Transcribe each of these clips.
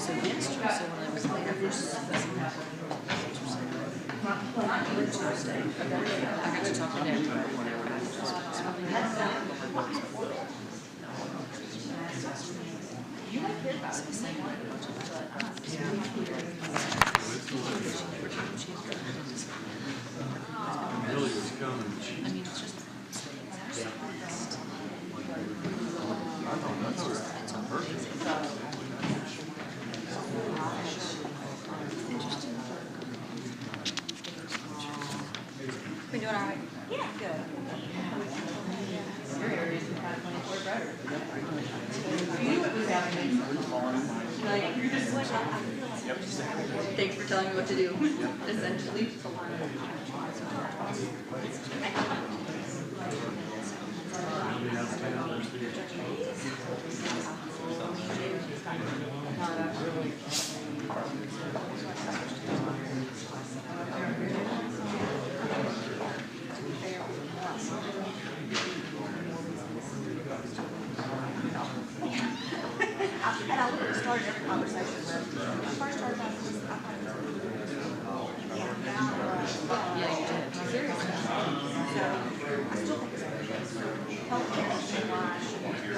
So yesterday, so when I was there, Tuesday, I got to talk to Dad for 1 hour. You don't care about it. Really was coming. I mean, it's just. We doing all right? Yeah, good. Thanks for telling me what to do, essentially. And I would have started every conversation with, when I first started out, Yeah, you did. Seriously. so I still think it's very good. Healthcare is why I shouldn't feel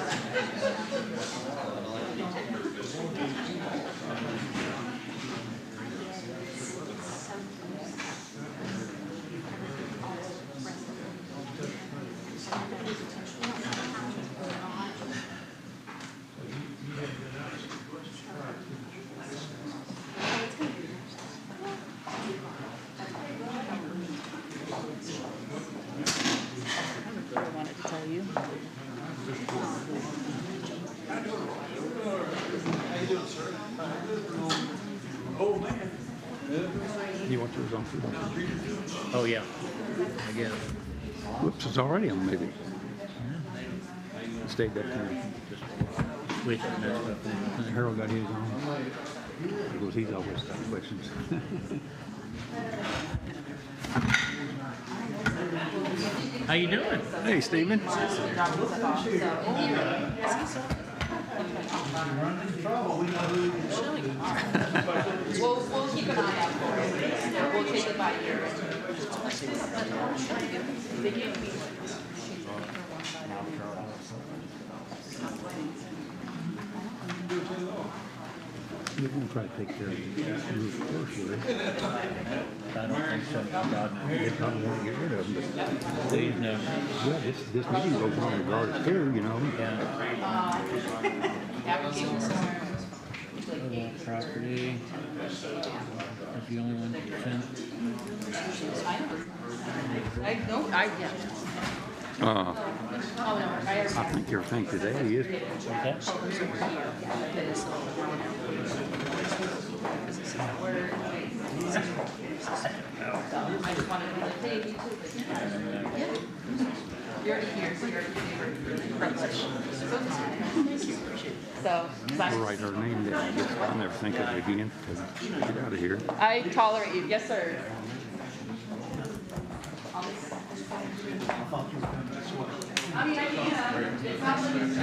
I wanted to tell you. You want yours on food? Oh yeah, I guess. Whoops, it's already on maybe. Stayed that time. Switch and that stuff. Harold got his on. Because he's always got questions. How you doing? Hey, Stephen. We'll keep an eye out for it. We'll take it by ear. They gave me. You're going to try to take care of the roof first, will they? I don't think so. God, no. They probably won't get rid of them, but Please no. well, this meeting goes on regardless too, you know. Yeah. Property. That's the only one that sent. I think everything today is. Okay. I just wanted to be like, hey, you too. Yeah. You're already here, so you're already So, We'll write her name down. I'll never think of it again. Get out of here. I tolerate you. Yes, sir. I mean, it's not limited to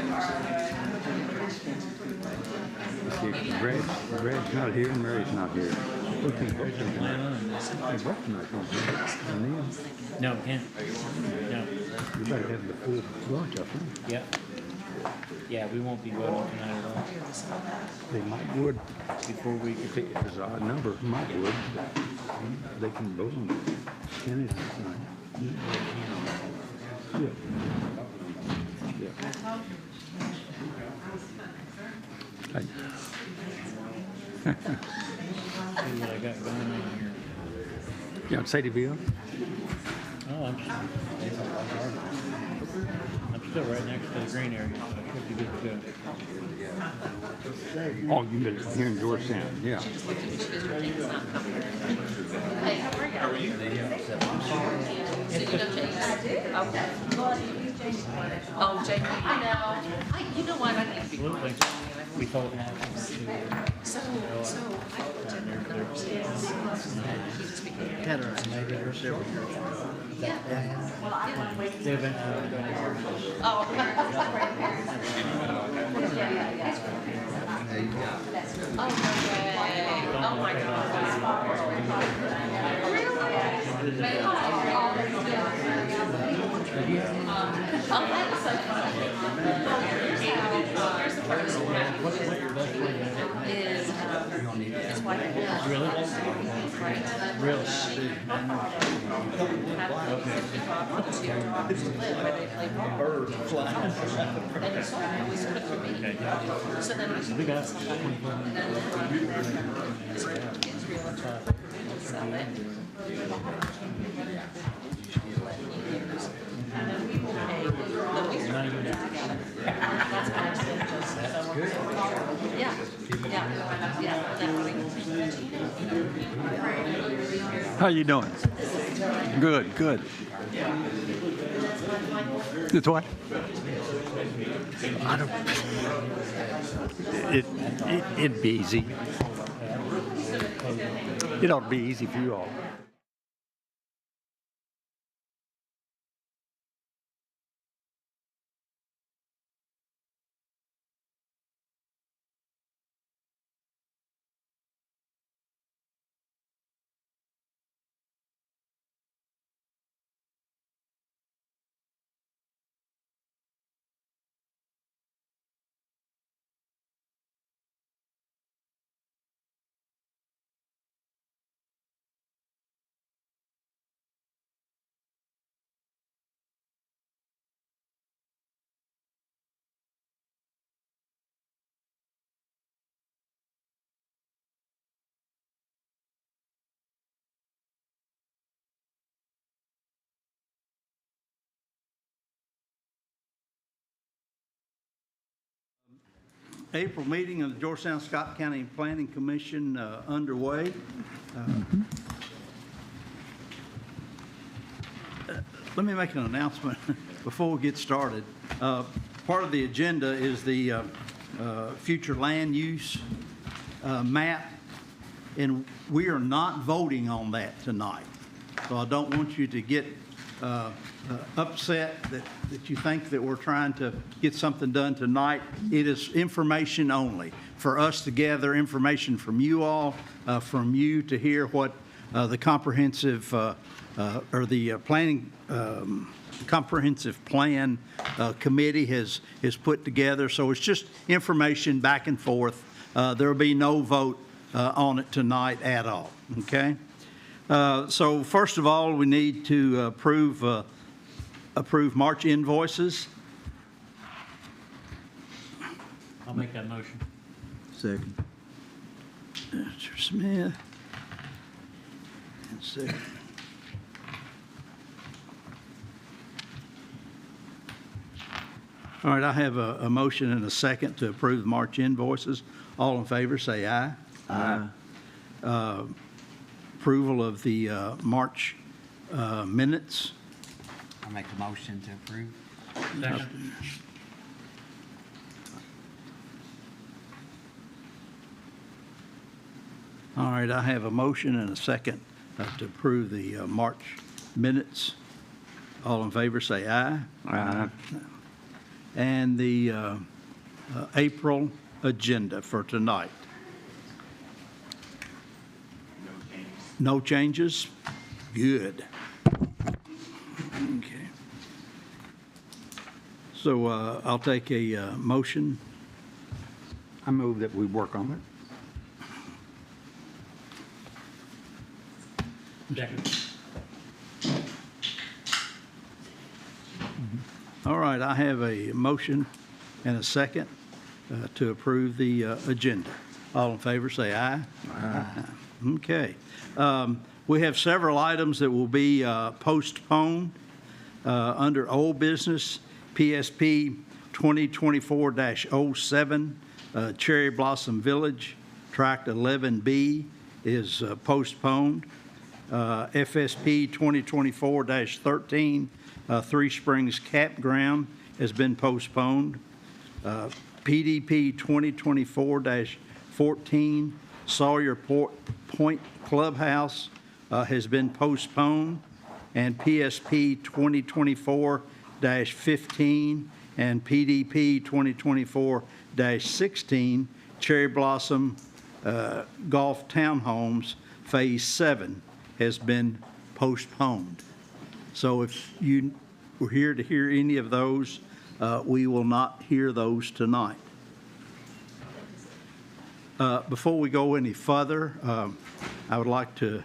See, Brad's not here and Mary's not here. We can't both of them. They both not going to. And then No, can't. No. you better have the full bunch, I think. Yep. Yeah, we won't be voting tonight at all. They might would. Before we If it's an odd number, might would. But they can vote on Kennedy tonight. Yeah. Yeah. Hey. see what I got going on here. You on Sadie'ville? Oh, I'm still right next to the green area, so I should be good to go. Oh, you live here in Georgetown, yeah. Hey, how are you? So you know Jamie? I do. Okay. Oh, Jamie, I know. You know what? I need to be Absolutely. quiet. We told him to. So I looked at the numbers. He was speaking. had a maybe for several years. Yeah. They eventually go. Oh. Oh, no way. Oh, my God. Really? Oh, that's so funny. Here's the first one. Is his wife. Really? Really? Where they play birds fly. And so I always cook for me. So then we We got Israel sell it. And then we will pay the week. That's what I said. That's good. Yeah. How you doing? Good, good. It's what? I don't. It'd be easy. It ought to be easy for you all. April meeting of the Georgetown-Scott County Planning Commission underway. Let me make an announcement before we get started. Part of the agenda is the future land use map, and we are not voting on that tonight. So I don't want you to get upset that you think that we're trying to get something done tonight. It is information only for us to gather information from you all, from you to hear what the comprehensive or the planning comprehensive plan committee has put together. So it's just information back and forth. There will be no vote on it tonight at all. Okay. So first of all, we need to approve March invoices. I'll make that motion. Second. Mr. Smith. And second. All right, I have a motion and a second to approve the March invoices. All in favor, say aye. Aye. Approval of the March minutes. I'll make a motion to approve. Second. All right, I have a motion and a second to approve the March minutes. All in favor, say aye. Aye. And the April agenda for tonight. No changes? Good. Okay. So I'll take a motion. I move that we work on it. Second. All right, I have a motion and a second to approve the agenda. All in favor, say aye. Aye. Okay. We have several items that will be postponed under old business. PSP 2024-07, Cherry Blossom Village, Tract 11B is postponed. FSP 2024-13, Three Springs Campground has been postponed. PDP 2024-14, Sawyer Point Clubhouse has been postponed, and PSP 2024-15 and PDP 2024-16 Cherry Blossom Golf Townhomes Phase 7 has been postponed. So if you were here to hear any of those, we will not hear those tonight. Before we go any further, I would like to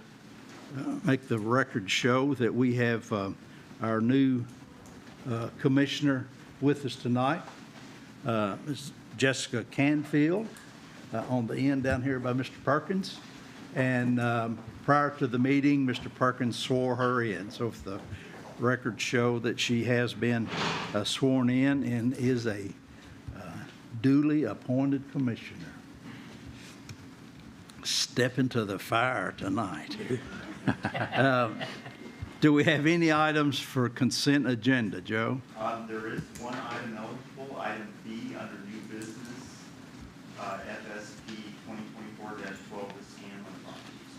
make the record show that we have our new commissioner with us tonight, Ms. Jessica Canfield, on the end down here by Mr. Perkins. And prior to the meeting, Mr. Perkins swore her in. So if the records show that she has been sworn in and is a duly appointed commissioner. Step into the fire tonight. Do we have any items for consent agenda, Joe? There is one item eligible, item B under new business, FSP 2024-12 is scanned on properties.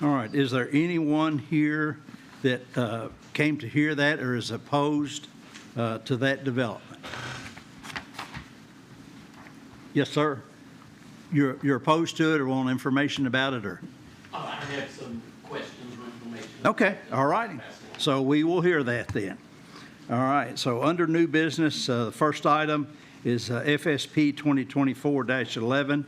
All right, is there anyone here that came to hear that or is opposed to that development? Yes, sir. You're opposed to it or want information about it, or? I have some questions or information. Okay, all righty. So we will hear that then. All right, so under new business, the first item is FSP 2024-11,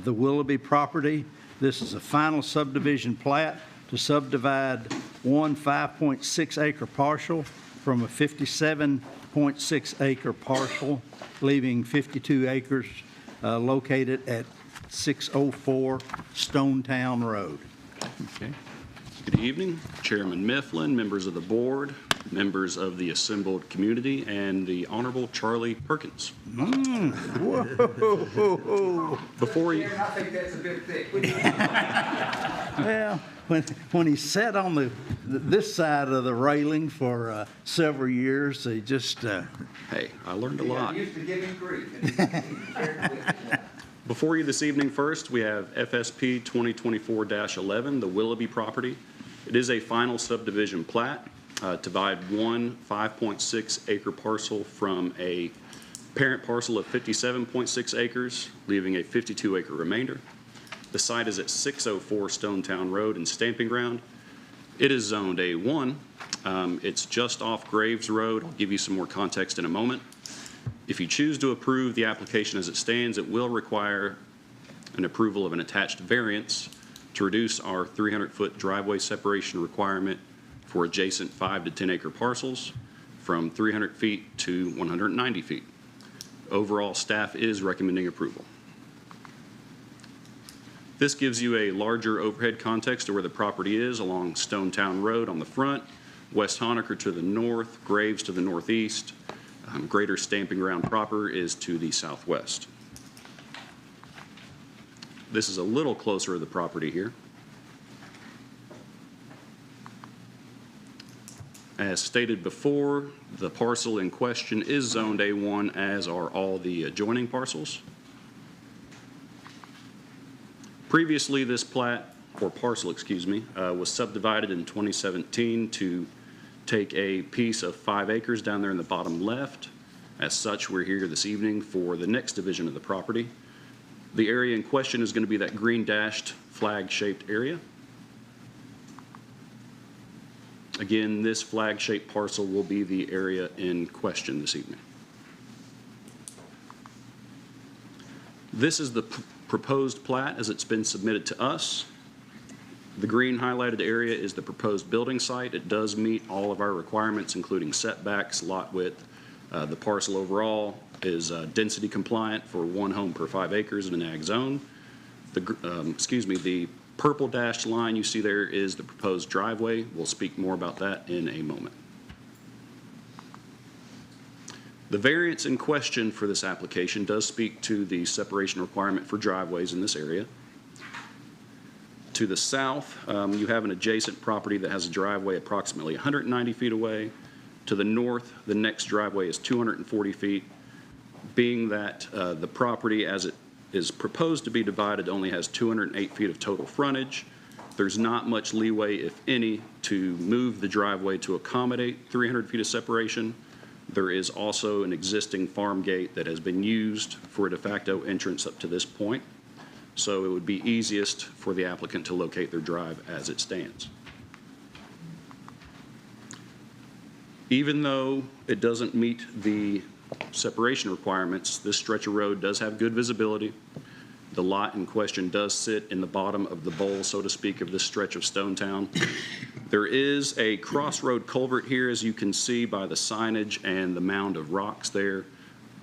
the Willoughby property. This is a final subdivision plat to subdivide one 5.6 acre parcel from a 57.6 acre parcel, leaving 52 acres located at 604 Stonetown Road. Okay. Good evening, Chairman Mifflin, members of the board, members of the assembled community, and the Honorable Charlie Perkins. Whoa. Before you, I think that's a bit thick. Well, when he sat on this side of the railing for several years, he just... hey, I learned a lot. Used to give him grief. Before you this evening, first, we have FSP 2024-11, the Willoughby property. It is a final subdivision plat to divide one 5.6 acre parcel from a parent parcel of 57.6 acres, leaving a 52 acre remainder. The site is at 604 Stonetown Road and Stamping Ground. It is zoned A1. It's just off Graves Road. I'll give you some more context in a moment. If you choose to approve the application as it stands, it will require an approval of an attached variance to reduce our 300-foot driveway separation requirement for adjacent 5 to 10 acre parcels from 300 feet to 190 feet. Overall, staff is recommending approval. This gives you a larger overhead context of where the property is along Stonetown Road on the front, West Honaker to the north, Graves to the northeast. Greater Stamping Ground proper is to the southwest. This is a little closer to the property here. As stated before, the parcel in question is zoned A1, as are all the adjoining parcels. Previously, this plat, or parcel, excuse me, was subdivided in 2017 to take a piece of 5 acres down there in the bottom left. As such, we're here this evening for the next division of the property. The area in question is going to be that green dashed flag-shaped area. Again, this flag-shaped parcel will be the area in question this evening. This is the proposed plat as it's been submitted to us. The green highlighted area is the proposed building site. It does meet all of our requirements, including setbacks, lot width. The parcel overall is density compliant for one home per 5 acres in an ag zone. The purple dashed line you see there is the proposed driveway. We'll speak more about that in a moment. The variance in question for this application does speak to the separation requirement for driveways in this area. To the south, you have an adjacent property that has a driveway approximately 190 feet away. To the north, the next driveway is 240 feet. Being that the property as it is proposed to be divided only has 208 feet of total frontage. There's not much leeway, if any, to move the driveway to accommodate 300 feet of separation. There is also an existing farm gate that has been used for a de facto entrance up to this point. So it would be easiest for the applicant to locate their drive as it stands. Even though it doesn't meet the separation requirements, this stretch of road does have good visibility. The lot in question does sit in the bottom of the bowl, so to speak, of this stretch of Stonetown. There is a crossroad culvert here, as you can see by the signage and the mound of rocks there.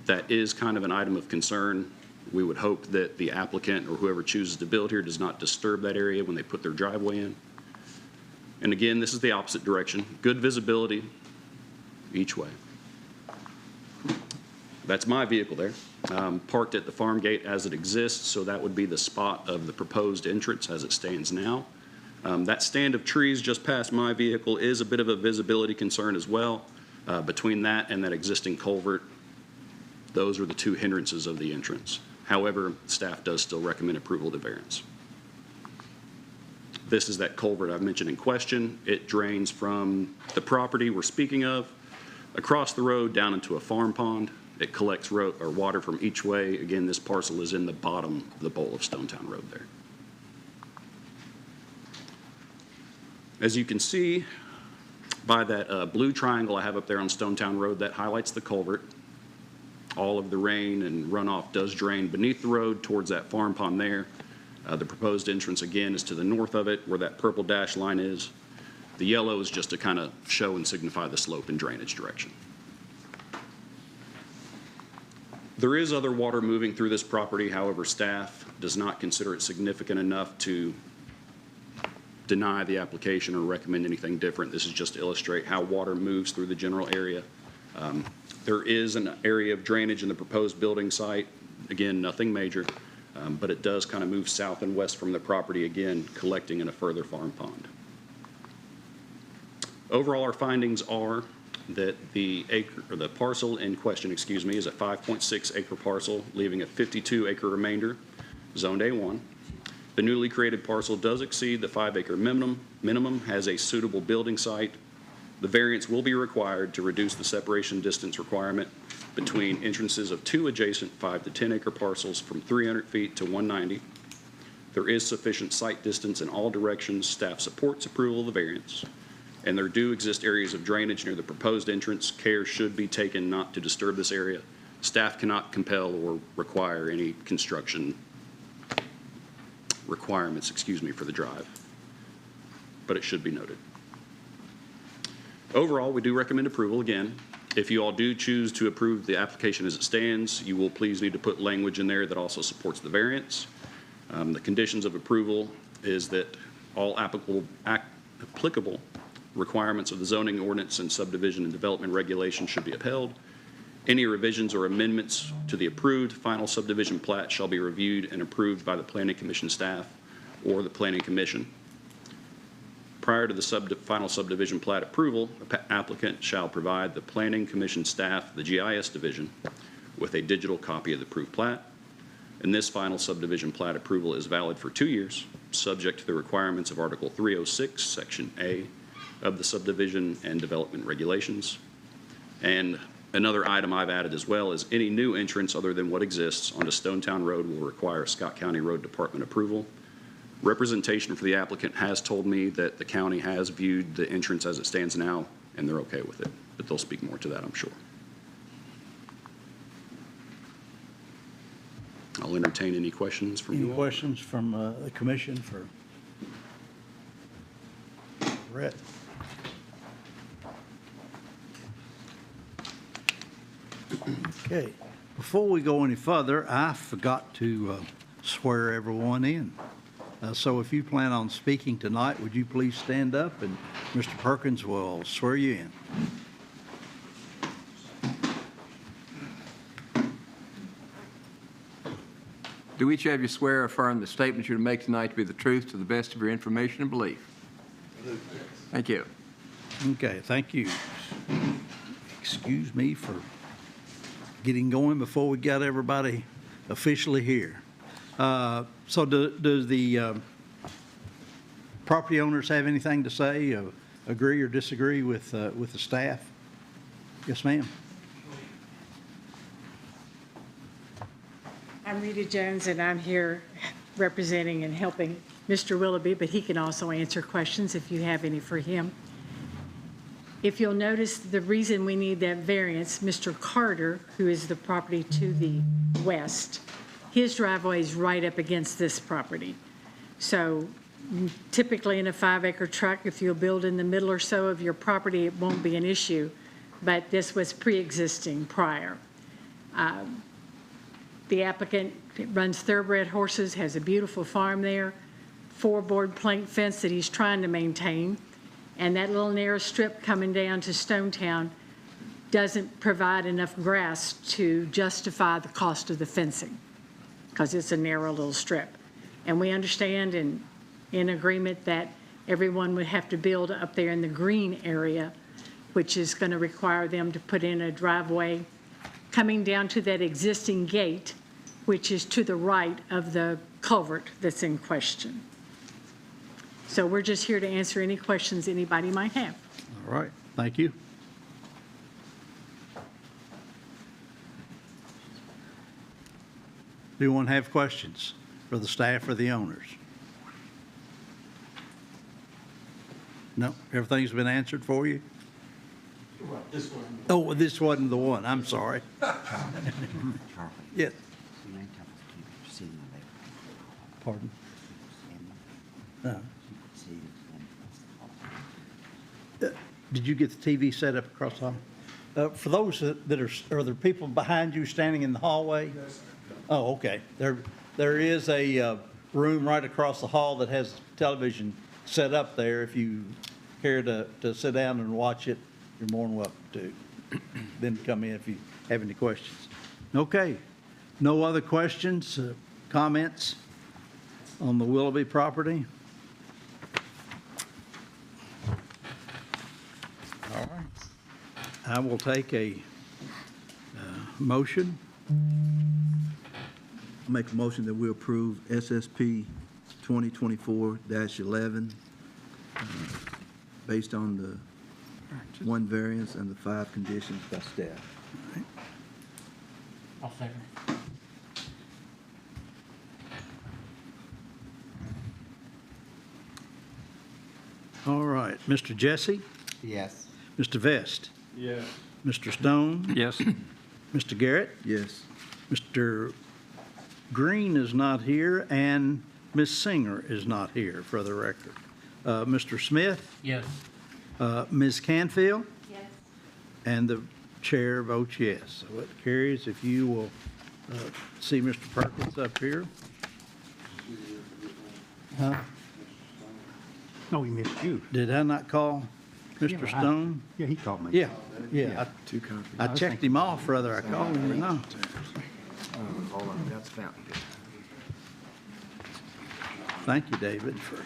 That is kind of an item of concern. We would hope that the applicant or whoever chooses to build here does not disturb that area when they put their driveway in. And again, this is the opposite direction. Good visibility each way. That's my vehicle there, parked at the farm gate as it exists, so that would be the spot of the proposed entrance as it stands now. That stand of trees just past my vehicle is a bit of a visibility concern as well. Between that and that existing culvert, those are the two hindrances of the entrance. However, staff does still recommend approval of the variance. This is that culvert I've mentioned in question. It drains from the property we're speaking of, across the road down into a farm pond. It collects water from each way. Again, this parcel is in the bottom of the bowl of Stonetown Road there. As you can see by that blue triangle I have up there on Stonetown Road, that highlights the culvert. All of the rain and runoff does drain beneath the road towards that farm pond there. The proposed entrance, again, is to the north of it, where that purple dash line is. The yellow is just to kind of show and signify the slope and drainage direction. There is other water moving through this property. However, staff does not consider it significant enough to deny the application or recommend anything different. This is just to illustrate how water moves through the general area. There is an area of drainage in the proposed building site. Again, nothing major, but it does kind of move south and west from the property, again, collecting in a further farm pond. Overall, our findings are that the parcel in question, is a 5.6 acre parcel, leaving a 52 acre remainder, zoned A1. The newly created parcel does exceed the 5 acre minimum, has a suitable building site. The variance will be required to reduce the separation distance requirement between entrances of two adjacent 5 to 10 acre parcels from 300 feet to 190. There is sufficient site distance in all directions. Staff supports approval of the variance. And there do exist areas of drainage near the proposed entrance. Care should be taken not to disturb this area. Staff cannot compel or require any construction requirements, for the drive, but it should be noted. Overall, we do recommend approval. Again, if you all do choose to approve the application as it stands, you will please need to put language in there that also supports the variance. The conditions of approval is that all applicable requirements of the zoning ordinance and subdivision and development regulations should be upheld. Any revisions or amendments to the approved final subdivision plat shall be reviewed and approved by the Planning Commission staff or the Planning Commission. Prior to the final subdivision plat approval, the applicant shall provide the Planning Commission staff, the GIS division, with a digital copy of the approved plat. And this final subdivision plat approval is valid for 2 years, subject to the requirements of Article 306, Section A of the subdivision and development regulations. And another item I've added as well is any new entrance other than what exists onto Stonetown Road will require Scott County Road Department approval. Representation for the applicant has told me that the county has viewed the entrance as it stands now, and they're okay with it, but they'll speak more to that, I'm sure. I'll entertain any questions from you all. Any questions from the commission for Brett? Okay. Before we go any further, I forgot to swear everyone in. So if you plan on speaking tonight, would you please stand up and Mr. Perkins will swear you in. Do each of you swear or affirm the statements you're to make tonight to be the truth to the best of your information and belief? Thank you. Okay, thank you. Excuse me for getting going before we got everybody officially here. So do the property owners have anything to say, agree or disagree with the staff? Yes, ma'am. I'm Rita Jones, and I'm here representing and helping Mr. Willoughby, but he can also answer questions if you have any for him. If you'll notice, the reason we need that variance, Mr. Carter, who is the property to the west, his driveway is right up against this property. So typically in a 5-acre tract, if you'll build in the middle or so of your property, it won't be an issue, but this was pre-existing prior. The applicant runs thoroughbred horses, has a beautiful farm there, 4-board plank fence that he's trying to maintain, and that little narrow strip coming down to Stonetown doesn't provide enough grass to justify the cost of the fencing because it's a narrow little strip. And we understand and in agreement that everyone would have to build up there in the green area, which is going to require them to put in a driveway coming down to that existing gate, which is to the right of the culvert that's in question. So we're just here to answer any questions anybody might have. All right, thank you. Do you want to have questions for the staff or the owners? No, everything's been answered for you? This one. Oh, this wasn't the one, I'm sorry. Yes. Pardon? Did you get the TV set up across the hall? For those that are there people behind you standing in the hallway? Oh, okay. There is a room right across the hall that has television set up there. If you care to sit down and watch it, you're more than welcome to. Then come in if you have any questions. Okay. No other questions, comments on the Willoughby property? All right. I will take a motion. Make a motion that we approve SSP 2024-11 based on the 1 variance and the 5 conditions by staff. I'll second. All right. Mr. Jesse? Yes. Mr. Vest? Yes. Mr. Stone? Yes. Mr. Garrett? Yes. Mr. Green is not here, and Ms. Singer is not here, for the record. Mr. Smith? Yes. Ms. Canfield? Yes. And the chair votes yes. So it carries. If you will see Mr. Perkins up here. Huh? No, he missed you. Did I not call Mr. Yeah, Stone? Yeah, he called me. Yeah. 2 copies. I checked him off, whether I called him or not. Hold on, that's fountain. Thank you, David, for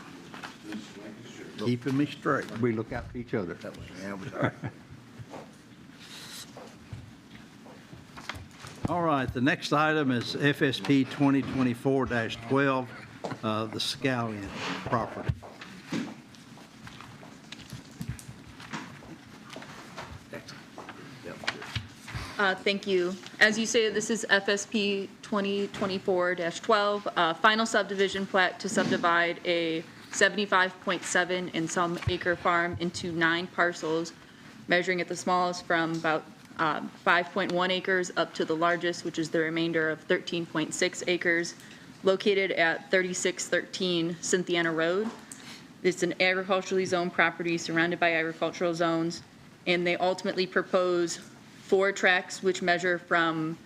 keeping me straight. We look out for each other. Yeah, we are. All right, the next item is FSP 2024-12, the Scallion property. Thank you. As you say, this is FSP 2024-12, final subdivision plat to subdivide a 75.7 and some acre farm into 9 parcels, measuring at the smallest from about 5.1 acres up to the largest, which is the remainder of 13.6 acres, located at 3613 Cynthiana Road. It's an agriculturally zoned property surrounded by agricultural zones, and they ultimately propose 4 tracts which measure from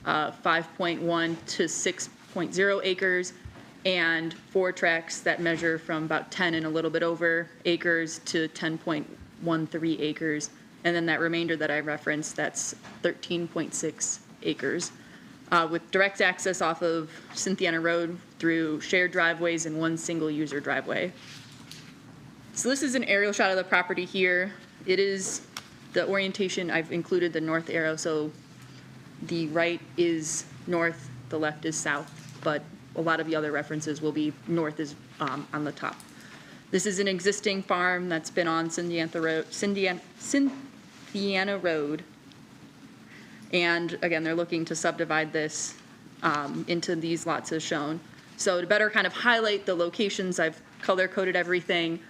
5.1 to 6.0 acres, and 4 tracts that measure from about 10 and a little bit over acres to 10.13 acres. And then that remainder that I referenced, that's 13.6 acres. With direct access off of Cynthiana Road through shared driveways and 1 single user driveway. So this is an aerial shot of the property here. It is the orientation, I've included the north arrow, so the right is north, the left is south, but a lot of the other references will be north is on the top. This is an existing farm that's been on Cynthiana Road. And again, they're looking to subdivide this into these lots as shown. So to better kind of highlight the locations, I've color-coded everything.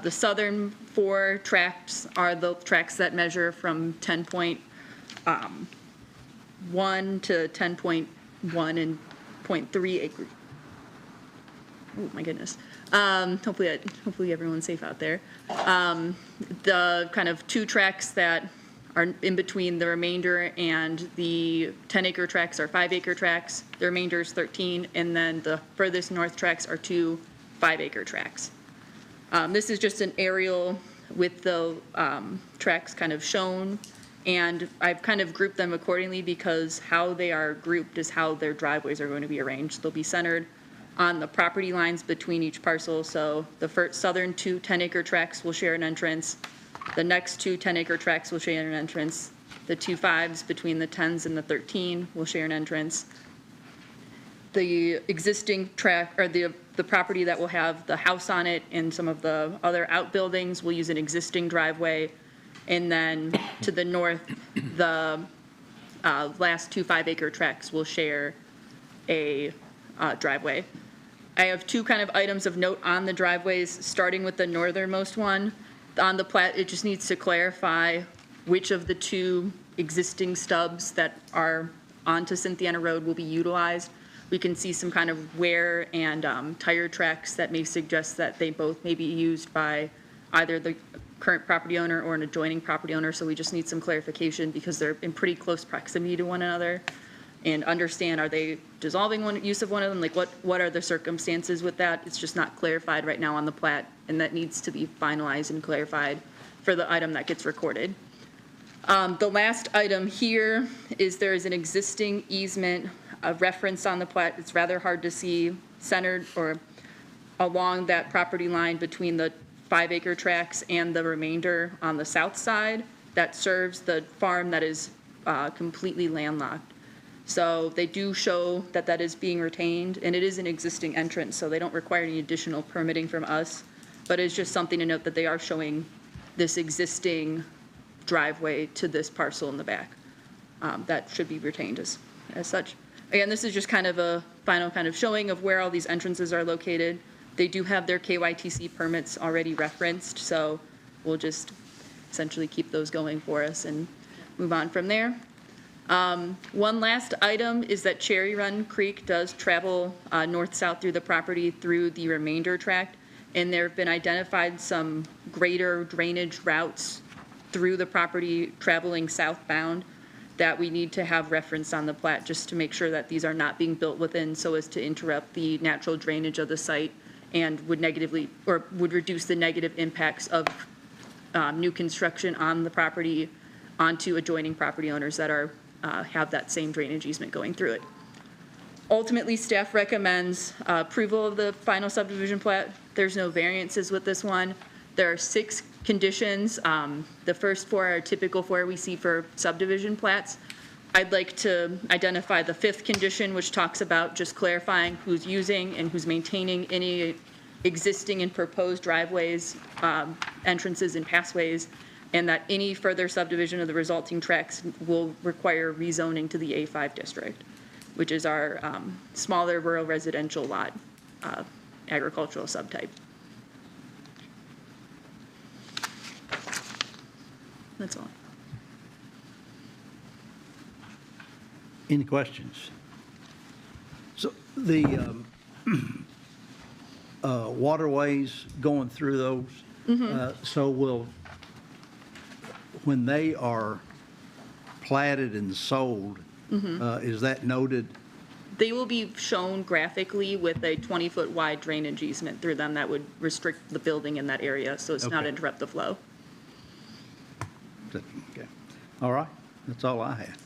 The southern 4 tracts are the tracts that measure from 10.1 to 10.1 and 0.3 acres. Oh my goodness. Hopefully everyone's safe out there. The kind of 2 tracts that are in between the remainder and the 10-acre tracts are 5-acre tracts. The remainder is 13, and then the furthest north tracts are 2 5-acre tracts. This is just an aerial with the tracts kind of shown, and I've kind of grouped them accordingly because how they are grouped is how their driveways are going to be arranged. They'll be centered on the property lines between each parcel. So the first southern 2 10-acre tracts will share an entrance. The next 2 10-acre tracts will share an entrance. The 2 5s between the 10s and the 13 will share an entrance. The existing tract, or the property that will have the house on it and some of the other outbuildings will use an existing driveway. And then to the north, the last 2 5-acre tracts will share a driveway. I have 2 kind of items of note on the driveways, starting with the northernmost one. On the plat, it just needs to clarify which of the 2 existing stubs that are onto Cynthiana Road will be utilized. We can see some kind of wear and tire tracks that may suggest that they both may be used by either the current property owner or an adjoining property owner, so we just need some clarification because they're in pretty close proximity to one another, and understand, are they dissolving use of one of them? Like what are the circumstances with that? It's just not clarified right now on the plat, and that needs to be finalized and clarified for the item that gets recorded. The last item here is there is an existing easement referenced on the plat. It's rather hard to see, centered or along that property line between the 5-acre tracts and the remainder on the south side that serves the farm that is completely landlocked. So they do show that that is being retained, and it is an existing entrance, so they don't require any additional permitting from us, but it's just something to note that they are showing this existing driveway to this parcel in the back. That should be retained as such. Again, this is just kind of a final kind of showing of where all these entrances are located. They do have their KYTC permits already referenced, so we'll just essentially keep those going for us and move on from there. One last item is that Cherry Run Creek does travel north-south through the property through the remainder tract, and there have been identified some greater drainage routes through the property traveling southbound that we need to have referenced on the plat just to make sure that these are not being built within so as to interrupt the natural drainage of the site and would negatively or would reduce the negative impacts of new construction on the property onto adjoining property owners that are have that same drainage easement going through it. Ultimately, staff recommends approval of the final subdivision plat. There's no variances with this one. There are 6 conditions. The first 4 are typical for we see for subdivision plats. I'd like to identify the 5th condition, which talks about just clarifying who's using and who's maintaining any existing and proposed driveways, entrances, and pathways, and that any further subdivision of the resulting tracts will require rezoning to the A5 district, which is our smaller rural residential lot agricultural subtype. That's all. Any questions? So the waterways going through those, so when they are platted and sold, is that noted? They will be shown graphically with a 20-foot wide drainage easement through them that would restrict the building in that area so as not interrupt the flow. Okay. All right. That's all I had.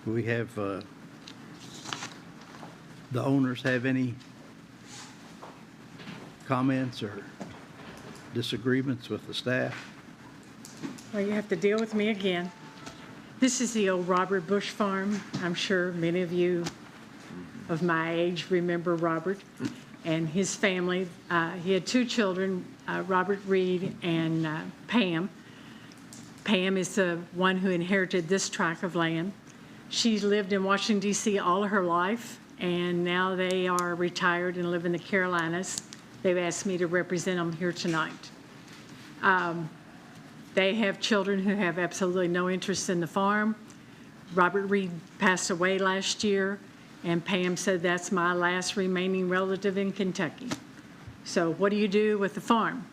Do we have, the owners have any comments or disagreements with the staff? Well, you have to deal with me again. This is the old Robert Bush farm. I'm sure many of you of my age remember Robert and his family. He had 2 children, Robert Reed and Pam. Pam is the one who inherited this tract of land. She's lived in Washington, D.C. all of her life, and now they are retired and live in the Carolinas. They've asked me to represent them here tonight. They have children who have absolutely no interest in the farm. Robert Reed passed away last year, and Pam said, that's my last remaining relative in Kentucky. So what do you do with the farm?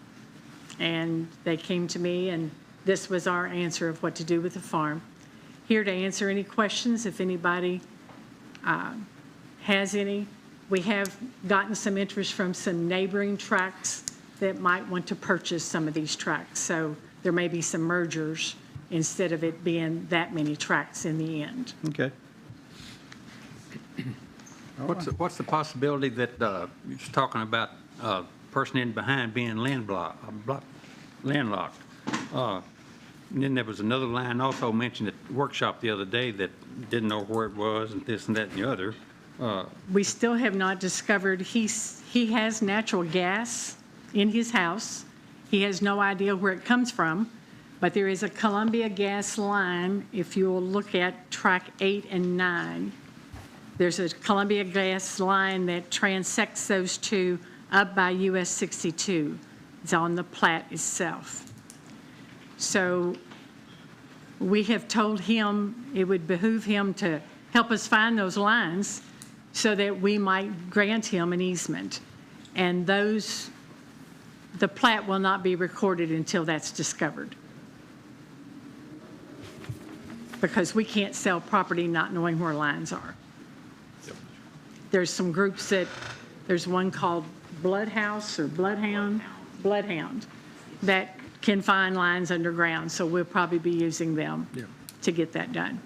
And they came to me, and this was our answer of what to do with the farm. Here to answer any questions, if anybody has any. We have gotten some interest from some neighboring tracts that might want to purchase some of these tracts. So there may be some mergers instead of it being that many tracts in the end. Okay. What's the possibility that, you're just talking about person in behind being landlocked? And then there was another line also mentioned at the workshop the other day that didn't know where it was and this and that and the other. We still have not discovered, he has natural gas in his house. He has no idea where it comes from, but there is a Columbia gas line. If you will look at track 8 and 9, there's a Columbia gas line that transects those 2 up by US 62. It's on the plat itself. So we have told him it would behoove him to help us find those lines so that we might grant him an easement. And the plat will not be recorded until that's discovered. Because we can't sell property not knowing where lines are. There's some groups there's one called Bloodhouse or Bloodhound, that can find lines underground, so we'll probably be using them to get that done.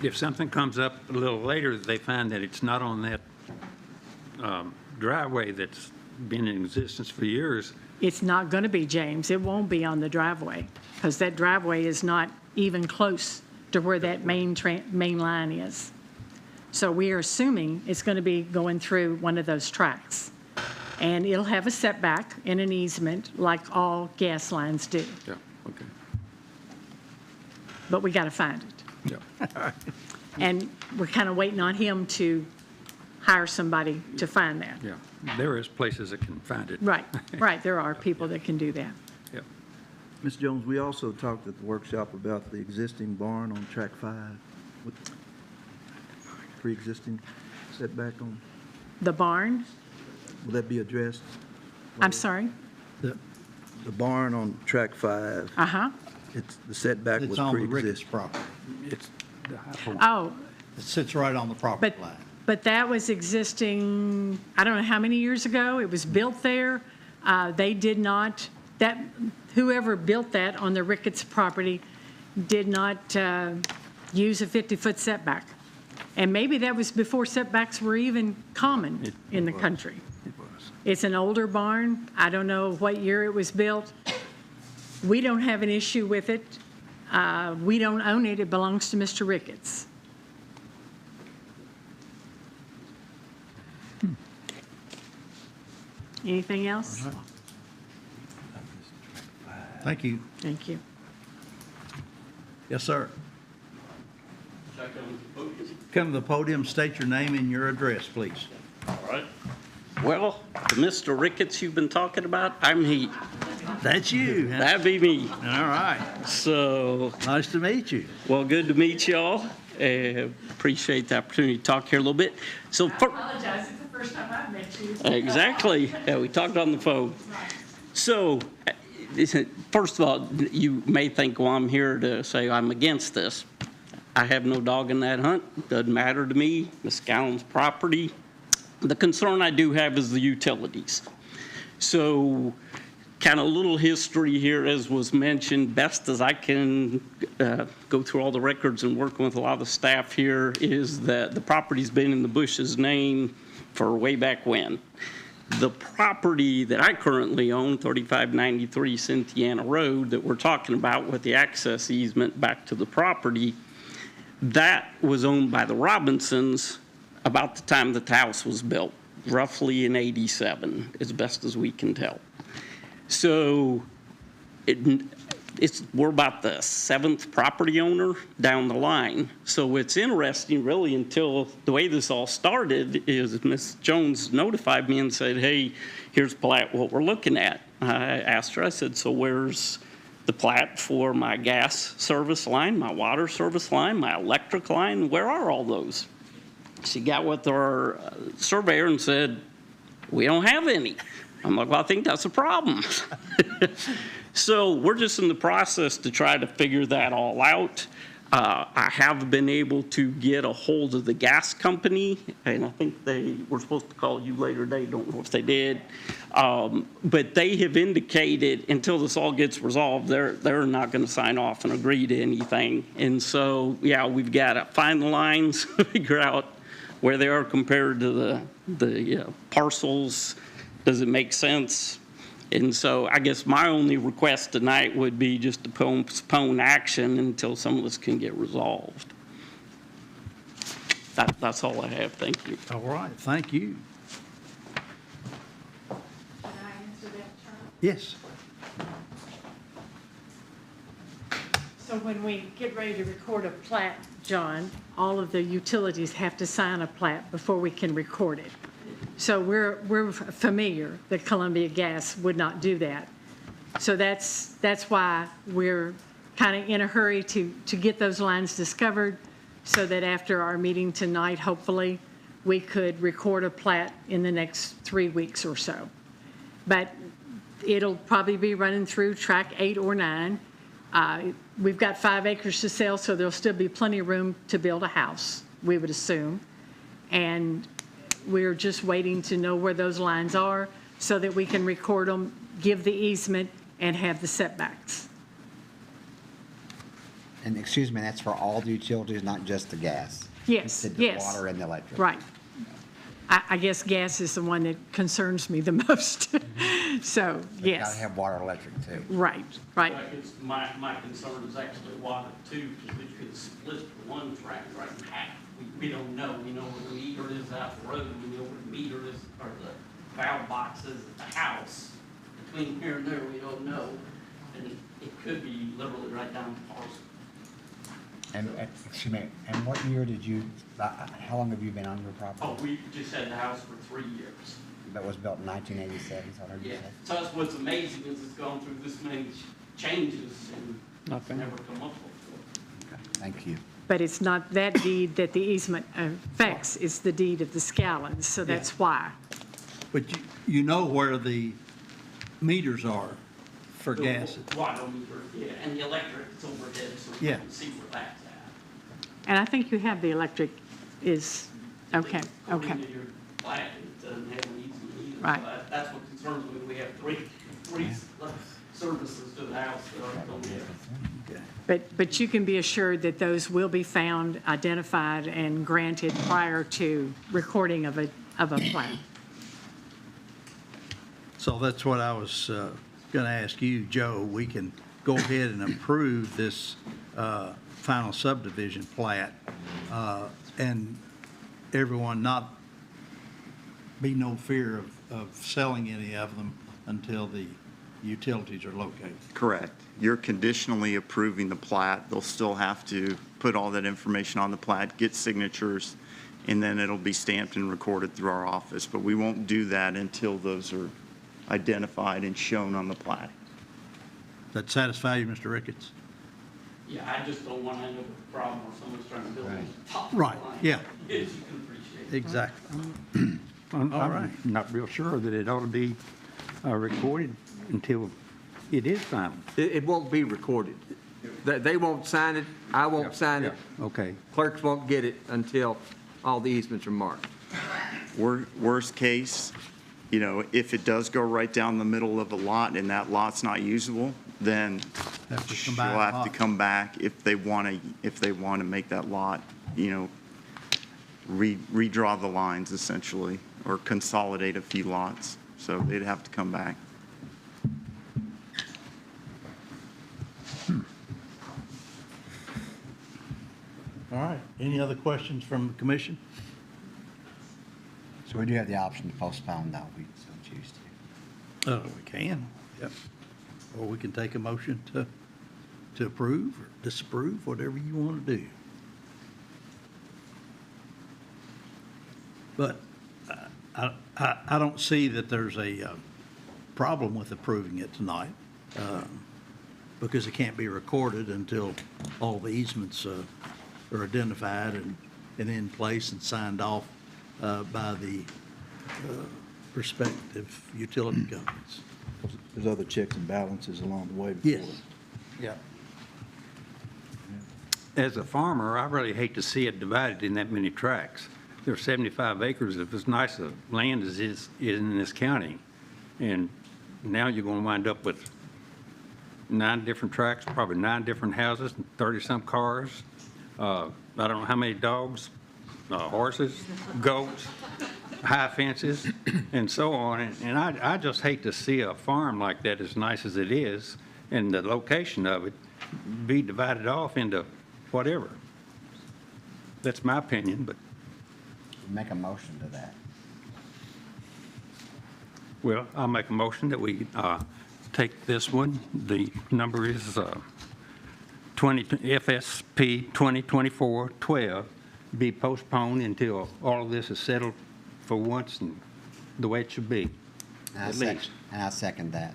If something comes up a little later, they find that it's not on that driveway that's been in existence for years. It's not going to be, James. It won't be on the driveway because that driveway is not even close to where that main line is. So we are assuming it's going to be going through one of those tracks. And it'll have a setback and an easement like all gas lines do. Yeah, okay. But we got to find it. Yeah. And we're kind of waiting on him to hire somebody to find that. Yeah, there is places that can find it. Right, right. There are people that can do that. Yeah. Ms. Jones, we also talked at the workshop about the existing barn on track 5. With pre-existing setback on, The barn, will that be addressed? I'm sorry? The barn on track 5, Uh-huh. it's, the setback It's was on the Ricketts pre-existing. property. It's, Oh, It sits right on the property line. but that was existing, I don't know how many years ago. It was built there. They did not, whoever built that on the Ricketts property did not use a 50-foot setback. And maybe that was before setbacks were even common in the country. it was. It's an older barn. I don't know what year it was built. We don't have an issue with it. We don't own it. It belongs to Mr. Ricketts. Anything else? Thank you. Thank you. Yes, sir. Come to the podium, state your name and your address, please. All right. Well, the Mr. Ricketts you've been talking about, I'm he. That's you. Huh? That'd be me. All right. So, Nice to meet you. well, good to meet y'all. Appreciate the opportunity to talk here a little bit. So, Apologize. It's the first time I've met you. exactly. Yeah, we talked on the phone. So, first of all, you may think, well, I'm here to say I'm against this. I have no dog in that hunt. Doesn't matter to me. Miss Gallen's property. The concern I do have is the utilities. So, kind of a little history here, as was mentioned, best as I can go through all the records and working with a lot of the staff here, is that the property's been in the Bush's name for way back when. The property that I currently own, 3593 Cynthiana Road, that we're talking about with the access easement back to the property, that was owned by the Robinsons about the time that the house was built, roughly in '87, as best as we can tell. So we're about the 7th property owner down the line. So it's interesting, really, until the way this all started is Ms. Jones notified me and said, hey, here's plat what we're looking at. I asked her, I said, so where's the plat for my gas service line, my water service line, my electric line? Where are all those? She got with our surveyor and said, we don't have any. I'm like, well, I think that's a problem. So we're just in the process to try to figure that all out. I have been able to get a hold of the gas company, and I think they were supposed to call you later today. Don't know if they did. But they have indicated until this all gets resolved, they're not going to sign off and agree to anything. And so, yeah, we've got to find the lines, figure out where they are compared to the parcels. Does it make sense? And so I guess my only request tonight would be just to postpone action until some of this can get resolved. That's all I have. Thank you. All right, thank you. Can I answer that, Charlie? Yes. So when we get ready to record a plat, John, all of the utilities have to sign a plat before we can record it. So we're familiar that Columbia Gas would not do that. So that's why we're kind of in a hurry to get those lines discovered so that after our meeting tonight, hopefully, we could record a plat in the next 3 weeks or so. But it'll probably be running through track 8 or 9. We've got 5 acres to sell, so there'll still be plenty of room to build a house, we would assume. And we're just waiting to know where those lines are so that we can record them, give the easement, and have the setbacks. And excuse me, that's for all the utilities, not just the gas? Yes, You said the yes. water and the electric? Right. I guess gas is the one that concerns me the most. So, But you yes. gotta have water and electric too. Right, right. My concern is actually water too, because we could split the one track right in half. We don't know. We know where the meter is out the road. We know where the meter is, or the valve box is at the house. Between here and there, we don't know. And it could be literally right down the parcel. And, excuse me, and what year did you, how long have you been on your property? Oh, we just had the house for 3 years. That was built in 1987, so I heard you Yeah. say? So that's what's amazing is it's gone through this many changes and Nothing. never come up before. Okay, thank you. But it's not that deed that the easement affects, it's the deed of the Scallons, so that's why. But you know where the meters are for gas. The water meter, yeah, and the electric, it's overhead, so we Yeah. can see where that's at. And I think you have the electric is, okay, okay. According to your plat, it doesn't have an easement either. Right. So that's what concerns me. We have three services to the house that don't have. But you can be assured that those will be found, identified, and granted prior to recording of a plan. So that's what I was going to ask you, Joe. We can go ahead and approve this final subdivision plat, and everyone not be no fear of selling any of them until the utilities are located. Correct. You're conditionally approving the plat. They'll still have to put all that information on the plat, get signatures, and then it'll be stamped and recorded through our office. But we won't do that until those are identified and shown on the plat. Does that satisfy you, Mr. Ricketts? Yeah, I just don't want to end up with a problem where someone's trying to build on top of the Right, line. yeah. As you can appreciate. Exactly. I'm right. not real sure that it ought to be recorded until it is final. It won't be recorded. They won't sign it, I won't sign it, Okay. clerks won't get it until all the easements are marked. Worst case, you know, if it does go right down the middle of a lot and that lot's not usable, then Have to she'll come back. have to come back if they want to make that lot, you know, redraw the lines essentially, or consolidate a few lots. So they'd have to come back. All right. Any other questions from the commission? So we do have the option to postpone, though, we so choose to. We can, yep. Or we can take a motion to approve or disapprove, whatever you want to do. But I don't see that there's a problem with approving it tonight, because it can't be recorded until all the easements are identified and in place and signed off by the respective utility companies. There's other checks and balances along the way before. Yes. Yeah. As a farmer, I really hate to see it divided in that many tracts. There's 75 acres of as nice a land as is in this county. And now you're going to wind up with 9 different tracts, probably 9 different houses, 30-some cars. I don't know how many dogs, horses, goats, high fences, and so on. And I just hate to see a farm like that, as nice as it is, and the location of it, be divided off into whatever. That's my opinion, but. Make a motion to that. Well, I'll make a motion that we take this one. The number is FSP 2024-12, be postponed until all of this is settled for once and the way it should be, at least. And I second that.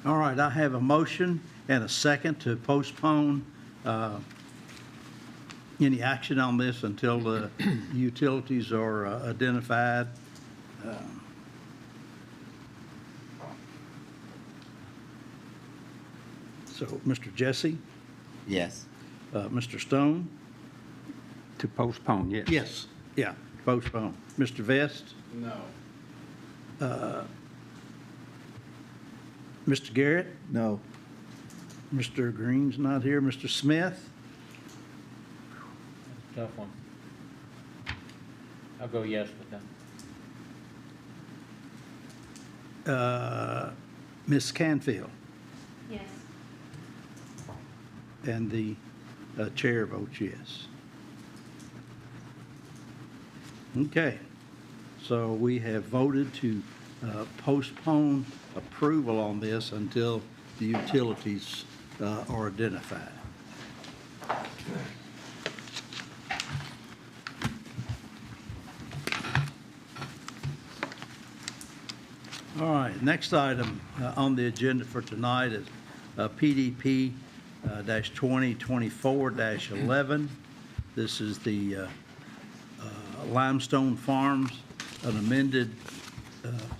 All right, I have a motion and a second to postpone any action on this until the utilities are identified. So, Mr. Jesse? Yes. Mr. Stone? To postpone, yes. Yes, yeah, postpone. Mr. Vest? No. Mr. Garrett? No. Mr. Green's not here. Mr. Smith? Tough one. I'll go yes with them. Ms. Canfield? Yes. And the chair votes yes. Okay, so we have voted to postpone approval on this until the utilities are identified. All right, next item on the agenda for tonight is PDP -2024-11. This is the Limestone Farms, an amended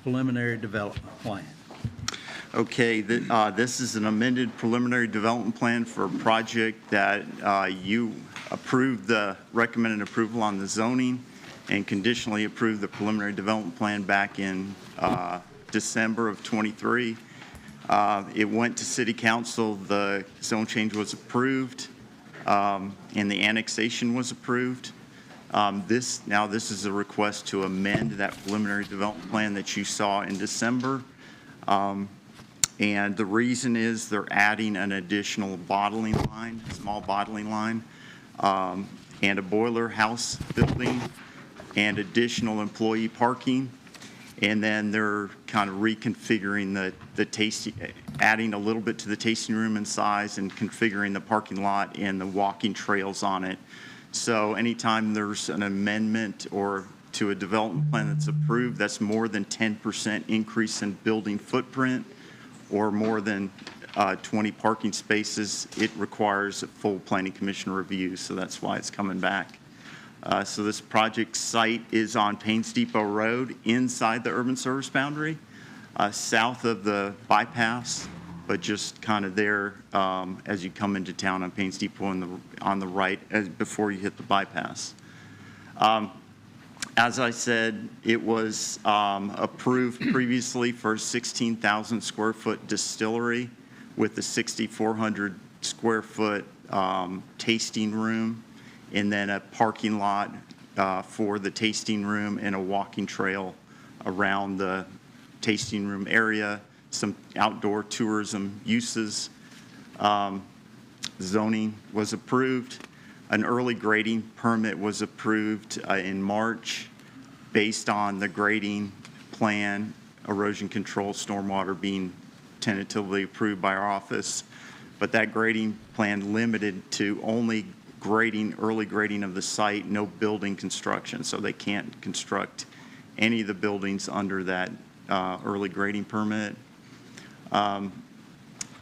preliminary development plan. Okay, this is an amended preliminary development plan for a project that you approved the recommended approval on the zoning and conditionally approved the preliminary development plan back in December of '23. It went to City Council, the zone change was approved, and the annexation was approved. This is a request to amend that preliminary development plan that you saw in December. And the reason is they're adding an additional bottling line, small bottling line, and a boiler house building, and additional employee parking. And then they're kind of reconfiguring the tasting, adding a little bit to the tasting room in size and configuring the parking lot and the walking trails on it. So anytime there's an amendment or to a development plan that's approved, that's more than 10% increase in building footprint or more than 20 parking spaces, it requires a full planning commission review. So that's why it's coming back. So this project site is on Paynes Depot Road inside the urban service boundary, south of the bypass, but just kind of there as you come into town on Paynes Depot on the right before you hit the bypass. As I said, it was approved previously for a 16,000 square foot distillery with a 6,400 square foot tasting room, and then a parking lot for the tasting room and a walking trail around the tasting room area, some outdoor tourism uses. Zoning was approved. An early grading permit was approved in March based on the grading plan, erosion control, stormwater being tentatively approved by our office. But that grading plan limited to only grading, early grading of the site, no building construction. So they can't construct any of the buildings under that early grading permit.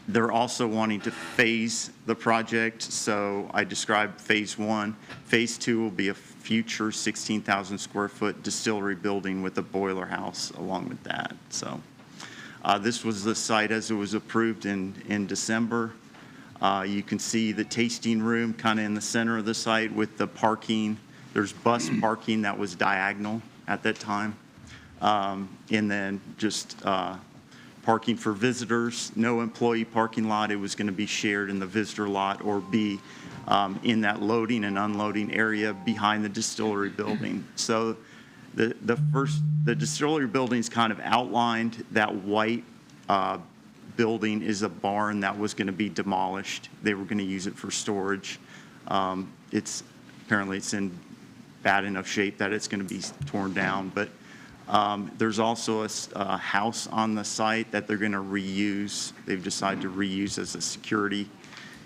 They're also wanting to phase the project, so I described phase 1. Phase 2 will be a future 16,000 square foot distillery building with a boiler house along with that. So this was the site as it was approved in December. You can see the tasting room kind of in the center of the site with the parking. There's bus parking that was diagonal at that time. And then just parking for visitors, no employee parking lot. It was going to be shared in the visitor lot or be in that loading and unloading area behind the distillery building. So the distillery building is kind of outlined. That white building is a barn that was going to be demolished. They were going to use it for storage. Apparently it's in bad enough shape that it's going to be torn down, but there's also a house on the site that they're going to reuse. They've decided to reuse as a security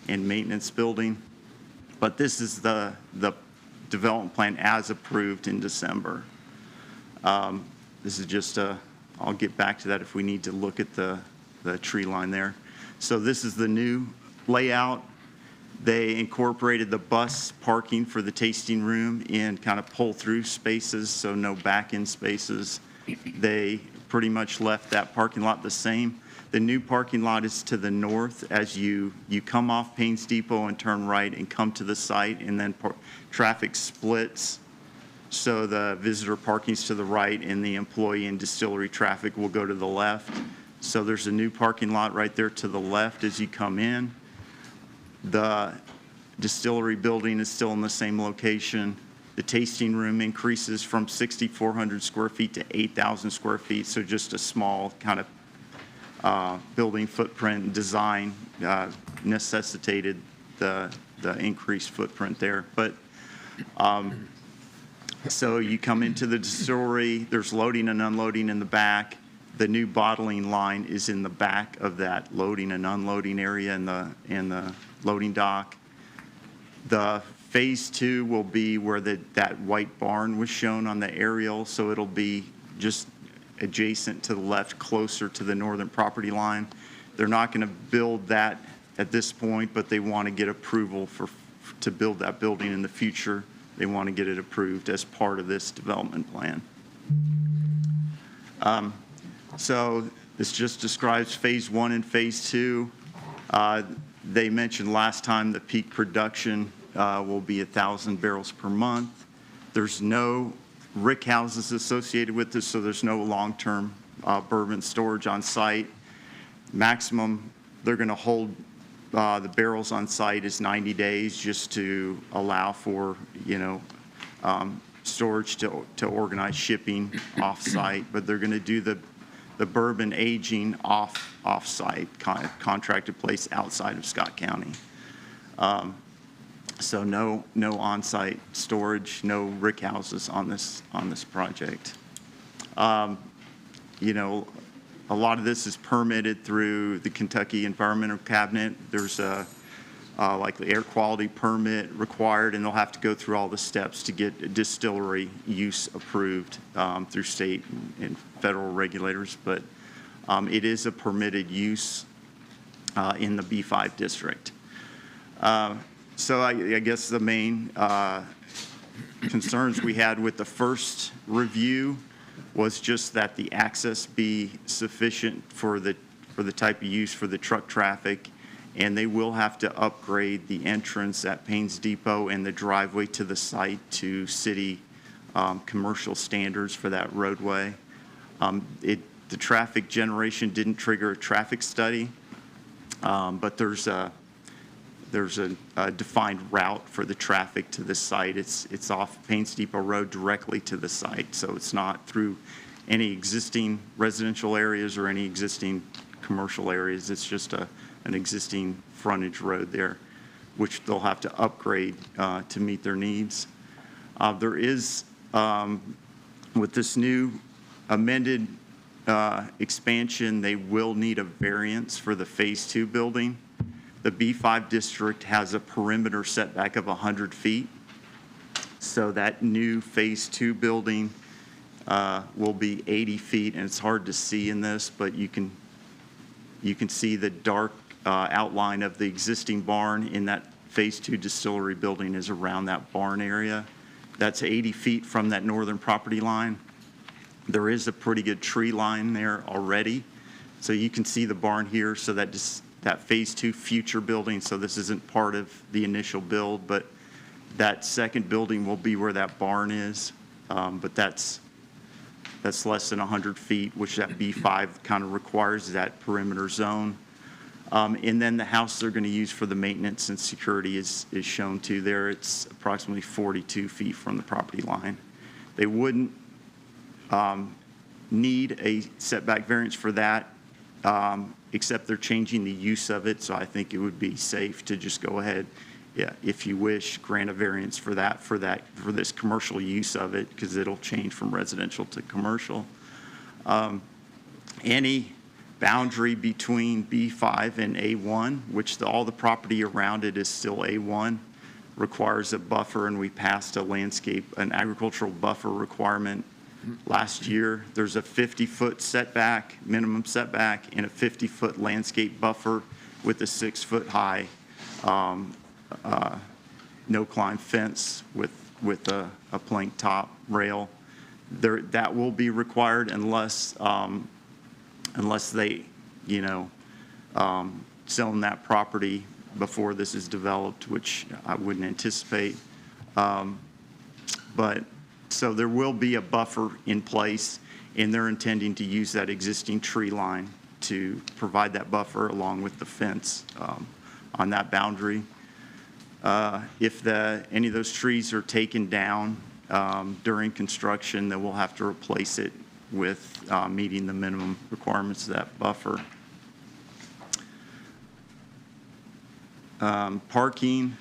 and maintenance building. But this is the development plan as approved in December. This is just I'll get back to that if we need to look at the tree line there. So this is the new layout. They incorporated the bus parking for the tasting room in kind of pull-through spaces, so no back-end spaces. They pretty much left that parking lot the same. The new parking lot is to the north as you come off Payne's Depot and turn right and come to the site, and then traffic splits. So the visitor parking's to the right and the employee and distillery traffic will go to the left. So there's a new parking lot right there to the left as you come in. The distillery building is still in the same location. The tasting room increases from 6,400 square feet to 8,000 square feet, so just a small kind of building footprint and design necessitated the increased footprint there. But so you come into the distillery, there's loading and unloading in the back. The new bottling line is in the back of that loading and unloading area in the loading dock. The phase 2 will be where that white barn was shown on the aerial, so it'll be just adjacent to the left, closer to the northern property line. They're not going to build that at this point, but they want to get approval to build that building in the future. They want to get it approved as part of this development plan. So this just describes phase 1 and phase 2. They mentioned last time that peak production will be 1,000 barrels per month. There's no rick houses associated with this, so there's no long-term bourbon storage on site. Maximum they're going to hold the barrels on site is 90 days just to allow for, storage to organize shipping off-site, but they're going to do the bourbon aging off-site, contracted place outside of Scott County. So no on-site storage, no rick houses on this project. A lot of this is permitted through the Kentucky Environmental Cabinet. There's like the air quality permit required, and they'll have to go through all the steps to get distillery use approved through state and federal regulators. But it is a permitted use in the B5 district. So I guess the main concerns we had with the first review was just that the access be sufficient for the type of use for the truck traffic, and they will have to upgrade the entrance at Payne's Depot and the driveway to the site to city commercial standards for that roadway. The traffic generation didn't trigger a traffic study, but there's a defined route for the traffic to this site. It's off Paynes Depot Road directly to the site, so it's not through any existing residential areas or any existing commercial areas. It's just an existing frontage road there, which they'll have to upgrade to meet their needs. There is, with this new amended expansion, they will need a variance for the Phase 2 building. The B5 district has a perimeter setback of 100 feet. So that new Phase 2 building will be 80 feet, and it's hard to see in this, but you can see the dark outline of the existing barn in that Phase 2 distillery building is around that barn area. That's 80 feet from that northern property line. There is a pretty good tree line there already. So you can see the barn here, so that Phase 2 future building, so this isn't part of the initial build, but that second building will be where that barn is. But that's less than 100 feet, which that B5 kind of requires that perimeter zone. And then the house they're going to use for the maintenance and security is shown to there. It's approximately 42 feet from the property line. They wouldn't need a setback variance for that, except they're changing the use of it. So I think it would be safe to just go ahead, if you wish, grant a variance for this commercial use of it, because it'll change from residential to commercial. Any boundary between B5 and A1, which all the property around it is still A1, requires a buffer, and we passed an agricultural buffer requirement last year. There's a 50-foot setback, minimum setback, and a 50-foot landscape buffer with a 6-foot high no-climb fence with a plank top rail. That will be required unless they, selling that property before this is developed, which I wouldn't anticipate. But so there will be a buffer in place, and they're intending to use that existing tree line to provide that buffer along with the fence on that boundary. If any of those trees are taken down during construction, then we'll have to replace it with meeting the minimum requirements of that buffer. Parking,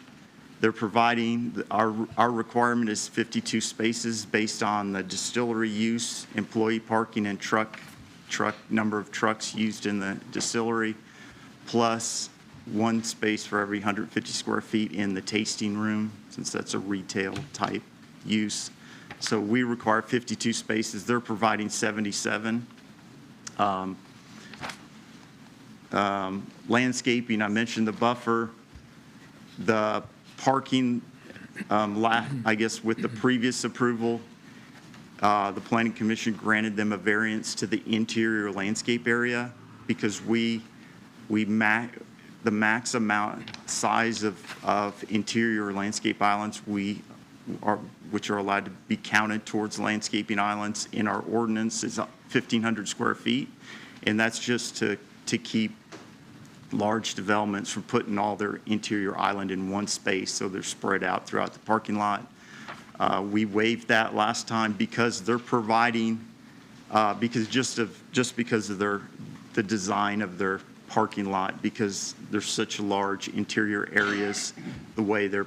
they're providing, our requirement is 52 spaces based on the distillery use, employee parking, and number of trucks used in the distillery, plus 1 space for every 150 square feet in the tasting room, since that's a retail type use. So we require 52 spaces. They're providing 77. Landscaping, I mentioned the buffer. The parking, I guess with the previous approval, the Planning Commission granted them a variance to the interior landscape area because the max amount size of interior landscape islands which are allowed to be counted towards landscaping islands in our ordinance is 1,500 square feet, and that's just to keep large developments from putting all their interior island in one space, so they're spread out throughout the parking lot. We waived that last time because they're providing, because of the design of their parking lot, because there's such large interior areas, the way their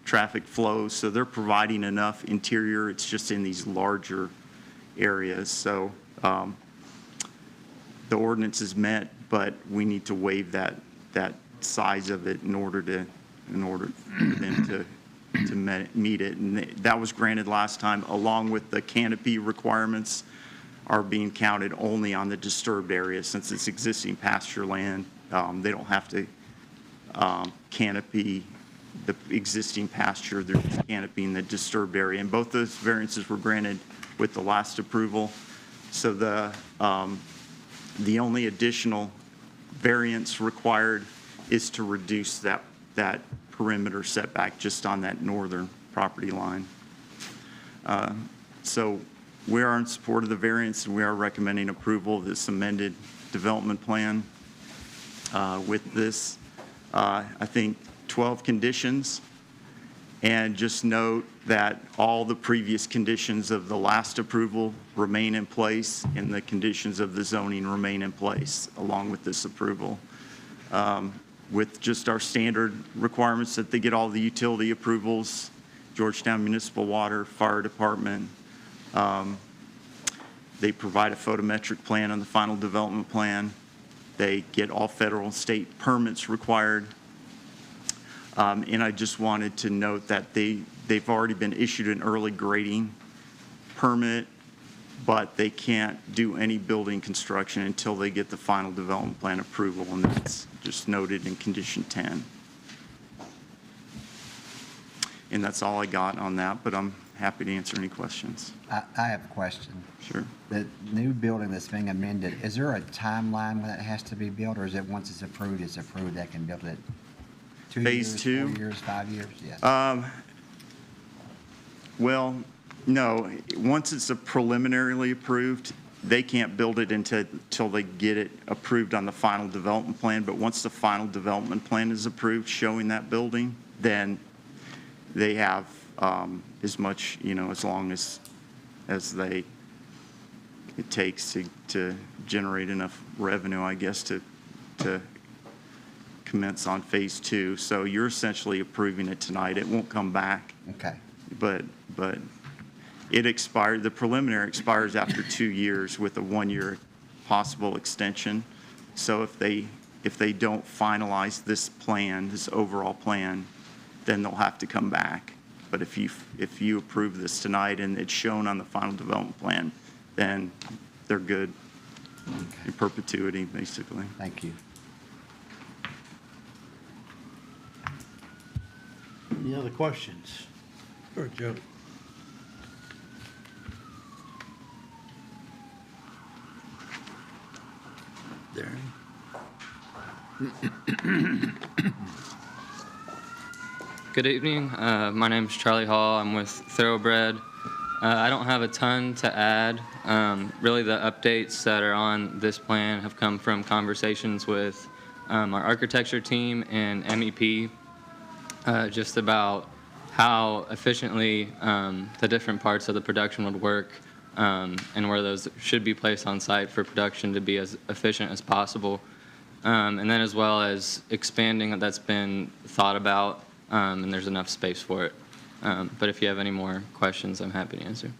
traffic flows, so they're providing enough interior. It's just in these larger areas, so the ordinance is met, but we need to waive that size of it in order for them to meet it. And that was granted last time, along with the canopy requirements are being counted only on the disturbed area. Since it's existing pasture land, they don't have to canopy the existing pasture. They're canopying the disturbed area. And both those variances were granted with the last approval. So the only additional variance required is to reduce that perimeter setback just on that northern property line. So we are in support of the variance, and we are recommending approval of this amended development plan with this, I think, 12 conditions. And just note that all the previous conditions of the last approval remain in place, and the conditions of the zoning remain in place along with this approval. With just our standard requirements that they get all the utility approvals, Georgetown Municipal Water, Fire Department. They provide a photometric plan on the final development plan. They get all federal and state permits required. And I just wanted to note that they've already been issued an early grading permit, but they can't do any building construction until they get the final development plan approval, and that's just noted in condition 10. And that's all I got on that, but I'm happy to answer any questions. I have a question. Sure. The new building that's being amended, is there a timeline when it has to be built, or is it once it's approved, they can build it 2 Phase years, 2? 4 years, 5 years? Yes. Well, no. Once it's preliminarily approved, they can't build it until they get it approved on the final development plan. But once the final development plan is approved showing that building, then they have as much, as long as it takes to generate enough revenue, I guess, to commence on phase 2. So you're essentially approving it tonight. It won't come back. Okay. But it expired, the preliminary expires after 2 years with a 1-year possible extension. So if they don't finalize this plan, this overall plan, then they'll have to come back. But if you approve this tonight and it's shown on the final development plan, then they're good in perpetuity, basically. Thank you. Any other questions? Sure, Joe. Darren? Good evening. My name is Charlie Hall. I'm with Thoroughbred. I don't have a ton to add. Really, the updates that are on this plan have come from conversations with our architecture team and MEP, just about how efficiently the different parts of the production would work, and where those should be placed on site for production to be as efficient as possible. And then as well as expanding that's been thought about, and there's enough space for it. But if you have any more questions, I'm happy to answer.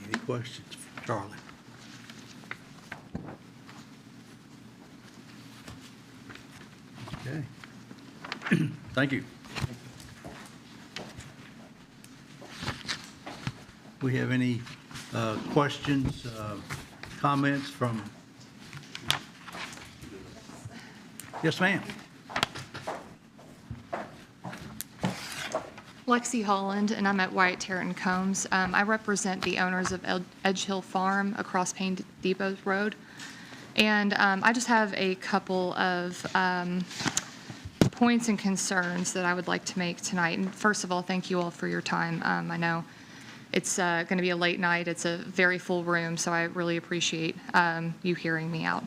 Any questions for Charlie? Okay. Thank you. We have any questions, comments from? Yes, ma'am. Lexi Holland, and I'm at Wyatt Terran Combs. I represent the owners of Edge Hill Farm across Payne Depot Road. And I just have a couple of points and concerns that I would like to make tonight. And first of all, thank you all for your time. I know it's going to be a late night. It's a very full room, so I really appreciate you hearing me out.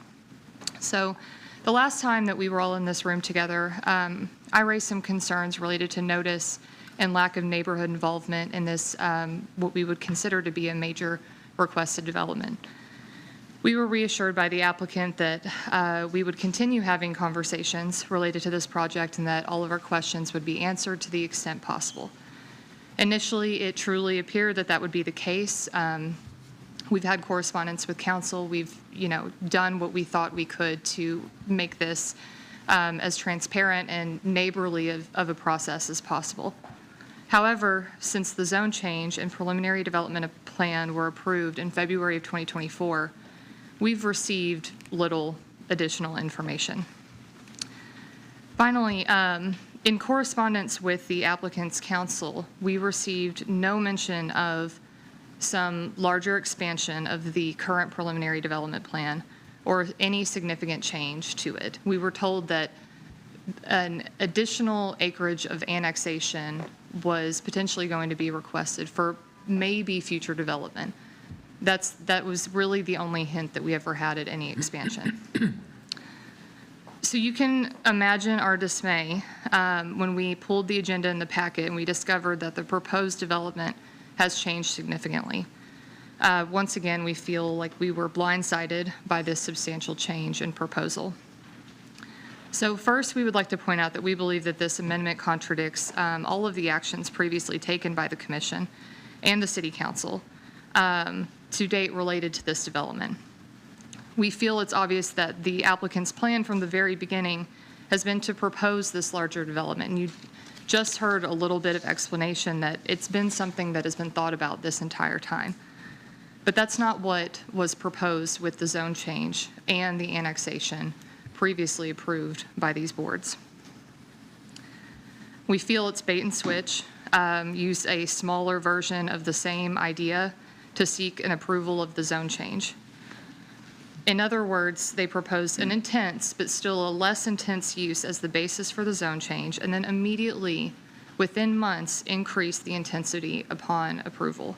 So the last time that we were all in this room together, I raised some concerns related to notice and lack of neighborhood involvement in this, what we would consider to be a major requested development. We were reassured by the applicant that we would continue having conversations related to this project and that all of our questions would be answered to the extent possible. Initially, it truly appeared that that would be the case. We've had correspondence with council. We've, done what we thought we could to make this as transparent and neighborly of a process as possible. However, since the zone change and preliminary development plan were approved in February of 2024, we've received little additional information. Finally, in correspondence with the applicant's counsel, we received no mention of some larger expansion of the current preliminary development plan or any significant change to it. We were told that an additional acreage of annexation was potentially going to be requested for maybe future development. That was really the only hint that we ever had at any expansion. So you can imagine our dismay when we pulled the agenda in the packet and we discovered that the proposed development has changed significantly. Once again, we feel like we were blindsided by this substantial change in proposal. So first, we would like to point out that we believe that this amendment contradicts all of the actions previously taken by the Commission and the City Council to date related to this development. We feel it's obvious that the applicant's plan from the very beginning has been to propose this larger development. And you just heard a little bit of explanation that it's been something that has been thought about this entire time. But that's not what was proposed with the zone change and the annexation previously approved by these boards. We feel it's bait and switch, use a smaller version of the same idea to seek an approval of the zone change. In other words, they proposed an intense but still a less intense use as the basis for the zone change, and then immediately, within months, increase the intensity upon approval.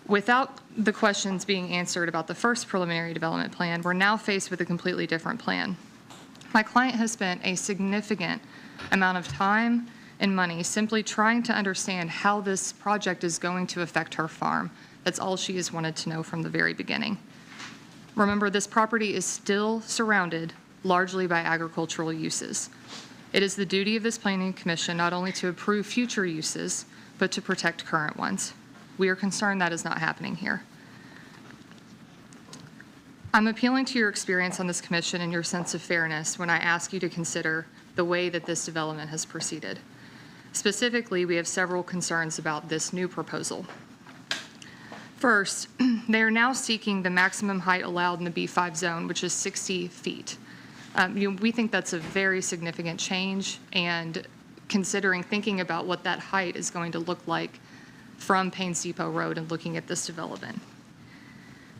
Without the questions being answered about the first preliminary development plan, we're now faced with a completely different plan. My client has spent a significant amount of time and money simply trying to understand how this project is going to affect her farm. That's all she has wanted to know from the very beginning. Remember, this property is still surrounded largely by agricultural uses. It is the duty of this Planning Commission not only to approve future uses, but to protect current ones. We are concerned that is not happening here. I'm appealing to your experience on this commission and your sense of fairness when I ask you to consider the way that this development has proceeded. Specifically, we have several concerns about this new proposal. First, they are now seeking the maximum height allowed in the B5 zone, which is 60 feet. We think that's a very significant change, and thinking about what that height is going to look like from Paynes Depot Road and looking at this development.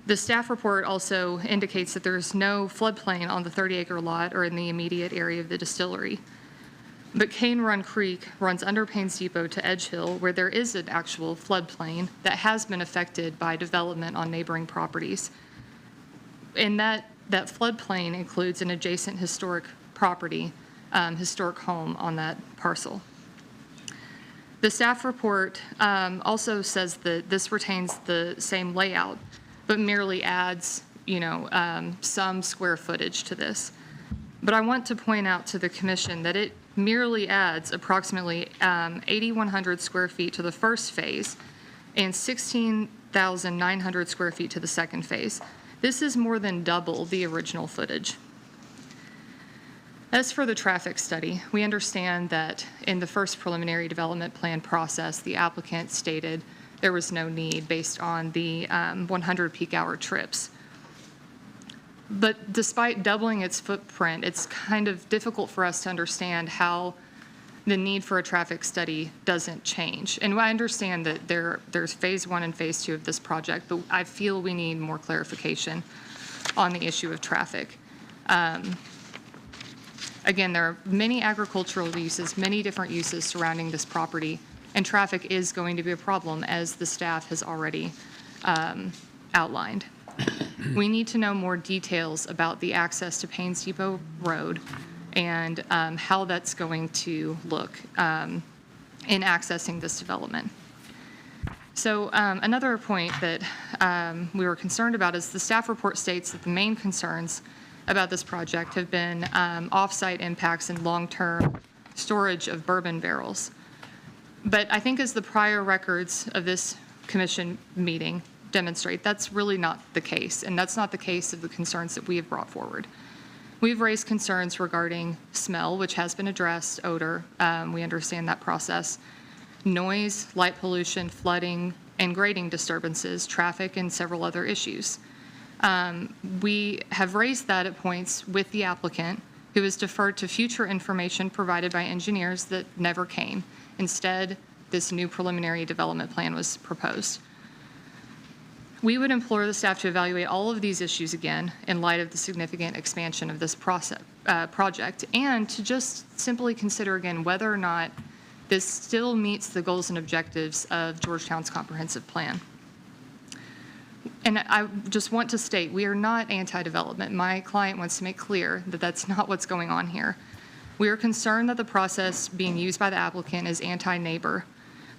The staff report also indicates that there is no floodplain on the 30-acre lot or in the immediate area of the distillery. But Cane Run Creek runs under Paynes Depot to Edge Hill, where there is an actual floodplain that has been affected by development on neighboring properties. And that floodplain includes an adjacent historic property, historic home on that parcel. The staff report also says that this retains the same layout, but merely adds, some square footage to this. But I want to point out to the commission that it merely adds approximately 8,100 square feet to the first phase and 16,900 square feet to the second phase. This is more than double the original footage. As for the traffic study, we understand that in the first preliminary development plan process, the applicant stated there was no need based on the 100 peak hour trips. But despite doubling its footprint, it's kind of difficult for us to understand how the need for a traffic study doesn't change. And I understand that there's phase 1 and phase 2 of this project, but I feel we need more clarification on the issue of traffic. Again, there are many agricultural uses, many different uses surrounding this property, and traffic is going to be a problem, as the staff has already outlined. We need to know more details about the access to Paynes Depot Road and how that's going to look in accessing this development. So another point that we were concerned about is the staff report states that the main concerns about this project have been off-site impacts and long-term storage of bourbon barrels. But I think as the prior records of this commission meeting demonstrate, that's really not the case, and that's not the case of the concerns that we have brought forward. We've raised concerns regarding smell, which has been addressed, odor, we understand that process, noise, light pollution, flooding, and grading disturbances, traffic, and several other issues. We have raised that at points with the applicant, who has deferred to future information provided by engineers that never came. Instead, this new preliminary development plan was proposed. We would implore the staff to evaluate all of these issues again in light of the significant expansion of this project, and to just simply consider again whether or not this still meets the goals and objectives of Georgetown's comprehensive plan. And I just want to state, we are not anti-development. My client wants to make clear that that's not what's going on here. We are concerned that the process being used by the applicant is anti-neighbor.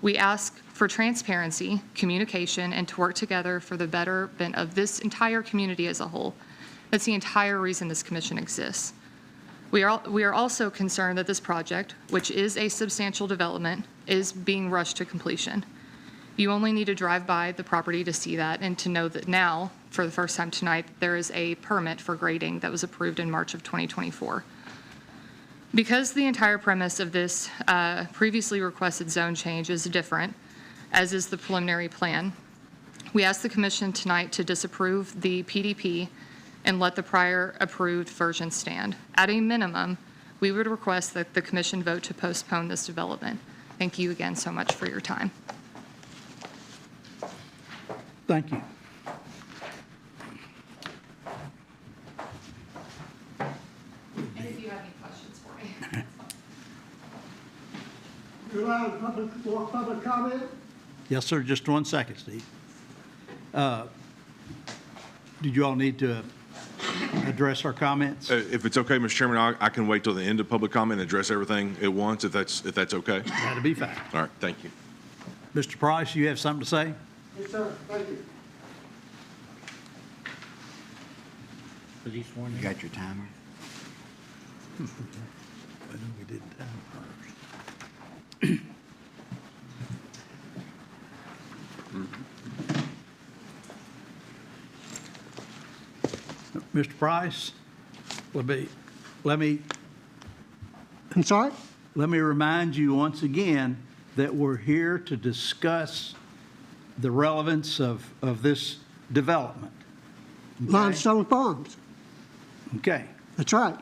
We ask for transparency, communication, and to work together for the betterment of this entire community as a whole. That's the entire reason this commission exists. We are also concerned that this project, which is a substantial development, is being rushed to completion. You only need to drive by the property to see that and to know that now, for the first time tonight, there is a permit for grading that was approved in March of 2024. Because the entire premise of this previously requested zone change is different, as is the preliminary plan, we ask the commission tonight to disapprove the PDP and let the prior approved version stand. At a minimum, we would request that the commission vote to postpone this development. Thank you again so much for your time. Thank you. And if you have any questions for me. You allow more public comment? Yes, sir. Just 1 second, Steve. Did you all need to address our comments? If it's okay, Mr. Chairman, I can wait till the end of public comment and address everything at once, if that's okay. That'll be fine. All right, thank you. Mr. Price, you have something to say? Yes, sir. Thank you. You got your timer? I know we did time first. Mr. Price, let me. I'm sorry? Let me remind you once again that we're here to discuss the relevance of this development. Okay? Limestone Farms. Okay. That's right.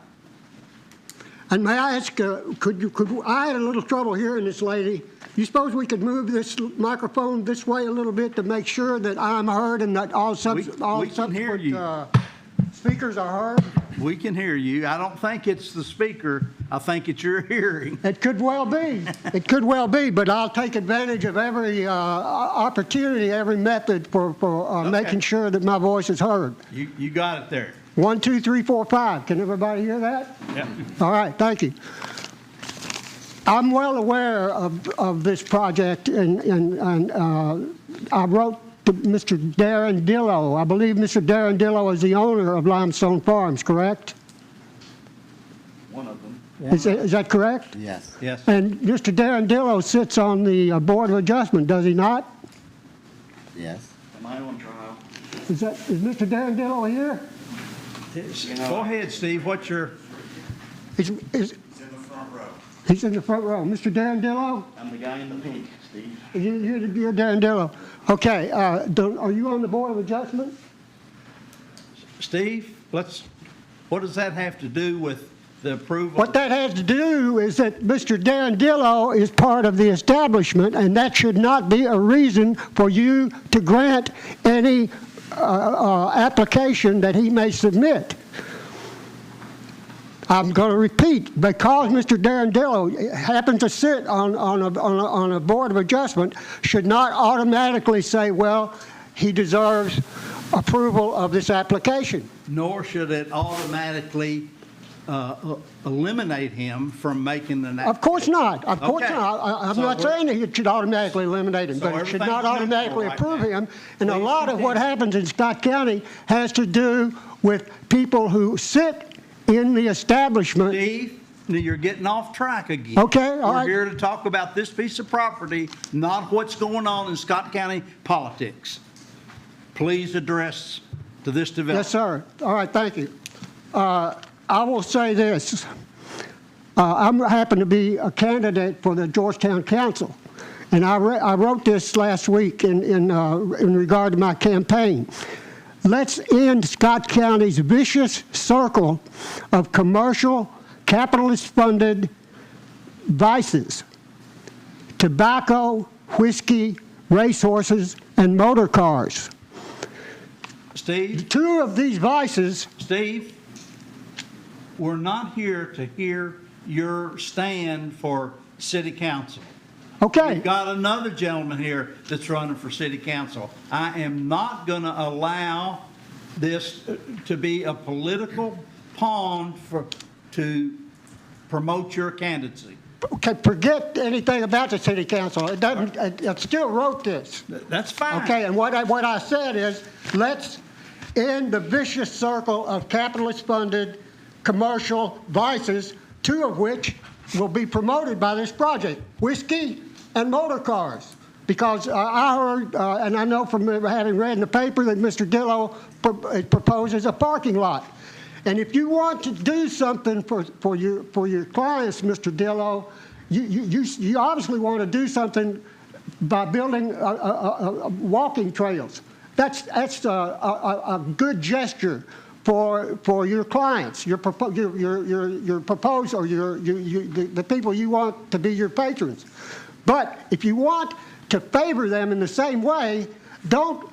And may I ask, I had a little trouble hearing this lady. You suppose we could move this microphone this way a little bit to make sure that I'm heard and that all subsequent speakers are heard? We can hear you. I don't think it's the speaker. I think it's your hearing. It could well be. It could well be, but I'll take advantage of every opportunity, every method for Okay. making sure that my voice is heard. You got it there. 1, 2, 3, 4, 5. Can everybody hear that? Yeah. All right, thank you. I'm well aware of this project, and I wrote to Mr. Darren Dillow. I believe Mr. Darren Dillow is the owner of Limestone Farms, correct? One of them. Is that correct? Yes. Yes. And Mr. Darren Dillow sits on the Board of Adjustment, does he not? Yes. Am I on trial? Is Mr. Darren Dillow here? Go ahead, Steve. What's your... He's in the front row. He's in the front row. Mr. Darren Dillow? I'm the guy in the pink, Steve. You're Darren Dillow. Okay. Are you on the Board of Adjustment? Steve, what does that have to do with the approval? What that has to do is that Mr. Darren Dillow is part of the establishment, and that should not be a reason for you to grant any application that he may submit. I'm going to repeat, because Mr. Darren Dillow happens to sit on a Board of Adjustment, should not automatically say, well, he deserves approval of this application. Nor should it automatically eliminate him from making an application. Of course not. Of course Okay. not. I'm So not saying that it should automatically eliminate him, So but it should everything's not automatically neutral right approve now. him. And a Please lot of what continue. happens in Scott County has to do with people who sit in the establishment. Steve, you're getting off track again. Okay, all We're right. here to talk about this piece of property, not what's going on in Scott County politics. Please address to this development. Yes, sir. All right, thank you. I will say this. I happen to be a candidate for the Georgetown Council, and I wrote this last week in regard to my campaign. Let's end Scott County's vicious circle of commercial, capitalist-funded vices: tobacco, whiskey, racehorses, and motor cars. Steve? Two of these vices. Steve, we're not here to hear your stand for city council. Okay. We've got another gentleman here that's running for city council. I am not going to allow this to be a political pawn to promote your candidacy. Okay, forget anything about the city council. It doesn't. I still wrote this. That's fine. Okay, and what I said is, let's end the vicious circle of capitalist-funded commercial vices, two of which will be promoted by this project: whiskey and motor cars. Because I heard, and I know from having read in the paper that Mr. Dillow proposes a parking lot. And if you want to do something for your clients, Mr. Dillow, you obviously want to do something by building walking trails. That's a good gesture for your clients, your proposed, or the people you want to be your patrons. But if you want to favor them in the same way, don't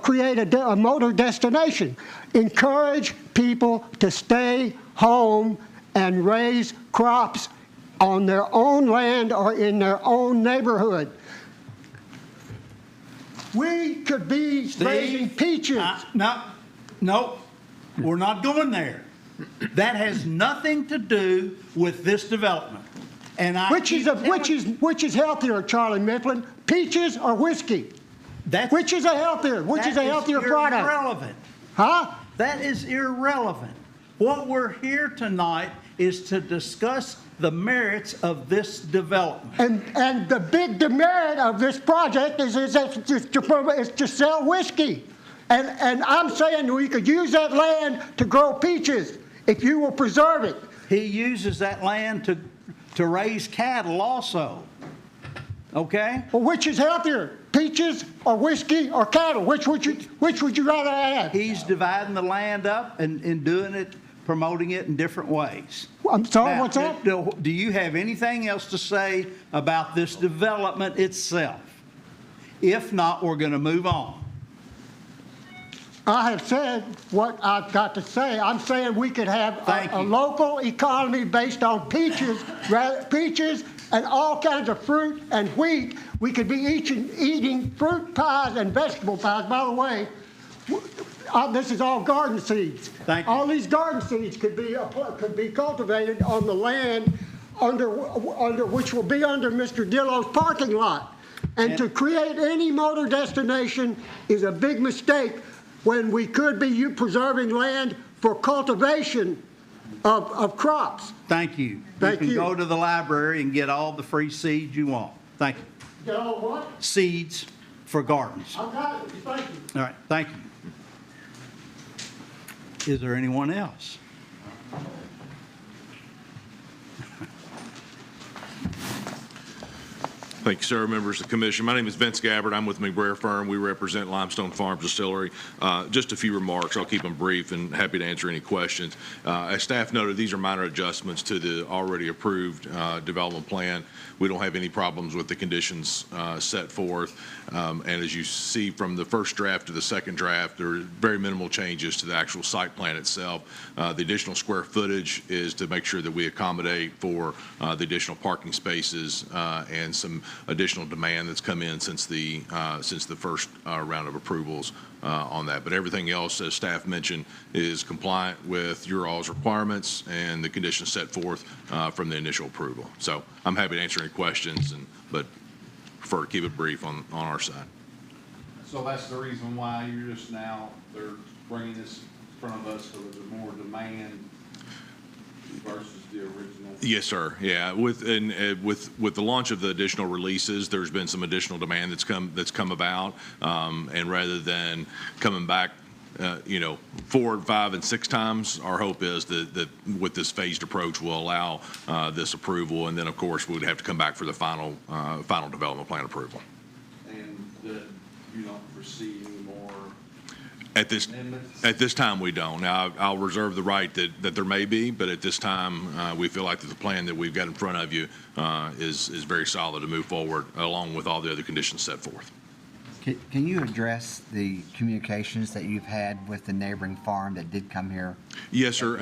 create a motor destination. Encourage people to stay home and raise crops on their own land or in their own neighborhood. We could be raising peaches. No, we're not going there. That has nothing to do with this development. And which is healthier, Charlie Mifflin? Peaches or whiskey? Which is a healthier product? Irrelevant. Huh? That is irrelevant. What we're here tonight is to discuss the merits of this development. And the big demerit of this project is to sell whiskey. And I'm saying we could use that land to grow peaches if you will preserve it. He uses that land to raise cattle also. Okay? Well, which is healthier, peaches or whiskey or cattle? Which would you rather have? He's dividing the land up and doing it, promoting it in different ways. I'm sorry, now, what's that? Do you have anything else to say about this development itself? If not, we're going to move on. I have said what I've got to say. I'm saying we could have a local economy based on peaches and all kinds of fruit and wheat. We could be eating fruit pies and vegetable pies. By the way, this is all garden seeds. Thank you. All these garden seeds could be cultivated on the land under which will be under Mr. Dillow's parking lot. And to create any motor destination is a big mistake when we could be preserving land for cultivation of crops. Thank you. Thank you. You can go to the library and get all the free seeds you want. Thank you. Get all what? Seeds for gardens. I got it. Thank you. All right. Thank you. Is there anyone else? Thank you, sir. Members of the commission. My name is Vince Gabbard. I'm with McBrayer Firm. We represent Limestone Farms Distillery. Just a few remarks. I'll keep them brief and happy to answer any questions. As staff noted, these are minor adjustments to the already approved development plan. We don't have any problems with the conditions set forth. And as you see from the first draft to the second draft, there are very minimal changes to the actual site plan itself. The additional square footage is to make sure that we accommodate for the additional parking spaces and some additional demand that's come in since the first round of approvals on that. But everything else, as staff mentioned, is compliant with your all's requirements and the conditions set forth from the initial approval. So I'm happy to answer any questions, but prefer to keep it brief on our side. So that's the reason why you're just now, they're bringing this in front of us so there's more demand versus the original? Yes, sir. Yeah, with the launch of the additional releases, there's been some additional demand that's come about, and rather than coming back, 4, 5, and 6 times, our hope is that with this phased approach will allow this approval, and then of course we would have to come back for the final development plan approval. And that you don't foresee any more At this time, we don't. Now, I'll reserve the right that there may be, but at this time, we feel like that the plan that we've got in front of you is very solid to move forward, along with all the other conditions set forth. Can you address the communications that you've had with the neighboring farm that did come here? Yes, sir.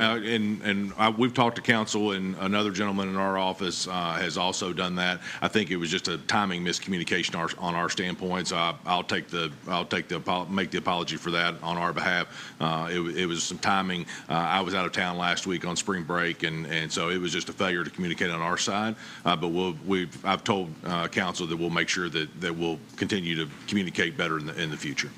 We've talked to council, and another gentleman in our office has also done that. I think it was just a timing miscommunication on our standpoint. So make the apology for that on our behalf. It was some timing. I was out of town last week on spring break, and so it was just a failure to communicate on our side. But I've told council that we'll make sure that we'll continue to communicate better in the future.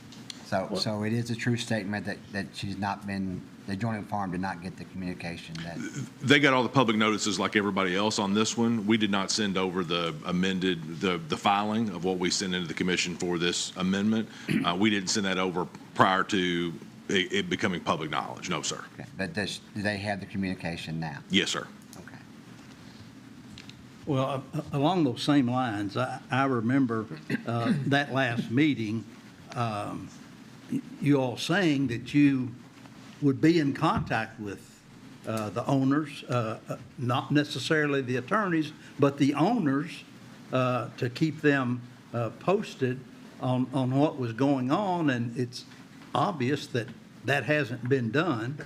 So it is a true statement that she's not been, the adjoining farm did not get the communication that. They got all the public notices like everybody else on this one. We did not send over the amended, the filing of what we sent into the commission for this amendment. We didn't send that over prior to it becoming public knowledge. No, sir. Okay. But do they have the communication now? Yes, sir. Okay. Well, along those same lines, I remember that last meeting, you all saying that you would be in contact with the owners, not necessarily the attorneys, but the owners to keep them posted on what was going on, and it's obvious that that hasn't been done.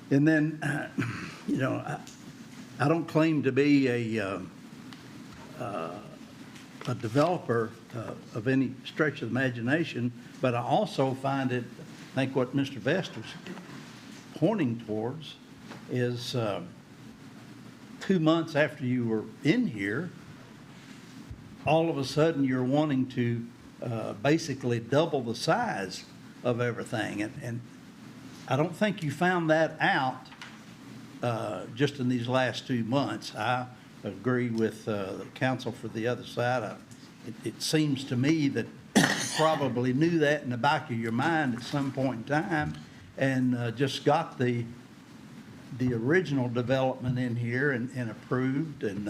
And then, I don't claim to be a developer of any stretch of the imagination, but I also find it, I think what Mr. Vest was pointing towards is 2 months after you were in here, all of a sudden you're wanting to basically double the size of everything. And I don't think you found that out just in these last 2 months. I agree with the counsel for the other side. It seems to me that you probably knew that in the back of your mind at some point in time and just got the original development in here and approved. And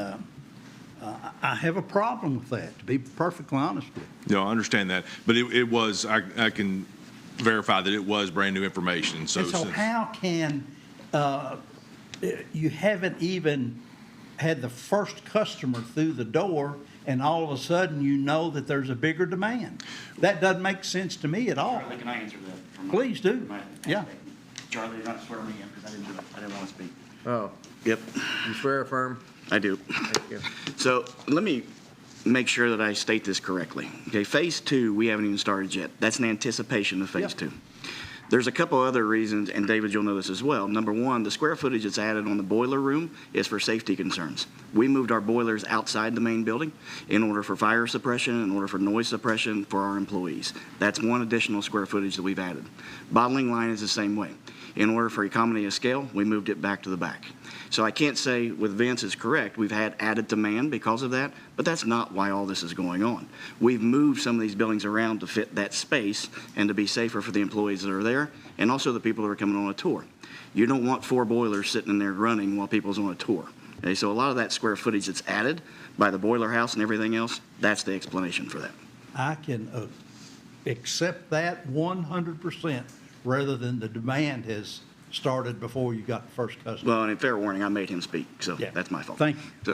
I have a problem with that, to be perfectly honest with you. No, I understand that. But it was, I can verify that it was brand new information. So how can you haven't even had the first customer through the door and all of a sudden you know that there's a bigger demand? That doesn't make sense to me at all. Charlie, can I answer that? Please do. Yeah. Charlie, you're not swearing me in because I didn't want to speak. Oh. Yep. You swear or affirm? I do. Thank you. So let me make sure that I state this correctly. Okay, phase 2, we haven't even started yet. That's an anticipation of phase 2. There's a couple other reasons, and David, you'll know this as well. Number one, the square footage that's added on the boiler room is for safety concerns. We moved our boilers outside the main building in order for fire suppression, in order for noise suppression for our employees. That's one additional square footage that we've added. Bottling line is the same way. In order for economy of scale, we moved it back to the back. So I can't say with Vince is correct, we've had added demand because of that, but that's not why all this is going on. We've moved some of these buildings around to fit that space and to be safer for the employees that are there and also the people that are coming on a tour. You don't want 4 boilers sitting in there running while people's on a tour. Okay, so a lot of that square footage that's added by the boiler house and everything else, that's the explanation for that. I can accept that 100% rather than the demand has started before you got the first customer. Well, and in fair warning, I made him speak, so that's my fault. Thank you. So,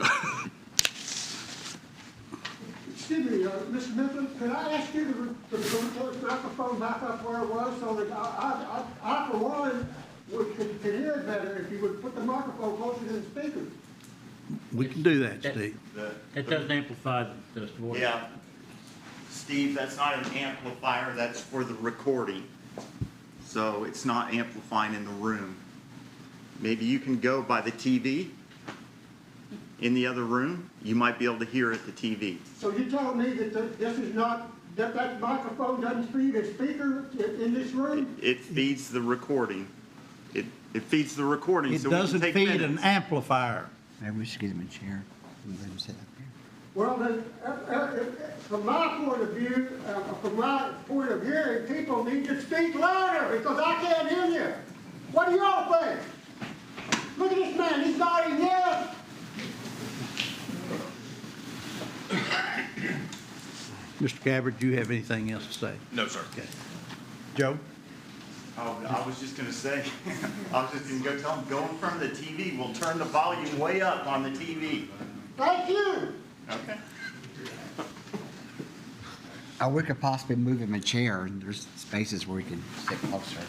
Excuse me, Mr. Mifflin, could I ask you to put the microphone back up where it was so that I for one, could hear it better if you would put the microphone closer to the speaker? We can do that, Steve. It doesn't amplify the voice. Yeah. Steve, that's not an amplifier, that's for the recording. So it's not amplifying in the room. Maybe you can go by the TV in the other room. You might be able to hear at the TV. So you telling me that this is not, that microphone doesn't feed a speaker in this room? It feeds the recording. It feeds the recording. It so we can doesn't take feed minutes. an amplifier. Maybe we should get him a chair. Let him sit up here. Well, then, from my point of view, from my point of hearing, people need to speak louder because I can't hear you. What do y'all think? Look at this man, he's nodding yes. Mr. Gabbard, do you have anything else to say? No, sir. Okay. Joe? Oh, I was just going to say, I was just going to go tell them, go in front of the TV. We'll turn the volume way up on the TV. Thank you. Okay. We could possibly move him a chair, and there's spaces where he can sit closer.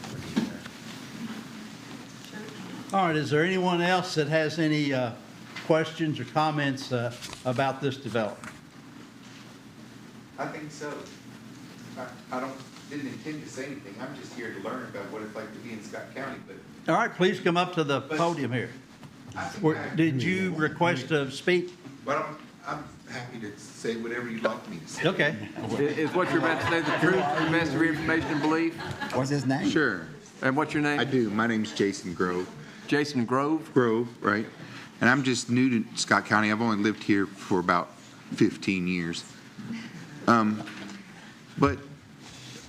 All right, is there anyone else that has any questions or comments about this development? I think so. I didn't intend to say anything. I'm just here to learn about what it's like to be in Scott County, but. All right, please come up to the podium here. Did you request to speak? But I'm happy to say whatever you'd like me to say. Okay. Is what you're about to say the truth, to the best of your information and belief? What's his name? Sure. And what's your name? I do. My name's Jason Grove. Jason Grove? Grove, right. And I'm just new to Scott County. I've only lived here for about 15 years. But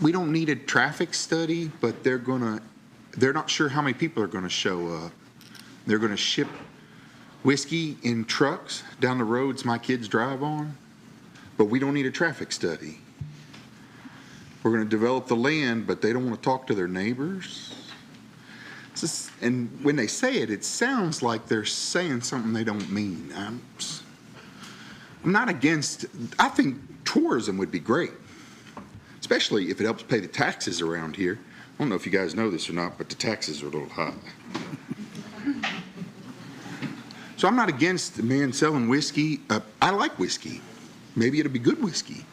we don't need a traffic study, but they're not sure how many people are gonna show up. They're gonna ship whiskey in trucks down the roads my kids drive on, but we don't need a traffic study. We're gonna develop the land, but they don't wanna talk to their neighbors. And when they say it, it sounds like they're saying something they don't mean. I'm not against, I think tourism would be great, especially if it helps pay the taxes around here. I don't know if you guys know this or not, but the taxes are a little high. So I'm not against the man selling whiskey. I like whiskey. Maybe it'll be good whiskey.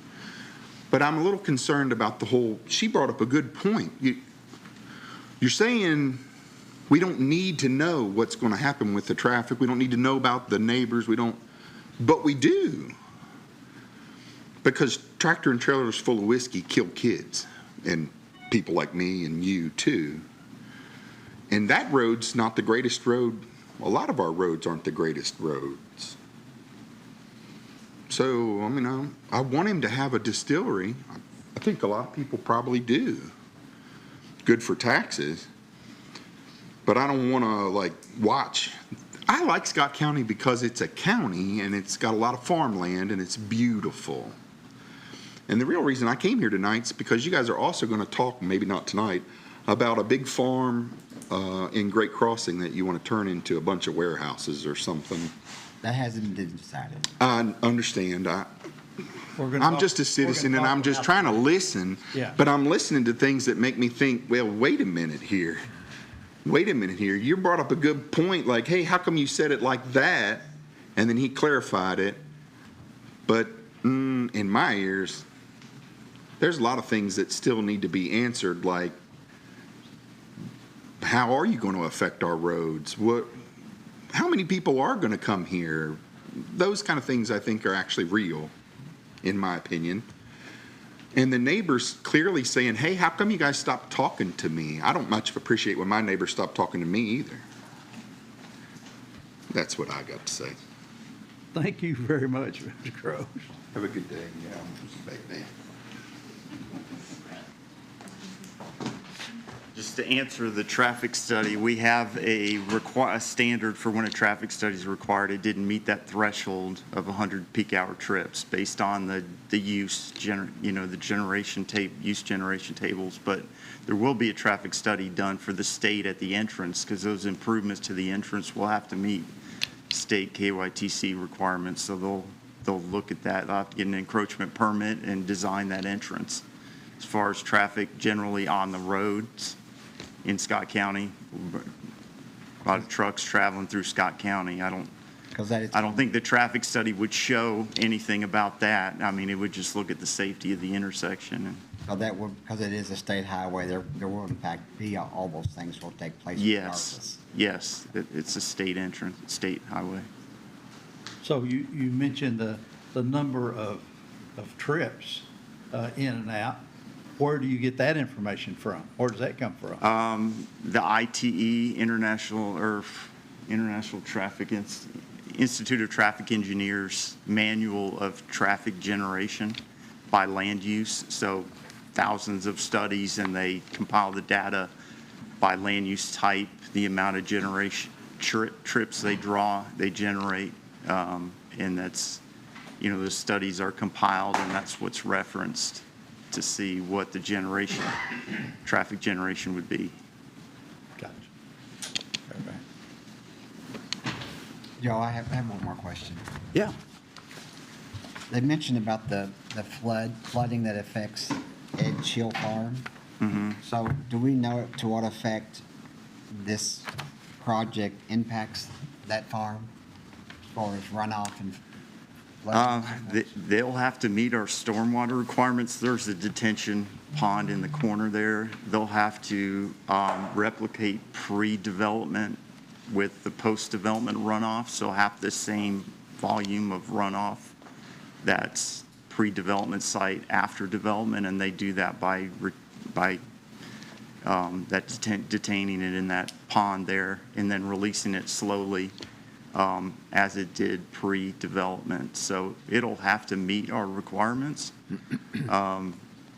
But I'm a little concerned about the whole, she brought up a good point. You're saying we don't need to know what's going to happen with the traffic. We don't need to know about the neighbors. But we do. Because tractor and trailers full of whiskey kill kids and people like me and you too. And that road's not the greatest road. A lot of our roads aren't the greatest roads. So, I mean, I want him to have a distillery. I think a lot of people probably do. Good for taxes. But I don't want to, watch. I like Scott County because it's a county and it's got a lot of farmland and it's beautiful. And the real reason I came here tonight is because you guys are also going to talk, maybe not tonight, about a big farm in Great Crossing that you want to turn into a bunch of warehouses or something. That hasn't been decided. I understand. I'm just a citizen and I'm just trying to listen. Yeah. But I'm listening to things that make me think, well, wait a minute here. Wait a minute here. You brought up a good point, like, hey, how come you said it like that? And then he clarified it. But in my ears, there's a lot of things that still need to be answered, like, how are you going to affect our roads? How many people are going to come here? Those kind of things I think are actually real, in my opinion. And the neighbors clearly saying, hey, how come you guys stopped talking to me? I don't much appreciate when my neighbors stop talking to me either. That's what I got to say. Thank you very much, Mr. Crowe. Have a good day. Yeah, I'm just back there. Just to answer the traffic study, we have a standard for when a traffic study is required. It didn't meet that threshold of 100 peak hour trips based on the use, the use generation tables. But there will be a traffic study done for the state at the entrance because those improvements to the entrance will have to meet state KYTC requirements. So they'll look at that. They'll have to get an encroachment permit and design that entrance. As far as traffic generally on the roads in Scott County, a lot of trucks traveling through Scott County. I don't think the traffic study would show anything about that. I mean, it would just look at the safety of the intersection. Because it is a state highway, there will in fact be all those things will take place. Yes, it's a state entrance, state highway. So you mentioned the number of trips in and out. Where do you get that information from? Where does that come from? The ITE, International Traffic Institute of Traffic Engineers Manual of Traffic Generation by land use. So thousands of studies, and they compile the data by land use type, the amount of trips they generate, and that's, the studies are compiled, and that's what's referenced to see what the traffic generation would be. Gotcha. Joe, I have one more question. Yeah. They mentioned about the flooding that affects Edge Hill Farm. So do we know to what effect this project impacts that farm as far as runoff and flooding? They'll have to meet our stormwater requirements. There's a detention pond in the corner there. They'll have to replicate pre-development with the post-development runoff, so have the same volume of runoff that's pre-development site after development, and they do that by detaining it in that pond there and then releasing it slowly as it did pre-development. So it'll have to meet our requirements, and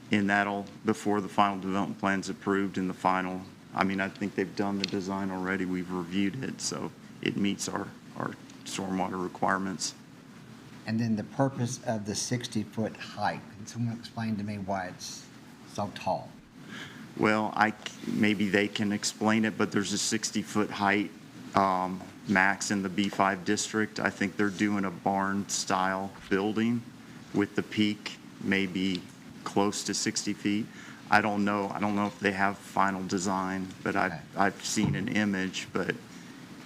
that'll, before the final development plan's approved in the final, I mean, I think they've done the design already, we've reviewed it, so it meets our stormwater requirements. And then the purpose of the 60-foot height, can someone explain to me why it's so tall? Well, maybe they can explain it, but there's a 60-foot height max in the B5 district. I think they're doing a barn-style building with the peak maybe close to 60 feet. I don't know. I don't know if they have final design, but I've seen an image, but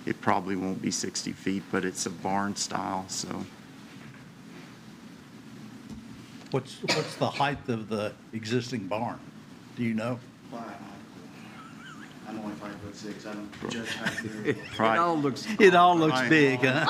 it probably won't be 60 feet, but it's a barn style, so. What's the height of the existing barn? Do you know? I'm only 5'6". I don't judge height. Right. It all looks big, huh?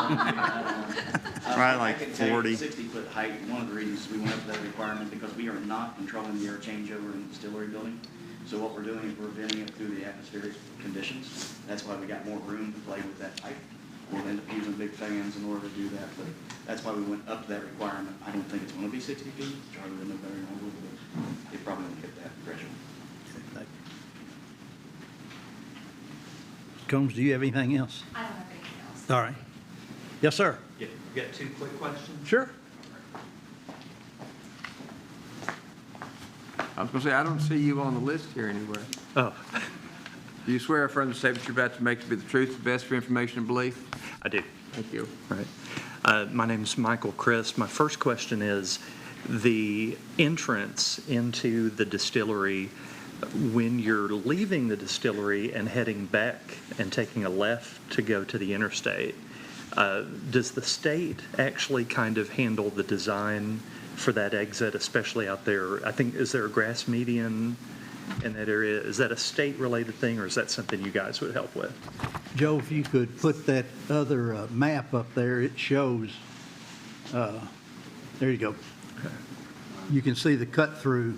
Probably like I can tell you 40. 60-foot height, one of the reasons we went up to that requirement, because we are not controlling the air changeover in the distillery building. So what we're doing is we're venting it through the atmospheric conditions. That's why we got more room to play with that height. We'll end up using big fans in order to do that, but that's why we went up to that requirement. I don't think it's going to be 60 feet. Charlie would know better than I would, but it probably won't hit that threshold. Combs, do you have anything else? I don't have anything else. All right. Yes, sir. Yeah, you got 2 quick questions? Sure. I was going to say, I don't see you on the list here anywhere. Oh. Do you swear or affirm the statement you're about to make to be the truth, the best for your information and belief? I do. Thank you. Right. My name's Michael Christ. My first question is the entrance into the distillery. When you're leaving the distillery and heading back and taking a left to go to the interstate, does the state actually kind of handle the design for that exit, especially out there? I think, is there a grass median in that area? Is that a state-related thing, or is that something you guys would help with? Joe, if you could put that other map up there, it shows, there you go. Okay. You can see the cut-through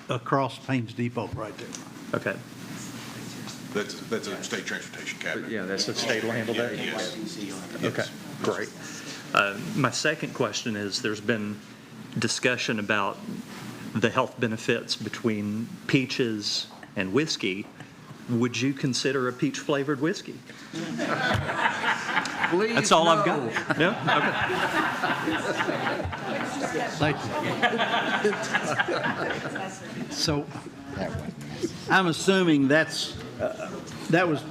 across Payne's Depot right there. Okay. That's a state transportation cabinet. Yeah, that's the state will handle that? Yes. Okay, great. My second question is, there's been discussion about the health benefits between peaches and whiskey. Would you consider a peach-flavored whiskey? Please, That's all I've got. No? Okay. Thank you. So I'm assuming that was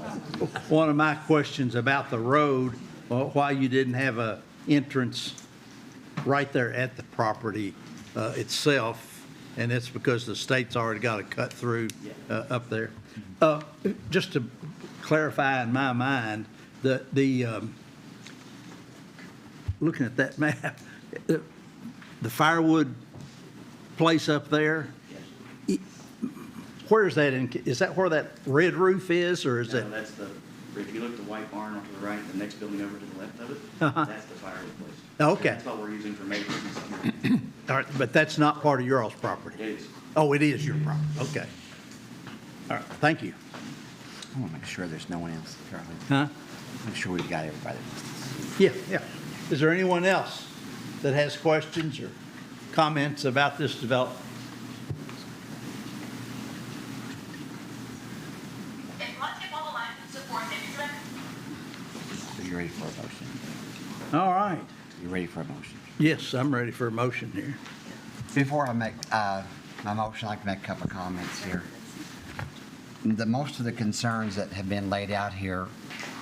one of my questions about the road, why you didn't have a entrance right there at the property itself, and it's because the state's already got a cut through up there. Just to clarify in my mind, the looking at that map, the firewood place up there, where is that in? Is that where that red roof is, or is that? That's if you look at the white barn off to the right, the next building over to the left of it, that's the firewood place. Okay. That's what we're using for maintenance and security. All right, but that's not part of your all's property? It is. Oh, it is your property, okay. All right, thank you. I want to make sure there's no one else, Charlie. Huh? Make sure we've got everybody. Yeah. Is there anyone else that has questions or comments about this development? So you're ready for a motion? All right. You ready for a motion? Yes, I'm ready for a motion here. Before I make my motion, I'd like to make a couple of comments here. Most of the concerns that have been laid out here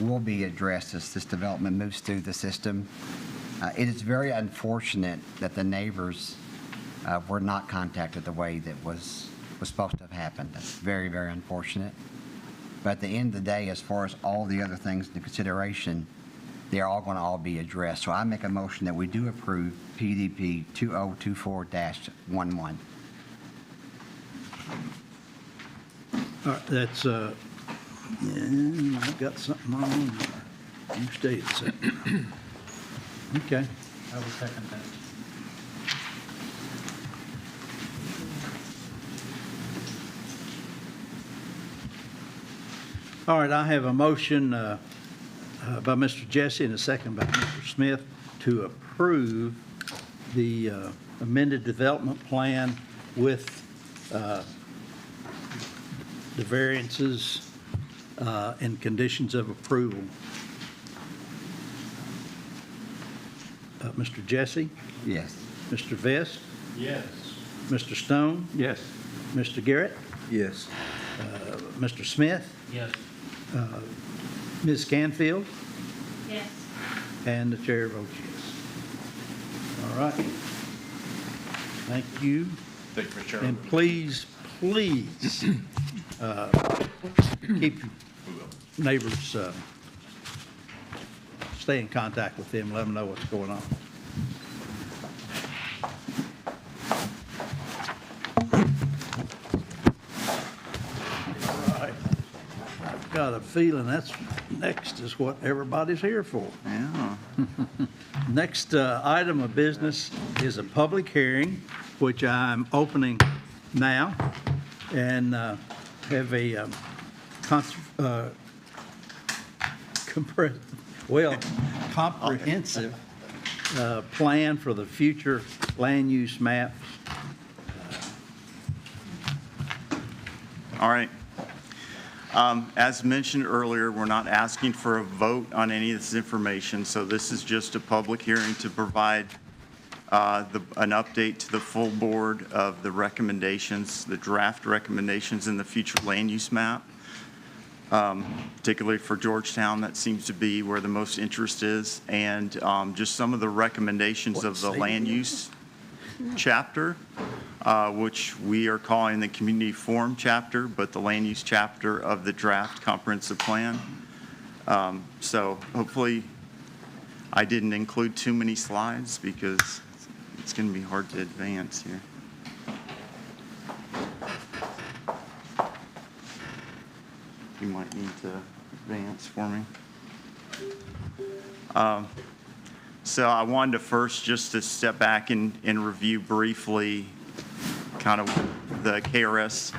will be addressed as this development moves through the system. It is very unfortunate that the neighbors were not contacted the way that was supposed to have happened. That's very, very unfortunate. But at the end of the day, as far as all the other things in consideration, they're all going to all be addressed. So I make a motion that we do approve PDP 2024-11. All right, that's, yeah, I've got something on. You stay a second. Okay. I will second that. All right, I have a motion by Mr. Jesse and a second by Mr. Smith to approve the amended development plan with the variances and conditions of approval. Mr. Jesse? Yes. Mr. Vest? Yes. Mr. Stone? Yes. Mr. Garrett? Yes. Mr. Smith? Yes. Ms. Canfield? Yes. And the chair votes yes. All right. Thank you. Thank you, Mr. Chairman. And please, please, keep your neighbors, stay in contact with them, let them know what's going on. All right. I've got a feeling that's, next is what everybody's here for. Yeah. Next item of business is a public hearing, which I'm opening now, and have a comprehensive plan for the future land use maps. All right. As mentioned earlier, we're not asking for a vote on any of this information, so this is just a public hearing to provide an update to the full board of the recommendations, the draft recommendations in the future land use map. Particularly for Georgetown, that seems to be where the most interest is, and just some of the recommendations of the land use chapter, which we are calling the community forum chapter, but the land use chapter of the draft comprehensive plan. So hopefully I didn't include too many slides because it's going to be hard to advance here. You might need to advance for me. So I wanted to first just to step back and review briefly kind of the KRS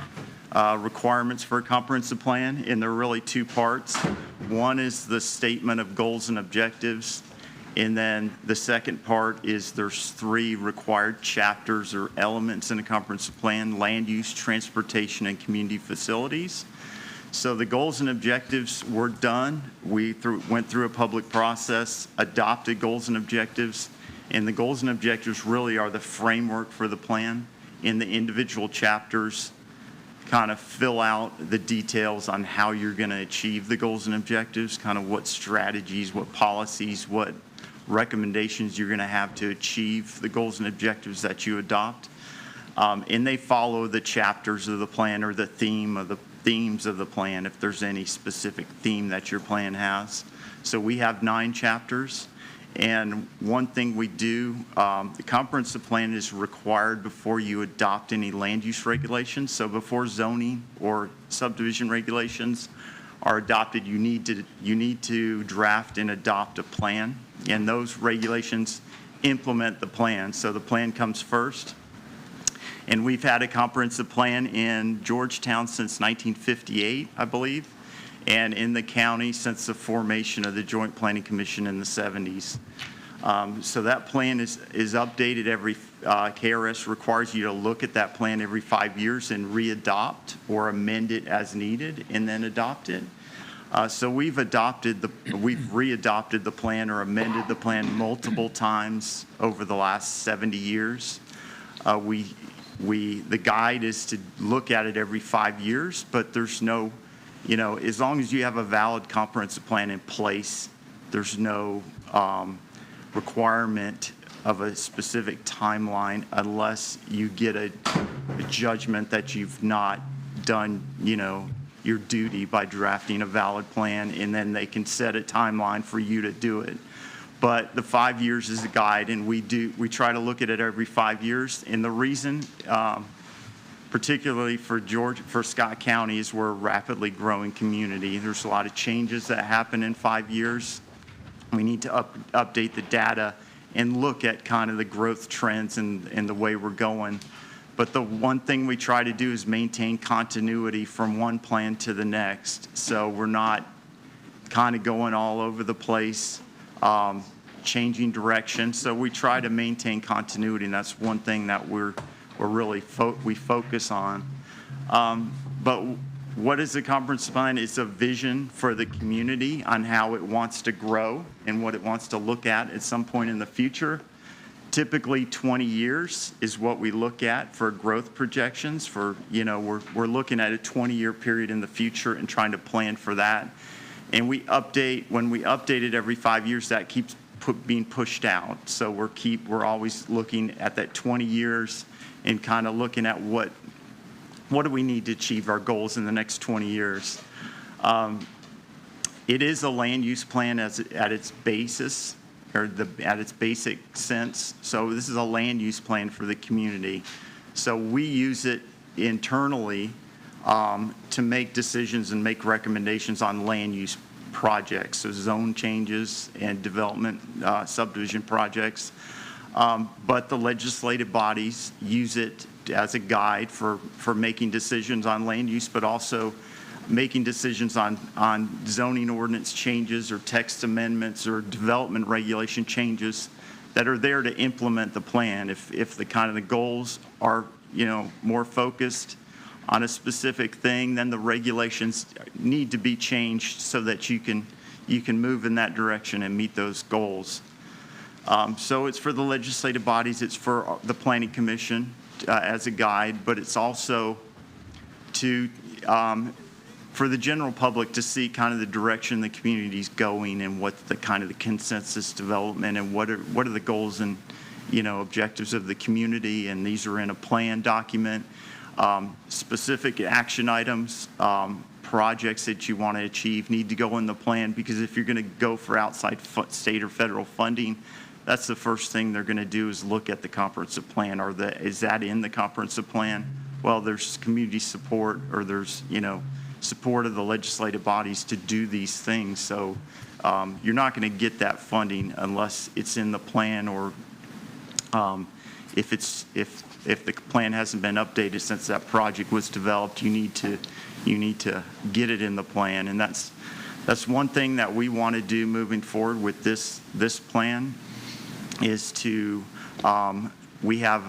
requirements for a comprehensive plan, and there are really two parts. One is the statement of goals and objectives, and then the second part is there's three required chapters or elements in a comprehensive plan: land use, transportation, and community facilities. So the goals and objectives were done. We went through a public process, adopted goals and objectives, and the goals and objectives really are the framework for the plan. In the individual chapters, kind of fill out the details on how you're going to achieve the goals and objectives, kind of what strategies, what policies, what recommendations you're going to have to achieve the goals and objectives that you adopt. And they follow the chapters of the plan or the themes of the plan, if there's any specific theme that your plan has. So we have 9 chapters, and one thing we do, the comprehensive plan is required before you adopt any land use regulations. So before zoning or subdivision regulations are adopted, you need to draft and adopt a plan, and those regulations implement the plan. So the plan comes first. And we've had a comprehensive plan in Georgetown since 1958, I believe, and in the county since the formation of the Joint Planning Commission in the 70s. So that plan is updated every, KRS requires you to look at that plan every 5 years and re-adopt or amend it as needed and then adopt it. So we've re-adopted the plan or amended the plan multiple times over the last 70 years. The guide is to look at it every 5 years, but there's no, as long as you have a valid comprehensive plan in place, there's no requirement of a specific timeline unless you get a judgment that you've not done, your duty by drafting a valid plan, and then they can set a timeline for you to do it. But the 5 years is a guide, and we try to look at it every 5 years. And the reason, particularly for Scott County, is we're a rapidly growing community. There's a lot of changes that happen in 5 years. We need to update the data and look at kind of the growth trends and the way we're going. But the one thing we try to do is maintain continuity from one plan to the next. So we're not kind of going all over the place, changing direction. So we try to maintain continuity, and that's one thing that we're really we focus on. But what is the comprehensive plan? It's a vision for the community on how it wants to grow and what it wants to look at some point in the future. Typically 20 years is what we look at for growth projections. For, we're looking at a 20-year period in the future and trying to plan for that. And when we update it every 5 years, that keeps being pushed out. So we're always looking at that 20 years and kind of looking at what do we need to achieve our goals in the next 20 years. It is a land use plan at its basis, or at its basic sense. So this is a land use plan for the community. So we use it internally to make decisions and make recommendations on land use projects, so zone changes and development subdivision projects. But the legislative bodies use it as a guide for making decisions on land use, but also making decisions on zoning ordinance changes or text amendments or development regulation changes that are there to implement the plan. If the kind of the goals are, more focused on a specific thing, then the regulations need to be changed so that you can move in that direction and meet those goals. So it's for the legislative bodies, it's for the Planning Commission as a guide, but it's also for the general public to see kind of the direction the community's going and what the kind of the consensus development and what are the goals and objectives of the community. And these are in a plan document, specific action items, projects that you want to achieve need to go in the plan, because if you're going to go for outside state or federal funding, that's the first thing they're going to do is look at the comprehensive plan. Is that in the comprehensive plan? Well, there's community support, or there's, support of the legislative bodies to do these things. So you're not going to get that funding unless it's in the plan, or if the plan hasn't been updated since that project was developed, you need to get it in the plan. And that's one thing that we want to do moving forward with this plan is to we have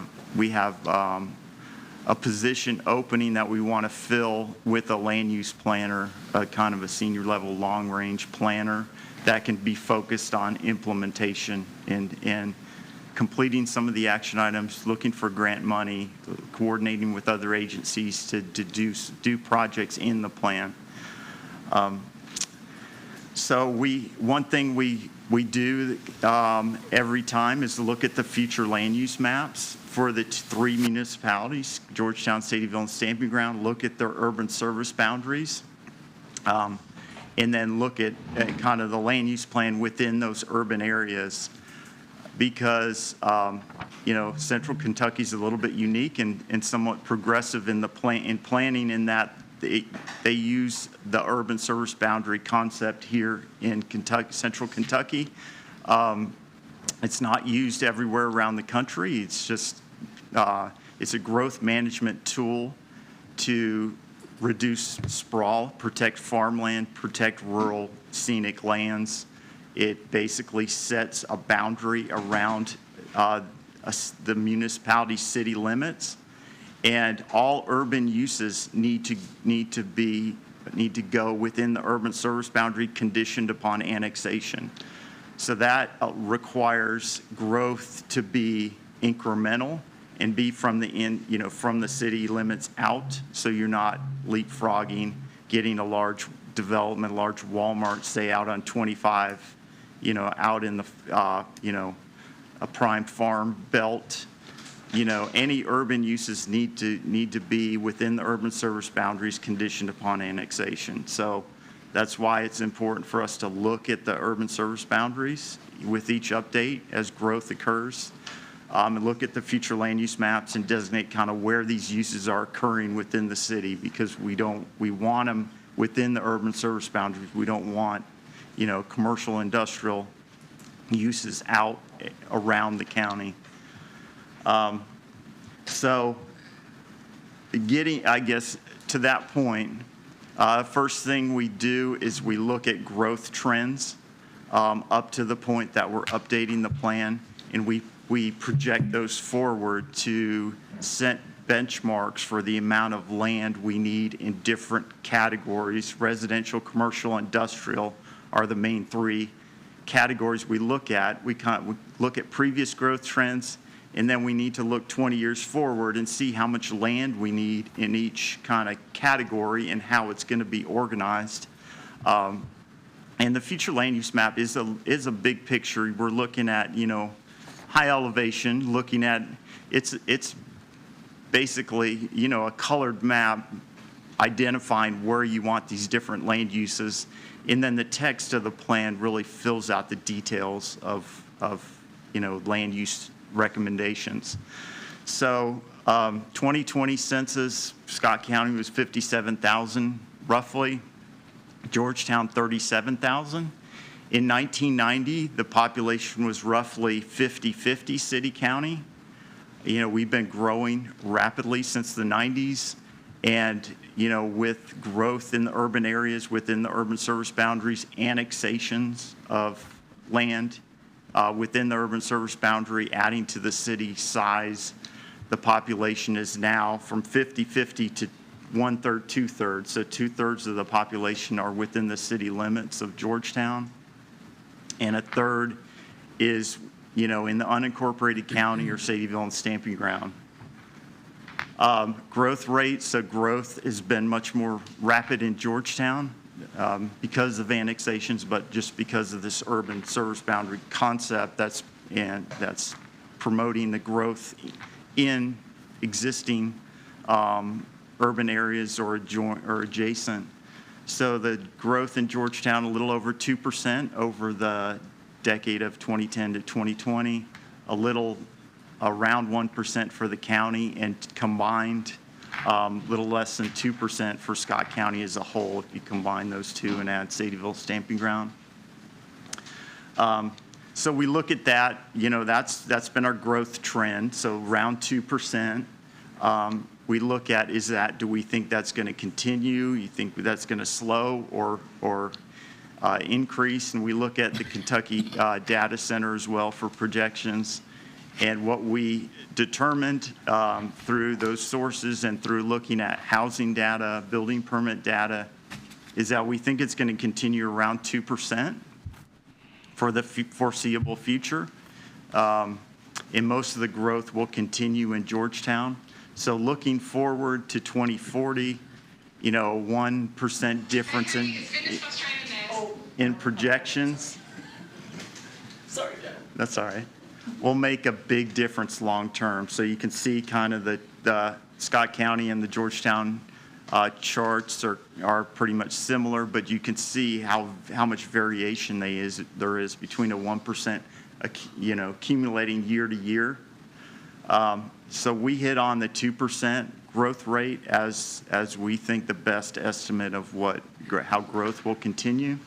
a position opening that we want to fill with a land use planner, a kind of a senior level long range planner that can be focused on implementation and completing some of the action items, looking for grant money, coordinating with other agencies to do projects in the plan. So one thing we do every time is to look at the future land use maps for the three municipalities, Georgetown, Stadieville, and Stamping Ground, look at their urban service boundaries, and then look at kind of the land use plan within those urban areas. Because, Central Kentucky is a little bit unique and somewhat progressive in planning in that they use the urban service boundary concept here in Central Kentucky. It's not used everywhere around the country. It's just, it's a growth management tool to reduce sprawl, protect farmland, protect rural scenic lands. It basically sets a boundary around the municipality's city limits, and all urban uses need to go within the urban service boundary conditioned upon annexation. So that requires growth to be incremental and be from the city limits out, so you're not leapfrogging, getting a large development, large Walmart, say out on 25 out in the, a prime farm belt. Any urban uses need to be within the urban service boundaries conditioned upon annexation. So that's why it's important for us to look at the urban service boundaries with each update as growth occurs, and look at the future land use maps and designate kind of where these uses are occurring within the city, because we want them within the urban service boundaries. We don't want, commercial industrial uses out around the county. So getting, I guess, to that point, first thing we do is we look at growth trends up to the point that we're updating the plan, and we project those forward to set benchmarks for the amount of land we need in different categories. Residential, commercial, industrial are the main three categories we look at. We look at previous growth trends, and then we need to look 20 years forward and see how much land we need in each kind of category and how it's going to be organized. And the future land use map is a big picture. We're looking at, high elevation, looking at, it's basically, a colored map identifying where you want these different land uses. And then the text of the plan really fills out the details of land use recommendations. So 2020 census, Scott County was 57,000 roughly. Georgetown, 37,000. In 1990, the population was roughly 50-50 city-county. We've been growing rapidly since the 90s. And, with growth in the urban areas, within the urban service boundaries, annexations of land within the urban service boundary, adding to the city size, the population is now from 50-50 to 1/3, 2/3. So 2/3 of the population are within the city limits of Georgetown. And 1/3 is, in the unincorporated county or Sadieville and Stamping Ground. Growth rates, so growth has been much more rapid in Georgetown because of annexations, but just because of this urban service boundary concept that's promoting the growth in existing urban areas or adjacent. So the growth in Georgetown, a little over 2% over the decade of 2010 to 2020, a little around 1% for the county, and combined little less than 2% for Scott County as a whole if you combine those two and add Sadieville Stamping Ground. So we look at that, that's been our growth trend, so around 2%. We look at, do we think that's going to continue? You think that's going to slow or increase? And we look at the Kentucky Data Center as well for projections. And what we determined through those sources and through looking at housing data, building permit data, is that we think it's going to continue around 2% for the foreseeable future. And most of the growth will continue in Georgetown. So looking forward to 2040, 1% difference in projections. Sorry, Dad. That's all right. Will make a big difference long term. So you can see kind of the Scott County and the Georgetown charts are pretty much similar, but you can see how much variation there is between a 1%, accumulating year to year. So we hit on the 2% growth rate as we think the best estimate of how growth will continue.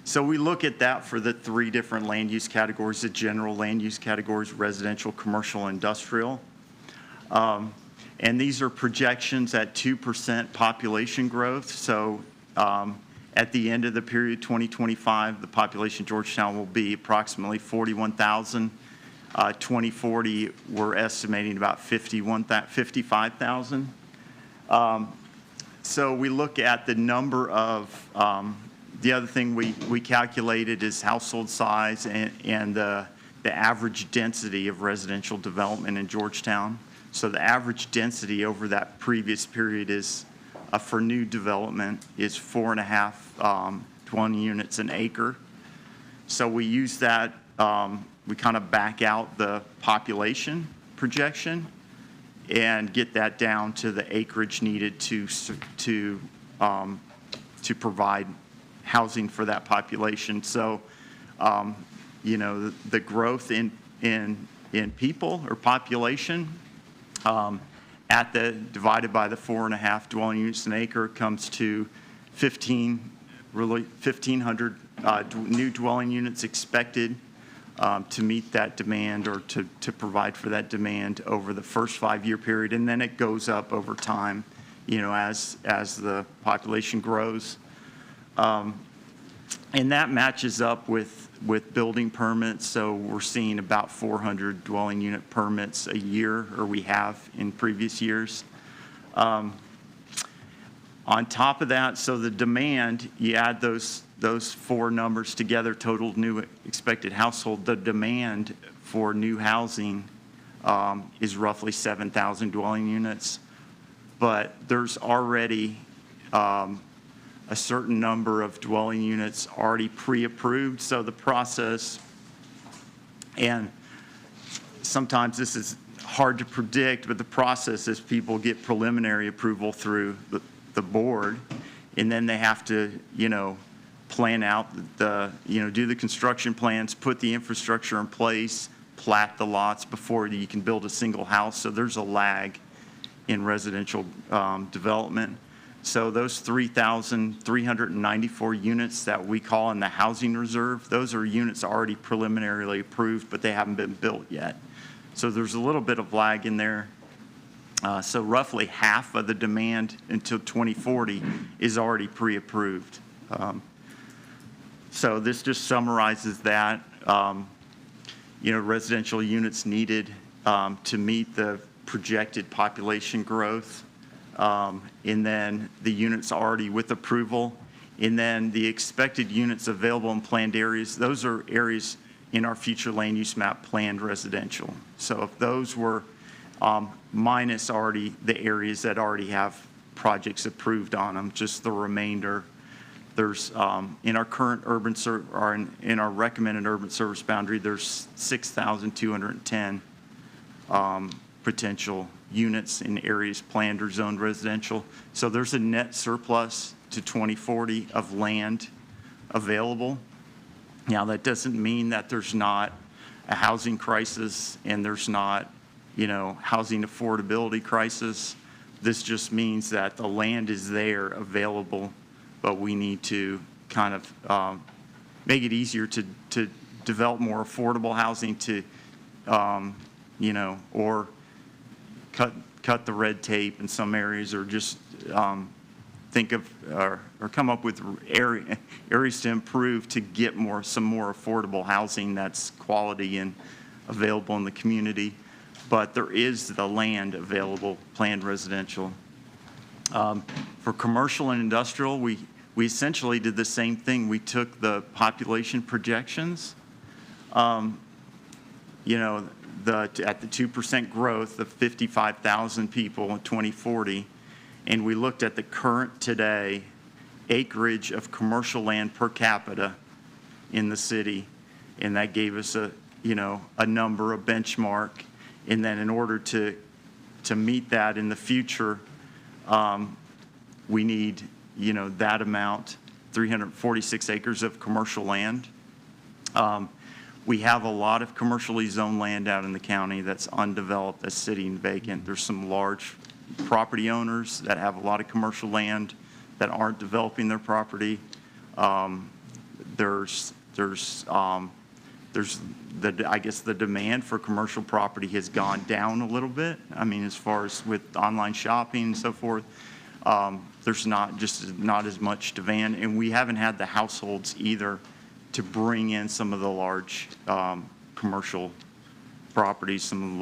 So we look at that for the 3 different land use categories, the general land use categories: residential, commercial, industrial. And these are projections at 2% population growth. So at the end of the period, 2025, the population of Georgetown will be approximately 41,000. 2040, we're estimating about 55,000. So we look at the number of, the other thing we calculated is household size and the average density of residential development in Georgetown. So the average density over that previous period is, for new development, is 4.5 dwelling units an acre. So we use that, we kind of back out the population projection and get that down to the acreage needed to provide housing for that population. So, you know, the growth in people or population divided by the 4.5 dwelling units an acre comes to 1,500 new dwelling units expected to meet that demand or to provide for that demand over the first 5-year period. And then it goes up over time, you know, as the population grows. And that matches up with building permits. So we're seeing about 400 dwelling unit permits a year, or we have in previous years. On top of that, so the demand, you add those four numbers together, total new expected household, the demand for new housing is roughly 7,000 dwelling units. But there's already a certain number of dwelling units already pre-approved. So the process, and sometimes this is hard to predict, but the process is people get preliminary approval through the board, and then they have to, you know, plan out do the construction plans, put the infrastructure in place, plat the lots before you can build a single house. So there's a lag in residential development. So those 3,394 units that we call in the housing reserve, those are units already preliminarily approved, but they haven't been built yet. So there's a little bit of lag in there. So roughly half of the demand until 2040 is already pre-approved. So this just summarizes that. Residential units needed to meet the projected population growth. And then the units already with approval, and then the expected units available in planned areas. Those are areas in our future land use map planned residential. So if those were minus already the areas that already have projects approved on them, just the remainder. There's in our current urban or in our recommended urban service boundary, there's 6,210 potential units in areas planned or zoned residential. So there's a net surplus to 2040 of land available. Now that doesn't mean that there's not a housing crisis and there's not, housing affordability crisis. This just means that the land is there available, but we need to kind of make it easier to develop more affordable housing to, or cut the red tape in some areas, or just think of or come up with areas to improve to get some more affordable housing that's quality and available in the community. But there is the land available, planned residential. For commercial and industrial, we essentially did the same thing. We took the population projections, at the 2% growth of 55,000 people in 2040, and we looked at the current today acreage of commercial land per capita in the city, and that gave us a number, a benchmark. And then in order to meet that in the future, we need, that amount, 346 acres of commercial land. We have a lot of commercially zoned land out in the county that's undeveloped, that's sitting vacant. There's some large property owners that have a lot of commercial land that aren't developing their property. There's the demand for commercial property has gone down a little bit. I mean, as far as with online shopping and so forth, there's not as much demand, and we haven't had the households either to bring in some of the large commercial properties, some of the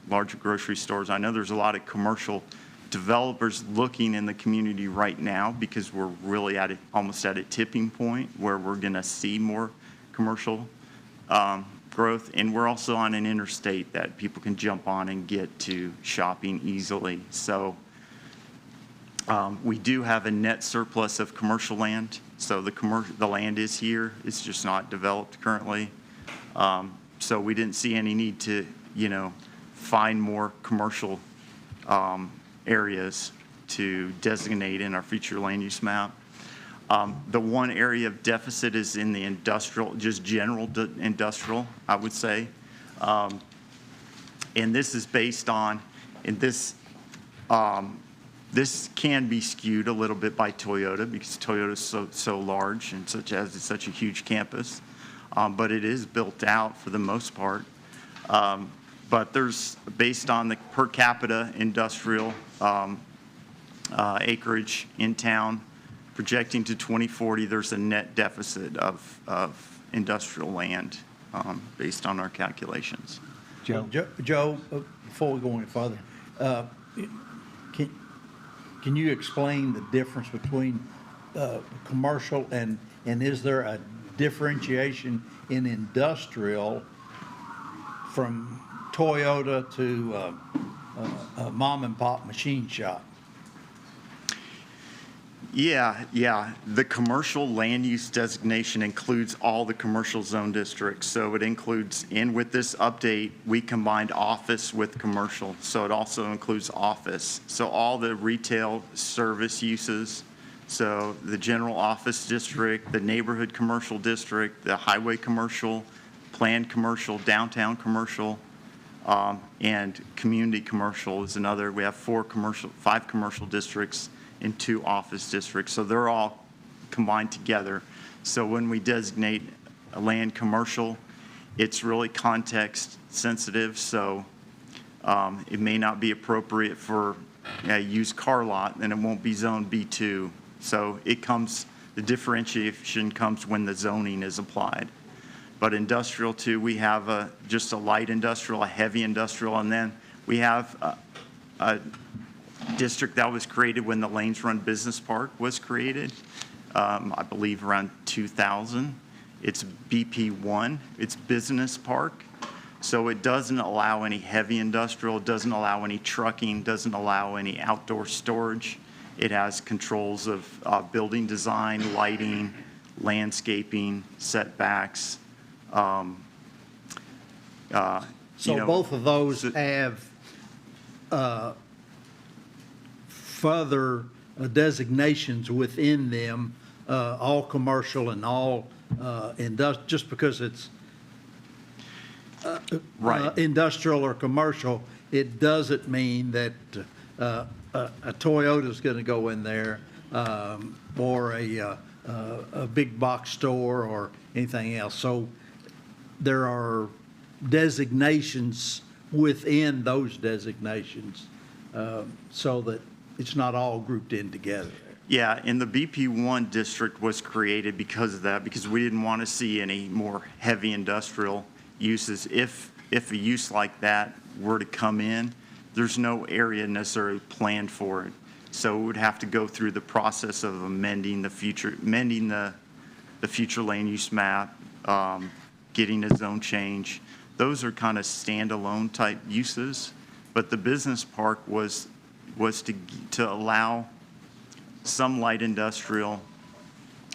larger grocery stores. I know there's a lot of commercial developers looking in the community right now because we're really almost at a tipping point where we're going to see more commercial growth, and we're also on an interstate that people can jump on and get to shopping easily. So we do have a net surplus of commercial land So the land is here, it's just not developed currently. So we didn't see any need to, find more commercial areas to designate in our future land use map. The one area of deficit is in the industrial, just general industrial, I would say. And this is based on, this can be skewed a little bit by Toyota because Toyota is so large and it's such a huge campus. But it is built out for the most part. But there's, based on the per capita industrial acreage in town, projecting to 2040, there's a net deficit of industrial land based on our calculations. Joe, before we go any further, can you explain the difference between commercial and is there a differentiation in industrial from Toyota to a mom and pop machine shop? Yeah. The commercial land use designation includes all the commercial zone districts. So it includes, and with this update, we combined office with commercial. So it also includes office. So all the retail service uses, so the general office district, the neighborhood commercial district, the highway commercial, planned commercial, downtown commercial, and community commercial is another. We have 5 commercial districts and 2 office districts. So they're all combined together. So when we designate a land commercial, it's really context sensitive. So it may not be appropriate for a used car lot, and it won't be zoned B2. So the differentiation comes when the zoning is applied. But industrial too, we have just a light industrial, a heavy industrial, and then we have a district that was created when the Lanes Run Business Park was created, I believe around 2000. It's BP1, it's business park. So it doesn't allow any heavy industrial, doesn't allow any trucking, doesn't allow any outdoor storage. It has controls of building design, lighting, landscaping, setbacks. Both of those have further designations within them, all commercial and all just because it's industrial or commercial, it doesn't mean that a Toyota's going to go in there or a big box store or anything else. So there are designations within those designations so that it's not all grouped in together. Yeah, and the BP1 district was created because of that, because we didn't want to see any more heavy industrial uses. If a use like that were to come in, there's no area necessarily planned for it. So we would have to go through the process of amending the future land use map, getting a zone change. Those are kind of standalone type uses, but the business park was to allow some light industrial,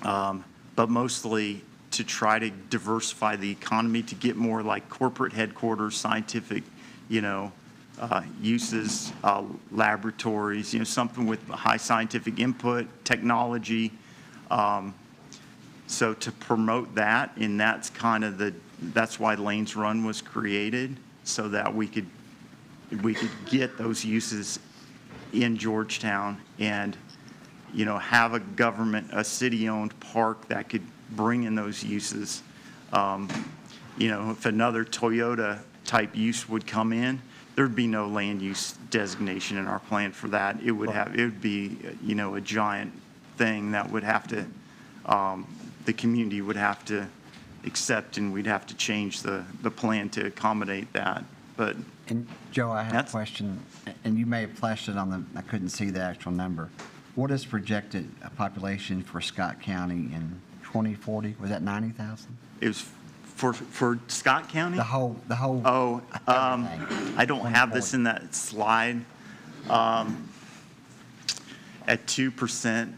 but mostly to try to diversify the economy to get more like corporate headquarters, scientific, uses, laboratories, something with high scientific input, technology. So to promote that, and that's why Lanes Run was created, so that we could get those uses in Georgetown and, have a city-owned park that could bring in those uses. If another Toyota-type use would come in, there'd be no land use designation in our plan for that. It would be, a giant thing that would have to, the community would have to accept, and we'd have to change the plan to accommodate that. But And Joe, I have a question, and you may have flashed it I couldn't see the actual number. What is projected population for Scott County in 2040? Was that 90,000? It was for Scott County? The whole. Oh, I don't have this in that slide. At 2%,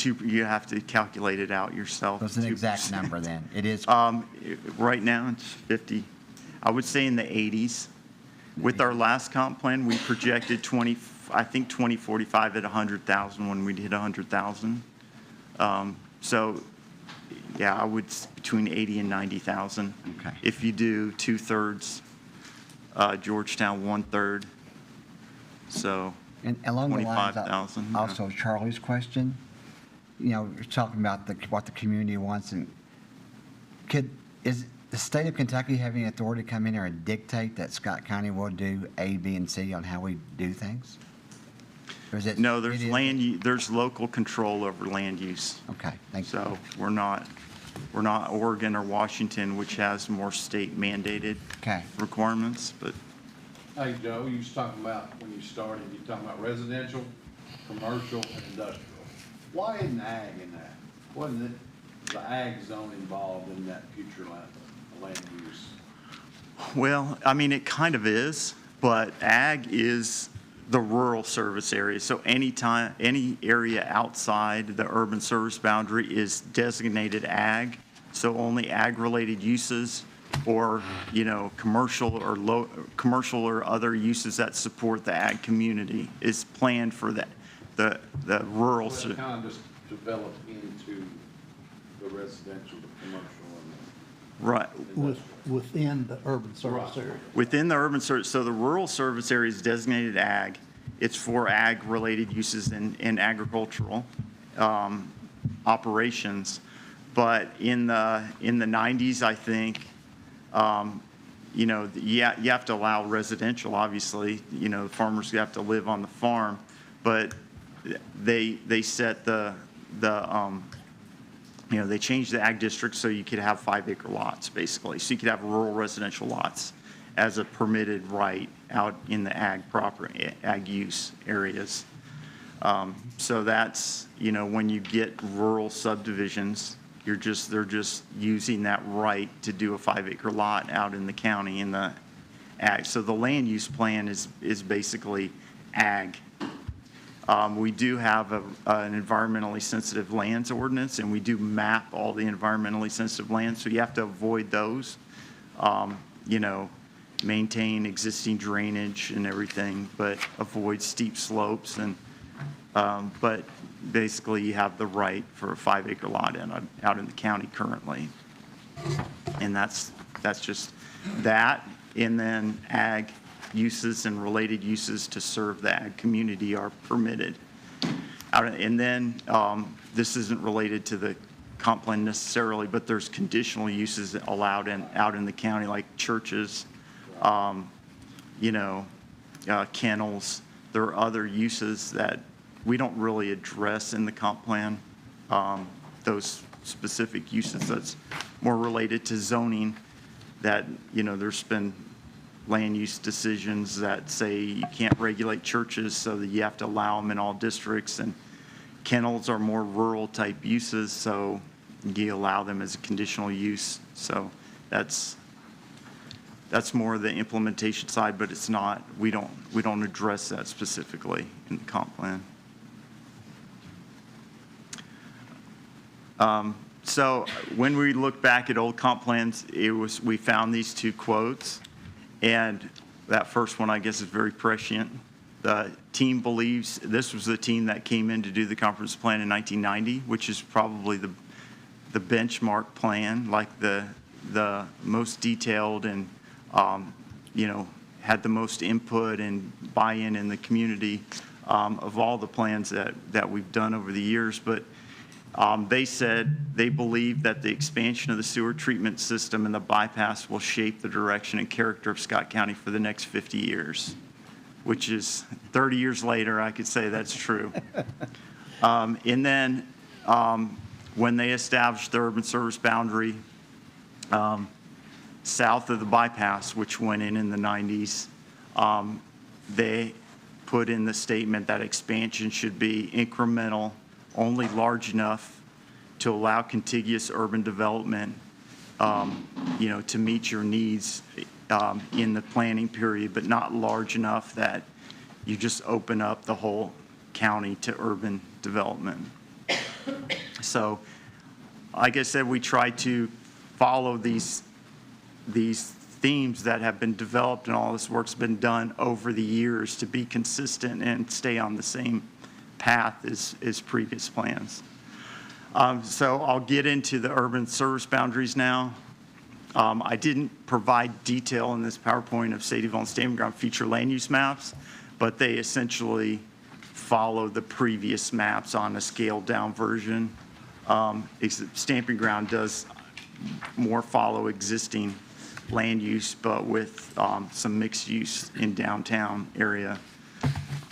you have to calculate it out yourself. So it's an 2%. exact number then. It is. Right now, it's 50. I would say in the 80s. With our last comp plan, we projected 2045 at 100,000 when we did 100,000. So, yeah, I would between 80 and 90,000. Okay. If you do 2/3, Georgetown 1/3, so And along the lines, 25,000. also Charlie's question, you're talking about what the community wants, and is the state of Kentucky having authority to come in here and dictate that Scott County will do A, B, and C on how we do things? Or is it? No, there's local control over land use. Okay, thank you. So we're not Oregon or Washington, which has more state mandated requirements, but Hey, Joe, you was talking about, when you started, you talking about residential, commercial, and industrial. Why isn't ag in that? Wasn't it the ag zone involved in that future land use? well, I mean, it kind of is, but ag is the rural service area. So any area outside the urban service boundary is designated ag. So only ag-related uses or, commercial or other uses that support the ag community is planned for the rural. So it kind of just developed into the residential, the commercial, and Right. Within the urban service area. Within the urban service, so the rural service area is designated ag. It's for ag-related uses and agricultural operations. But in the 90s, I think, you have to allow residential, obviously. Farmers have to live on the farm. But they set they changed the ag district so you could have 5-acre lots, basically. So you could have rural residential lots as a permitted right out in the ag use areas. So that's, when you get rural subdivisions, they're just using that right to do a 5-acre lot out in the county in the ag. So the land use plan is basically ag. We do have an environmentally sensitive lands ordinance, and we do map all the environmentally sensitive lands, so you have to avoid those, maintain existing drainage and everything, but avoid steep slopes. But basically, you have the right for a 5-acre lot out in the county currently. And that's just that, and then ag uses and related uses to serve the ag community are permitted. And then this isn't related to the comp plan necessarily, but there's conditional uses allowed out in the county, like churches, kennels. There are other uses that we don't really address in the comp plan. Those specific uses that's more related to zoning that, there's been land use decisions that say you can't regulate churches, so that you have to allow them in all districts, and kennels are more rural type uses, so you allow them as a conditional use. So that's more the implementation side, but it's not, we don't address that specifically in the comp plan. So when we look back at old comp plans, we found these two quotes. And that first one, I guess, is very prescient. The team believes, this was the team that came in to do the comprehensive plan in 1990, which is probably the benchmark plan, like the most detailed and, had the most input and buy-in in the community of all the plans that we've done over the years. But they said they believe that the expansion of the sewer treatment system and the bypass will shape the direction and character of Scott County for the next 50 years, which is 30 years later, I could say that's true. And then when they established the urban service boundary south of the bypass, which went in the 90s, they put in the statement that expansion should be incremental, only large enough to allow contiguous urban development, to meet your needs in the planning period, but not large enough that you just open up the whole county to urban development. So, like I said, we try to follow these themes that have been developed and all this work's been done over the years to be consistent and stay on the same path as previous plans. So I'll get into the urban service boundaries now. I didn't provide detail in this PowerPoint of Sadie's and Stamping Ground future land use maps, but they essentially follow the previous maps on a scaled down version. Stamping Ground does more follow existing land use, but with some mixed use in downtown area.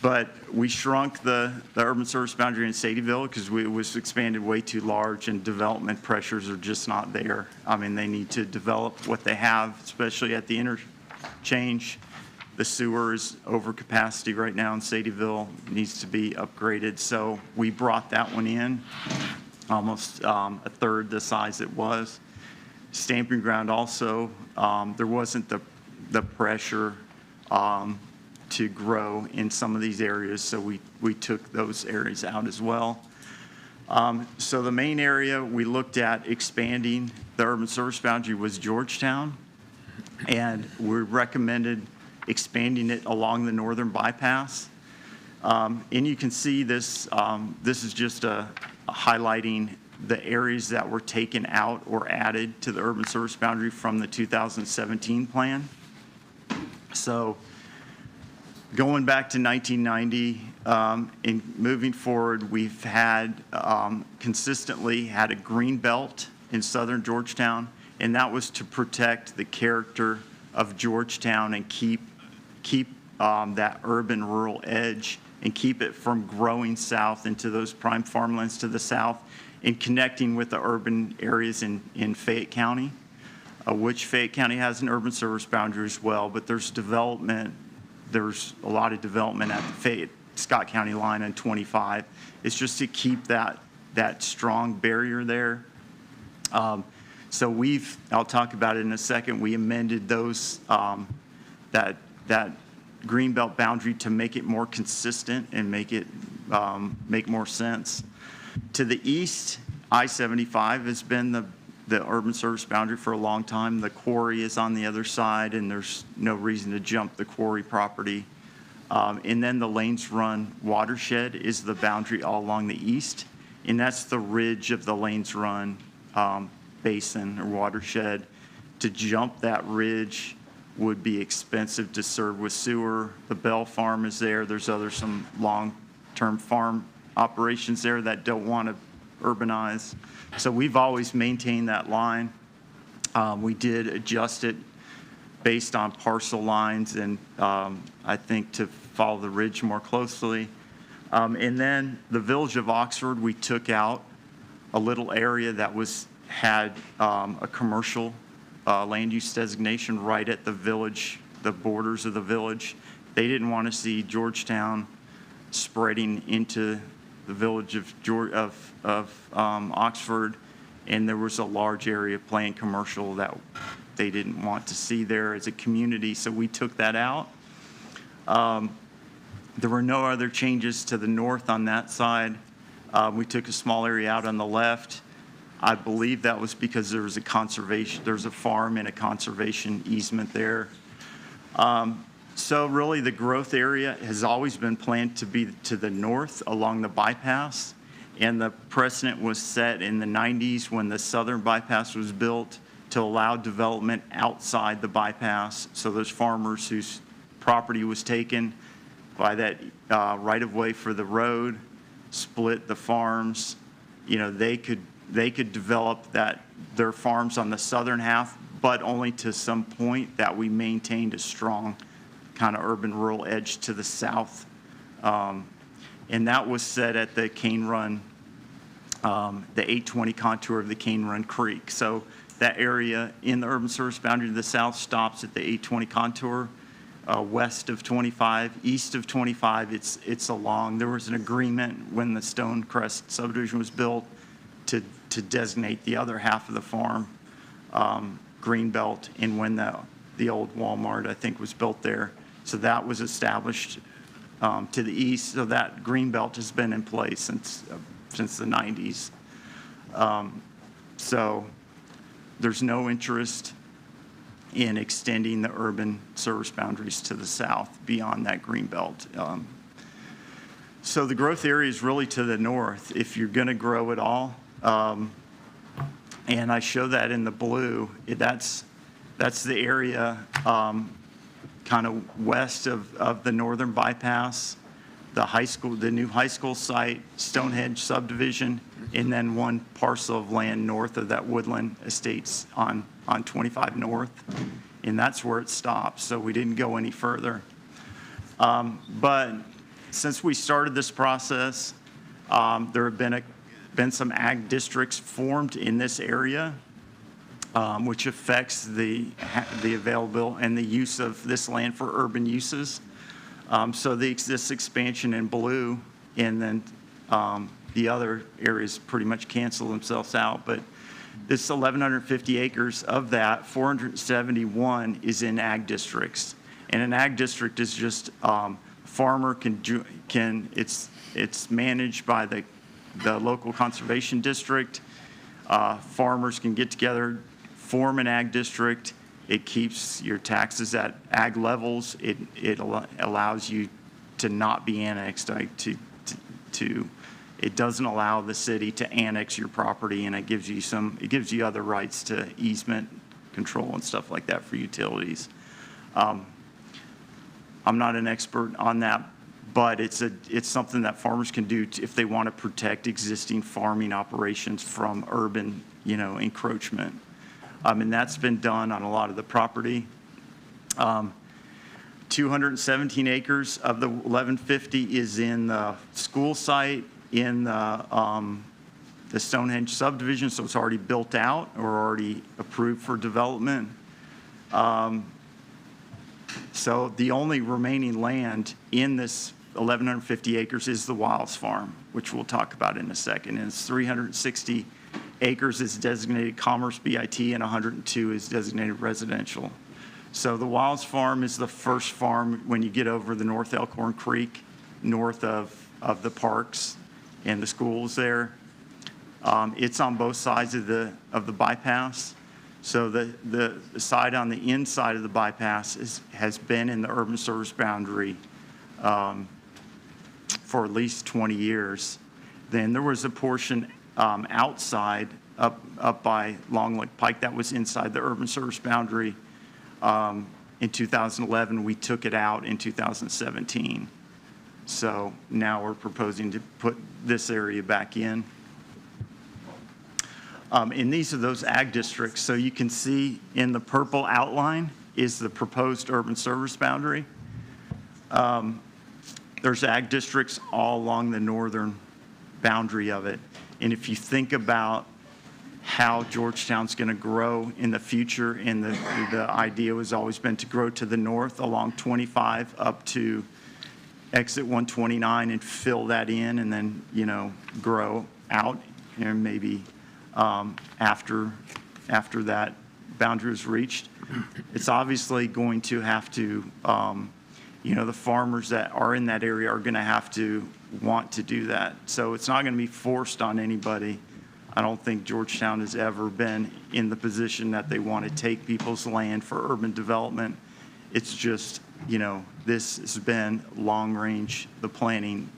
But we shrunk the urban service boundary in Sadieville because it was expanded way too large and development pressures are just not there. I mean, they need to develop what they have, especially at the interchange. The sewer is over capacity right now in Sadieville, needs to be upgraded. So we brought that one in, almost a third the size it was. Stamping Ground also, there wasn't the pressure to grow in some of these areas, so we took those areas out as well. So the main area we looked at expanding the urban service boundary was Georgetown, and we recommended expanding it along the northern bypass. And you can see this, this is just highlighting the areas that were taken out or added to the urban service boundary from the 2017 plan. So going back to 1990 and moving forward, we've had consistently had a green belt in southern Georgetown, and that was to protect the character of Georgetown and keep that urban rural edge and keep it from growing south into those prime farmlands to the south and connecting with the urban areas in Fayette County, which Fayette County has an urban service boundary as well, but there's development. There's a lot of development at the Fayette-Scott County line on 25. It's just to keep that strong barrier there. So I'll talk about it in a second. We amended those, that greenbelt boundary to make it more consistent and make it make more sense. To the east, I-75 has been the urban service boundary for a long time. The quarry is on the other side, and there's no reason to jump the quarry property. And then the Lanes Run watershed is the boundary all along the east, and that's the ridge of the Lanes Run basin or watershed. To jump that ridge would be expensive to serve with sewer. The Bell Farm is there. There's some long-term farm operations there that don't want to urbanize. So we've always maintained that line. We did adjust it based on parcel lines and I think to follow the ridge more closely. And then the village of Oxford, we took out a little area that had a commercial land use designation right at the village, the borders of the village. They didn't want to see Georgetown spreading into the village of Oxford, and there was a large area of planned commercial that they didn't want to see there as a community, so we took that out. There were no other changes to the north on that side. We took a small area out on the left. I believe that was because there was there's a farm and a conservation easement there. So really the growth area has always been planned to be to the north along the bypass, and the precedent was set in the 90s when the southern bypass was built to allow development outside the bypass. So those farmers whose property was taken by that right-of-way for the road, split the farms, they could develop their farms on the southern half, but only to some point that we maintained a strong kind of urban rural edge to the south. And that was set at the Cane Run, the 820 contour of the Cane Run Creek. So that area in the urban service boundary to the south stops at the 820 contour. West of 25, east of 25, it's along. There was an agreement when the Stonecrest subdivision was built to designate the other half of the farm greenbelt, and when the old Walmart, I think, was built there. So that was established to the east. So that greenbelt has been in place since the 90s. So there's no interest in extending the urban service boundaries to the south beyond that green belt. So the growth area is really to the north if you're going to grow at all. And I show that in the blue. That's the area kind of west of the northern bypass, the high school, the new high school site, Stonehenge subdivision, and then one parcel of land north of that Woodland Estates on 25 North. And that's where it stops. So we didn't go any further. But since we started this process, there have been some ag districts formed in this area, which affects the available and the use of this land for urban uses. So this expansion in blue, and then the other areas pretty much cancel themselves out. But this 1,150 acres of that, 471 is in ag districts. And an ag district is just farmer it's managed by the local conservation district. Farmers can get together, form an ag district. It keeps your taxes at ag levels. It allows you to not be annexed. It doesn't allow the city to annex your property, and it gives you other rights to easement control and stuff like that for utilities. I'm not an expert on that, but it's something that farmers can do if they want to protect existing farming operations from urban, encroachment. And that's been done on a lot of the property. 217 acres of the 1,150 is in the school site in the Stonehenge subdivision, so it's already built out or already approved for development. So the only remaining land in this 1,150 acres is the Wiles Farm, which we'll talk about in a second. And it's 360 acres is designated commerce BIT, and 102 is designated residential. So the Wiles Farm is the first farm when you get over the North Elkhorn Creek, north of the parks and the schools there. It's on both sides of the bypass. So the side on the inside of the bypass has been in the urban service boundary for at least 20 years. Then there was a portion outside up by Long Lake Pike that was inside the urban service boundary. In 2011, we took it out in 2017. So now we're proposing to put this area back in. And these are those ag districts. So you can see in the purple outline is the proposed urban service boundary. There's ag districts all along the northern boundary of it. And if you think about how Georgetown's going to grow in the future, and the idea has always been to grow to the north along 25 up to exit 129 and fill that in, and then, grow out, and maybe after that boundary is reached. It's obviously going to have to, the farmers that are in that area are going to have to want to do that. So it's not going to be forced on anybody. I don't think Georgetown has ever been in the position that they want to take people's land for urban development. It's just, this has been long range, the planning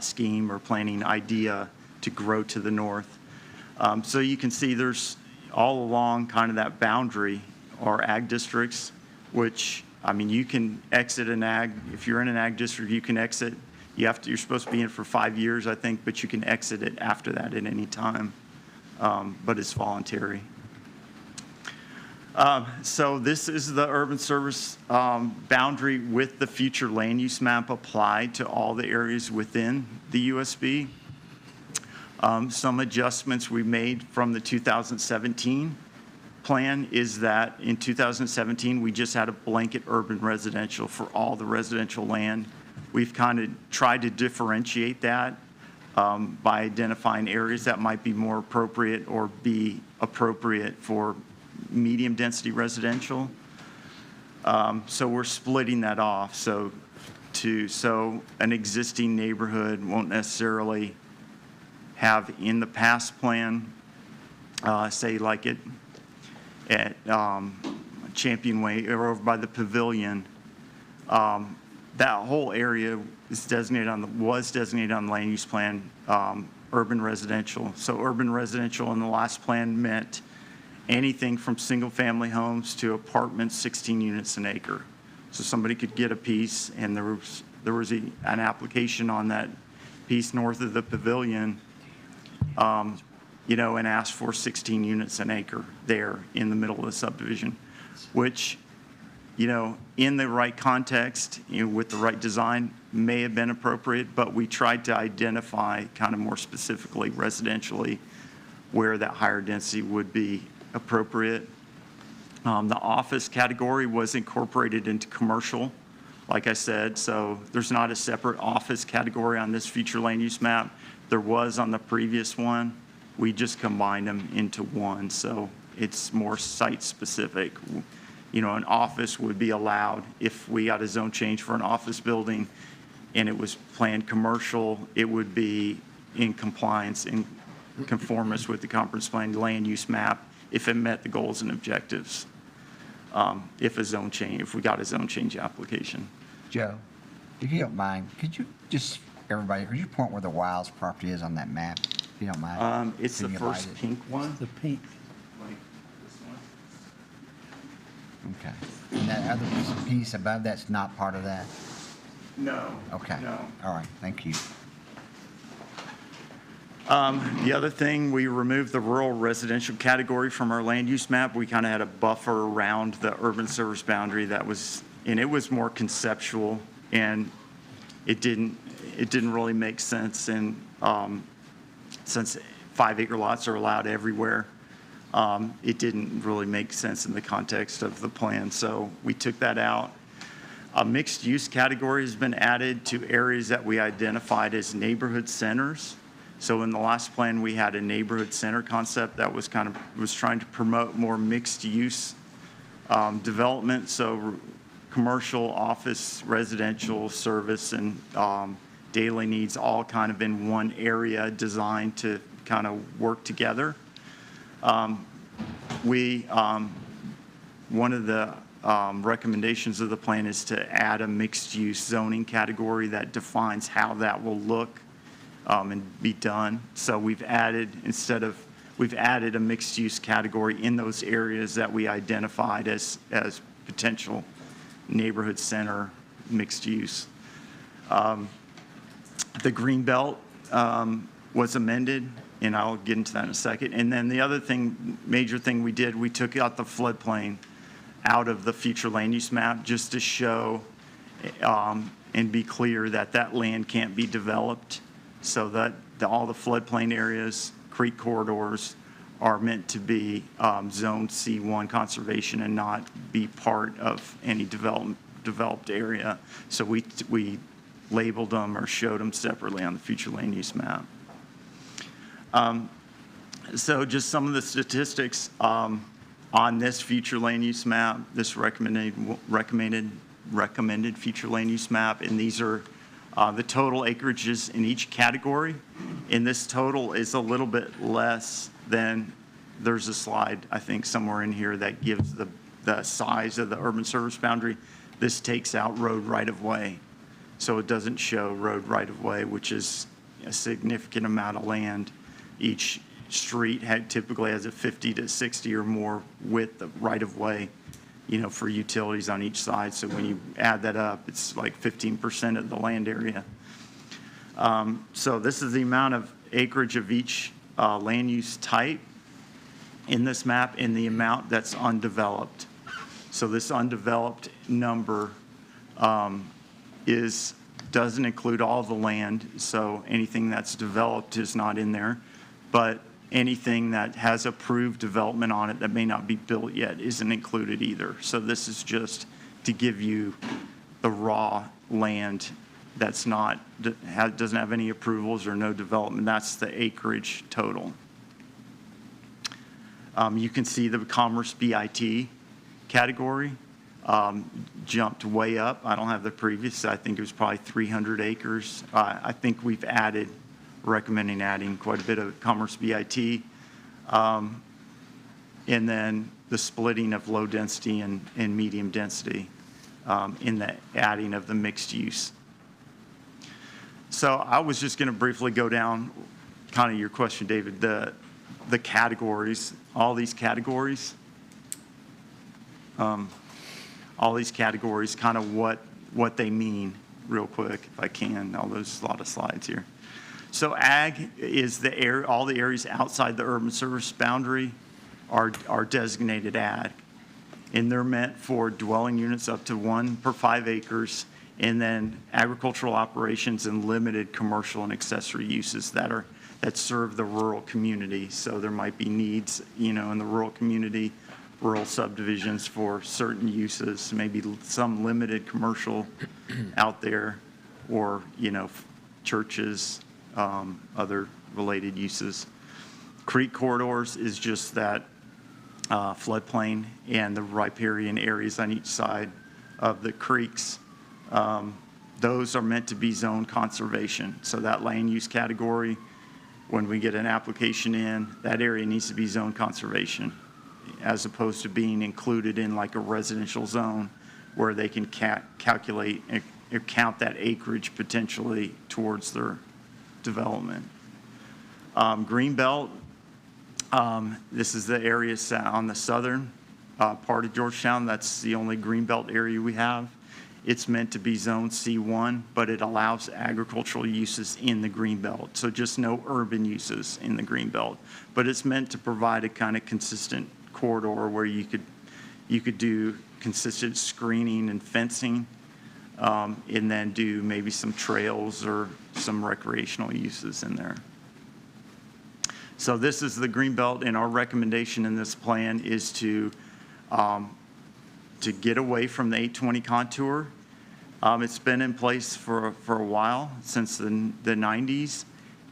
scheme or planning idea to grow to the north. So you can see there's all along kind of that boundary are ag districts, which, you can exit an ag. If you're in an ag district, you can exit. You're supposed to be in for 5 years, I think, but you can exit it after that at any time. But it's voluntary. So this is the urban service boundary with the future land use map applied to all the areas within the USB. Some adjustments we made from the 2017 plan is that in 2017, we just had a blanket urban residential for all the residential land. We've kind of tried to differentiate that by identifying areas that might be more appropriate or be appropriate for medium density residential. So we're splitting that off. So an existing neighborhood won't necessarily have in the past plan, say like at Champion Way or over by the pavilion, that whole area is designated was designated on the land use plan urban residential. So urban residential in the last plan meant anything from single-family homes to apartments, 16 units an acre. So somebody could get a piece, and there was an application on that piece north of the pavilion, you know, and asked for 16 units an acre there in the middle of the subdivision, which, you know, in the right context, you know, with the right design, may have been appropriate, but we tried to identify kind of more specifically residentially where that higher density would be appropriate. The office category was incorporated into commercial, like I said, so there's not a separate office category on this future land use map. There was on the previous one. We just combined them into one, so it's more site specific. You know, an office would be allowed if we got a zone change for an office building and it was planned commercial, it would be in compliance, in conformance with the comprehensive plan land use map if it met the goals and objectives. If we got a zone change application. Joe, if you don't mind, could you point where the Wiles property is on that map, if you don't mind? It's the Can you first light it? pink one. The pink. Like this one. Okay. And that other piece above that's not part of that? No. Okay. No. All right, thank you. The other thing, we removed the rural residential category from our land use map. We kind of had a buffer around the urban service boundary that was, and it was more conceptual, and it didn't really make sense. And since 5-acre lots are allowed everywhere, it didn't really make sense in the context of the plan. So we took that out. A mixed use category has been added to areas that we identified as neighborhood centers. So in the last plan, we had a neighborhood center concept that was trying to promote more mixed use development. So commercial, office, residential, service, and daily needs all kind of in one area designed to kind of work together. One of the recommendations of the plan is to add a mixed use zoning category that defines how that will look and be done. So we've added a mixed use category in those areas that we identified as potential neighborhood center mixed use. The green belt was amended, and I'll get into that in a second. And then the other major thing we did, we took out the floodplain out of the future land use map just to show and be clear that that land can't be developed, so that all the floodplain areas, creek corridors are meant to be zone C1 conservation and not be part of any developed area. So we labeled them or showed them separately on the future land use map. So just some of the statistics on this future land use map, this recommended future land use map, and these are the total acreages in each category. And this total is a little bit less than, there's a slide, I think, somewhere in here that gives the size of the urban service boundary. This takes out road right-of-way. So it doesn't show road right-of-way, which is a significant amount of land. Each street typically has a 50 to 60 or more width of right-of-way, you know, for utilities on each side. So when you add that up, it's like 15% of the land area. So this is the amount of acreage of each land use type in this map and the amount that's undeveloped. So this undeveloped number doesn't include all the land. So anything that's developed is not in there, but anything that has approved development on it that may not be built yet isn't included either. So this is just to give you the raw land that's doesn't have any approvals or no development. That's the acreage total. You can see the commerce BIT category jumped way up. I don't have the previous. I think it was probably 300 acres. I think we've added recommending adding quite a bit of commerce BIT. And then the splitting of low density and medium density in the adding of the mixed use. So I was just going to briefly go down kind of your question, David, the categories, all these categories, kind of what they mean real quick, if I can. Now, there's a lot of slides here. So ag is the area, all the areas outside the urban service boundary are designated ag. And they're meant for dwelling units up to 1 per 5 acres, and then agricultural operations and limited commercial and accessory uses that serve the rural community. So there might be needs, in the rural community, rural subdivisions for certain uses, maybe some limited commercial out there, or, churches, other related uses. Creek corridors is just that floodplain and the riparian areas on each side of the creeks. Those are meant to be zone conservation. So that land use category, when we get an application in, that area needs to be zone conservation, as opposed to being included in like a residential zone where they can calculate and count that acreage potentially towards their development. Greenbelt, this is the area on the southern part of Georgetown. That's the only greenbelt area we have. It's meant to be zone C1, but it allows agricultural uses in the greenbelt. So just no urban uses in the greenbelt. But it's meant to provide a kind of consistent corridor where you could do consistent screening and fencing, and then do maybe some trails or some recreational uses in there. So this is the greenbelt, and our recommendation in this plan is to get away from the 820 contour. It's been in place for a while, since the 90s,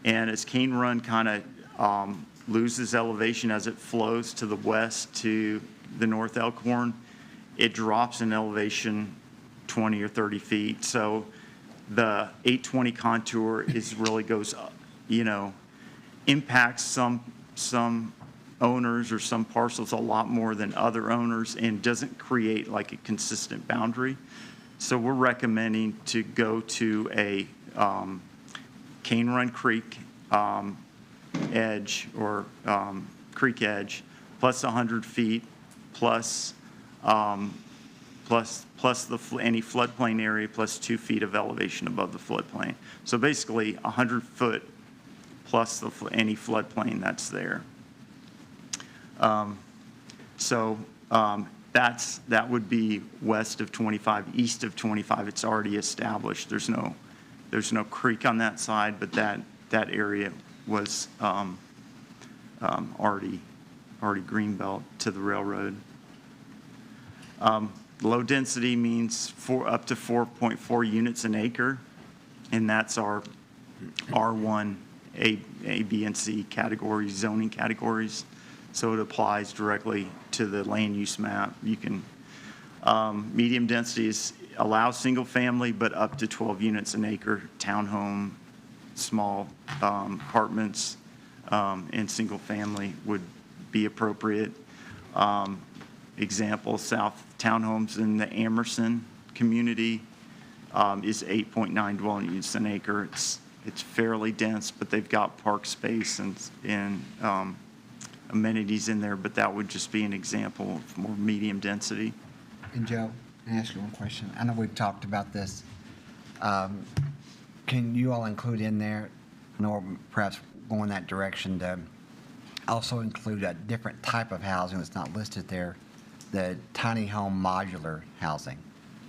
and as Cane Run kind of loses elevation as it flows to the west to the North Elkhorn, it drops in elevation 20 or 30 feet. So the 820 contour really goes up, impacts some owners or some parcels a lot more than other owners, and doesn't create like a consistent boundary. So we're recommending to go to a Cane Run Creek edge, or creek edge, plus 100 feet, plus any floodplain area, plus 2 feet of elevation above the floodplain. So basically 100 foot plus any floodplain that's there. That would be west of 25, east of 25. It's already established. There's no creek on that side, but that area was already greenbelt to the railroad. Low density means up to 4.4 units an acre, and that's our R1, A, B, and C categories, zoning categories. So it applies directly to the land use map. You can, medium densities allow single family, but up to 12 units an acre, townhome, small apartments, and single family would be appropriate. Example, South Townhomes in the Amerson community is 8.9 dwelling units an acre. It's fairly dense, but they've got park space and amenities in there, but that would just be an example of more medium density. And Joe, can I ask you one question? I know we've talked about this. Can you all include in there, or perhaps go in that direction, to also include a different type of housing that's not listed there, the tiny home modular housing,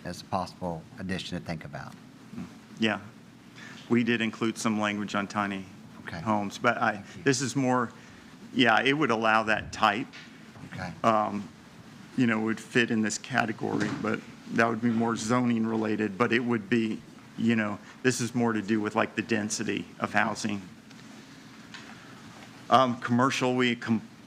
as a possible addition to think about? Yeah, we did include some language on tiny homes, but this is more, yeah, it would allow that type. Okay. Would fit in this category, but that would be more zoning related, but it would be, this is more to do with like the density of housing. Commercial, we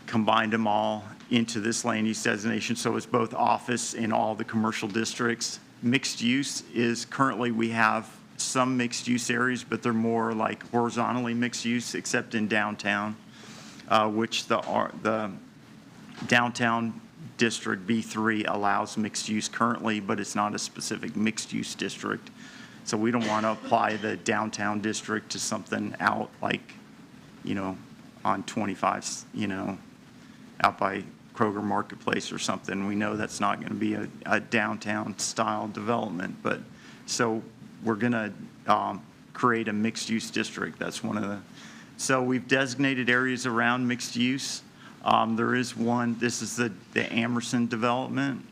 combined them all into this land use designation, so it's both office and all the commercial districts. Mixed use is currently we have some mixed-use areas, but they're more like horizontally mixed-use, except in downtown, which the downtown district B3 allows mixed use currently, but it's not a specific mixed-use district. So we don't want to apply the downtown district to something out like, on 25, out by Kroger Marketplace or something. We know that's not going to be a downtown style development, but so we're going to create a mixed-use district. That's one of the, so we've designated areas around mixed use. There is one, this is the Amerson development,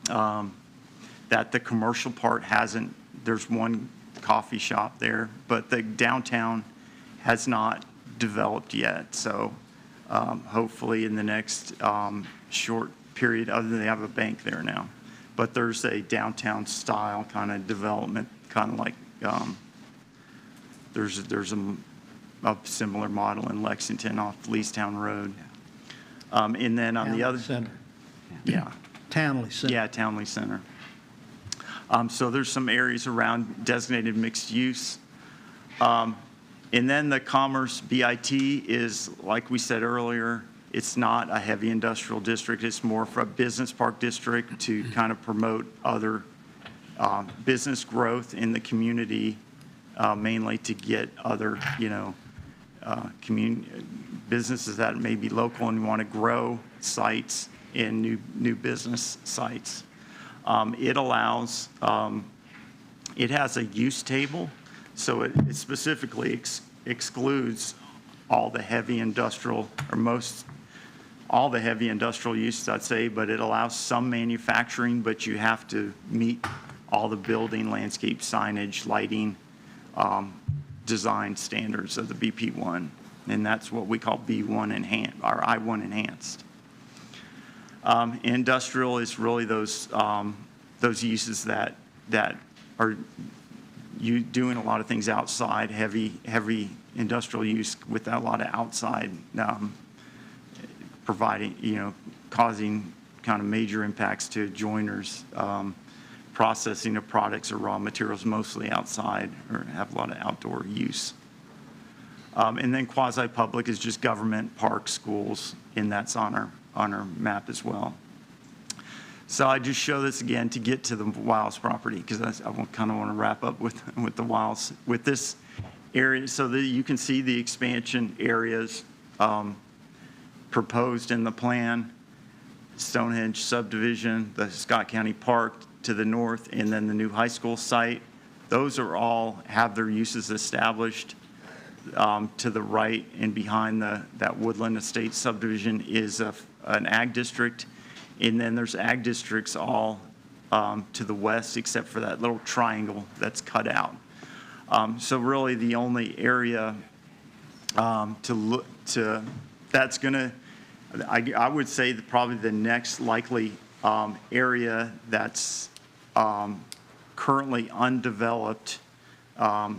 that the commercial part hasn't, there's one coffee shop there, but the downtown has not developed yet. So hopefully in the next short period, other than they have a bank there now, but there's a downtown style kind of development, kind of like there's a similar model in Lexington off Leestown Road. And then on the other Center. Yeah. Townley Center. Yeah, Townley Center. So there's some areas around designated mixed use. And then the Commerce BIT is, like we said earlier, it's not a heavy industrial district. It's more for a business park district to kind of promote other business growth in the community, mainly to get other, businesses that may be local and want to grow sites in new business sites. It allows, it has a use table, so it specifically excludes all the heavy industrial, or all the heavy industrial uses, I'd say, but it allows some manufacturing, but you have to meet all the building, landscape, signage, lighting, design standards of the BP1. And that's what we call B1 enhanced, or I1 enhanced. Industrial is really those uses that are you doing a lot of things outside, heavy industrial use with a lot of outside providing, causing kind of major impacts to joiners, processing of products or raw materials mostly outside or have a lot of outdoor use. And then quasi-public is just government, parks, schools, and that's on our map as well. So I just show this again to get to the Wiles property, because I kind of want to wrap up with the Wiles, with this area, so that you can see the expansion areas proposed in the plan. Stonehenge subdivision, the Scott County Park to the north, and then the new high school site. Those are all have their uses established. To the right and behind that Woodland Estates subdivision is an ag district. And then there's ag districts all to the west, except for that little triangle that's cut out. So really the only area that's gonna, I would say that probably the next likely area that's currently undeveloped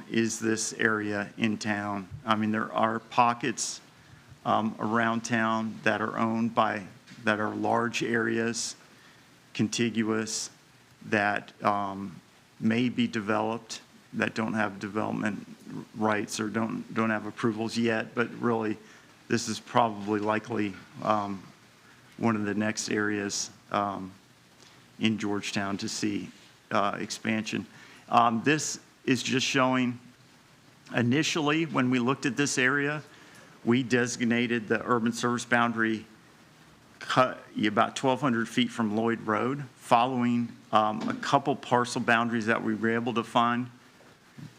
is this area in town. I mean, there are pockets around town that are owned by, that are large areas, contiguous, that may be developed, that don't have development rights or don't have approvals yet, but really this is probably likely one of the next areas in Georgetown to see expansion. This is just showing, initially, when we looked at this area, we designated the urban service boundary cut about 1,200 feet from Lloyd Road, following a couple parcel boundaries that we were able to find,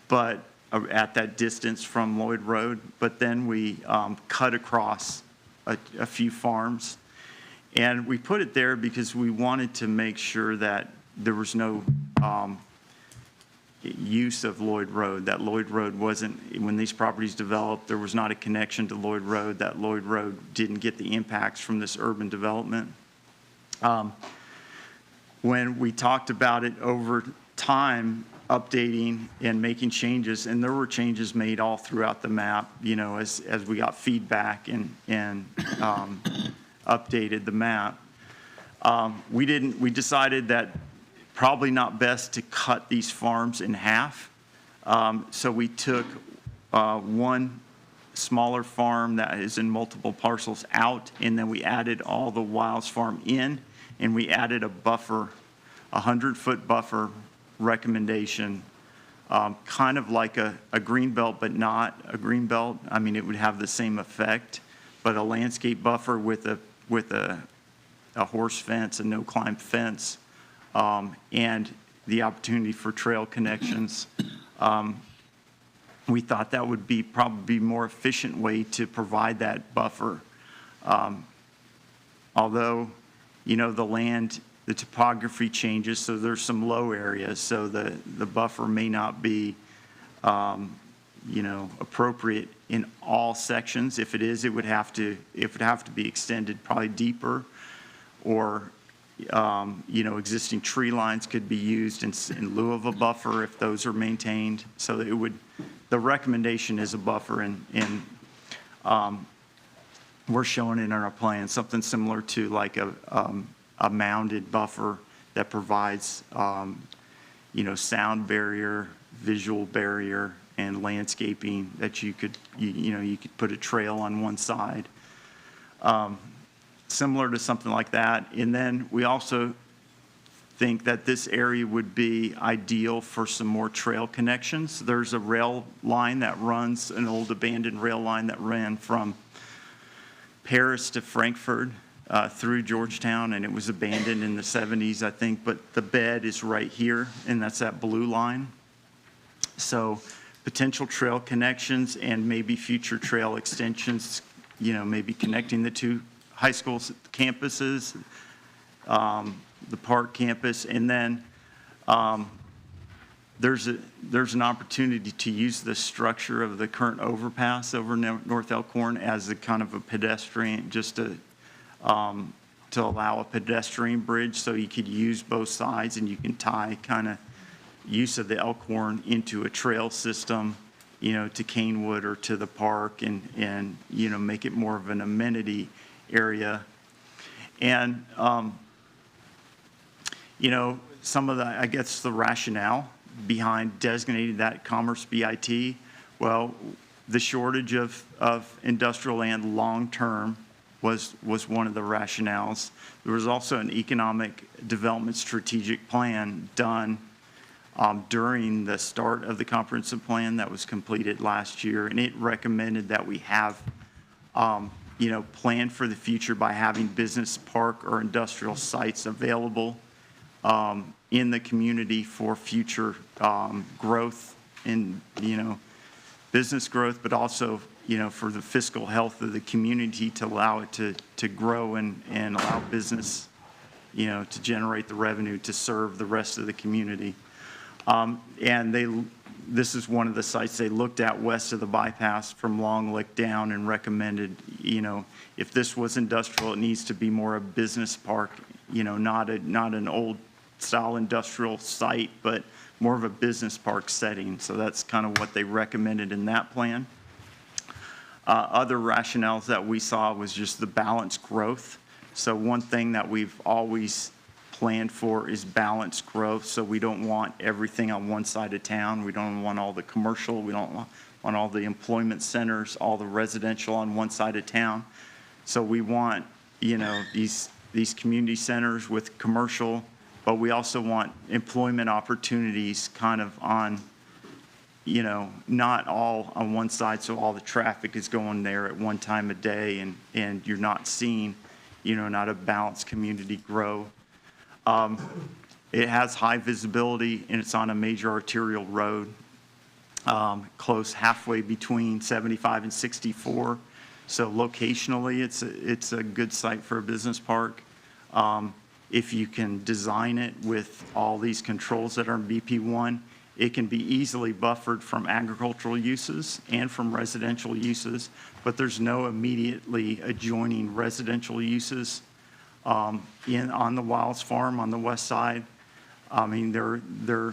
but at that distance from Lloyd Road. But then we cut across a few farms. And we put it there because we wanted to make sure that there was no use of Lloyd Road, that Lloyd Road wasn't, when these properties developed, there was not a connection to Lloyd Road, that Lloyd Road didn't get the impacts from this urban development. When we talked about it over time, updating and making changes, and there were changes made all throughout the map, as we got feedback and updated the map. We decided that probably not best to cut these farms in half, So we took one smaller farm that is in multiple parcels out, and then we added all the Wiles Farm in, and we added a buffer, a 100-foot buffer recommendation, kind of like a green belt, but not a green belt. I mean, it would have the same effect, but a landscape buffer with a horse fence, a no-climb fence, and the opportunity for trail connections. We thought that would be probably a more efficient way to provide that buffer. Although, you know, the land, the topography changes, so there's some low areas, so the buffer may not be, you know, appropriate in all sections. If it is, it would have to be extended probably deeper, or you know, existing tree lines could be used in lieu of a buffer if those are maintained. So it would, the recommendation is a buffer, and we're showing it in our plan, something similar to like a mounded buffer that provides, you know, sound barrier, visual barrier, and landscaping that you could, you know, you could put a trail on one side. Similar to something like that. And then we also think that this area would be ideal for some more trail connections. There's a rail line that runs, an old abandoned rail line that ran from Paris to Frankfurt through Georgetown, and it was abandoned in the 70s, I think, but the bed is right here, and that's that blue line. So potential trail connections and maybe future trail extensions, you know, maybe connecting the two high school campuses, the park campus, and then there's an opportunity to use the structure of the current overpass over North Elkhorn as a kind of a pedestrian, just to allow a pedestrian bridge, so you could use both sides, and you can tie kind of use of the Elkhorn into a trail system, you know, to Canewood or to the park, and you know, make it more of an amenity area. And you know, some of the, I guess, the rationale behind designating that Commerce BIT, well, the shortage of industrial land long-term was one of the rationales. There was also an economic development strategic plan done during the start of the comprehensive plan that was completed last year, and it recommended that we have, you know, plan for the future by having business park or industrial sites available in the community for future growth in, you know, business growth, but also, you know, for the fiscal health of the community, to allow it to grow and allow business, you know, to generate the revenue to serve the rest of the community. And this is one of the sites they looked at west of the bypass from Long Lick down, and recommended, you know, if this was industrial, it needs to be more a business park, you know, not an old style industrial site, but more of a business park setting. So that's kind of what they recommended in that plan. Other rationales that we saw was just the balanced growth. So one thing that we've always planned for is balanced growth. So we don't want everything on one side of town. We don't want all the commercial. We don't want all the employment centers, all the residential on one side of town. So we want, you know, these community centers with commercial, but we also want employment opportunities kind of on, you know, not all on one side, so all the traffic is going there at one time a day, and you're not seeing, you know, not a balanced community grow. It has high visibility, and it's on a major arterial road, close halfway between 75 and 64. So locationally, it's a good site for a business park. If you can design it with all these controls that are in BP1, it can be easily buffered from agricultural uses and from residential uses, but there's no immediately adjoining residential uses on the Wiles Farm on the west side. I mean, we're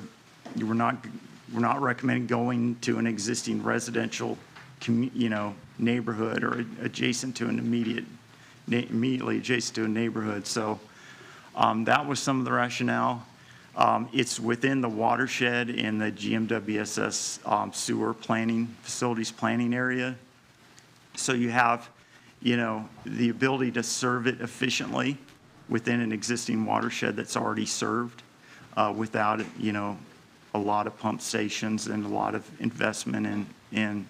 not recommending going to an existing residential, you know, neighborhood or adjacent to an immediately adjacent to a neighborhood. So that was some of the rationale. It's within the watershed in the GMWSS sewer planning, facilities planning area. So you have, the ability to serve it efficiently within an existing watershed that's already served without, a lot of pump stations and a lot of investment in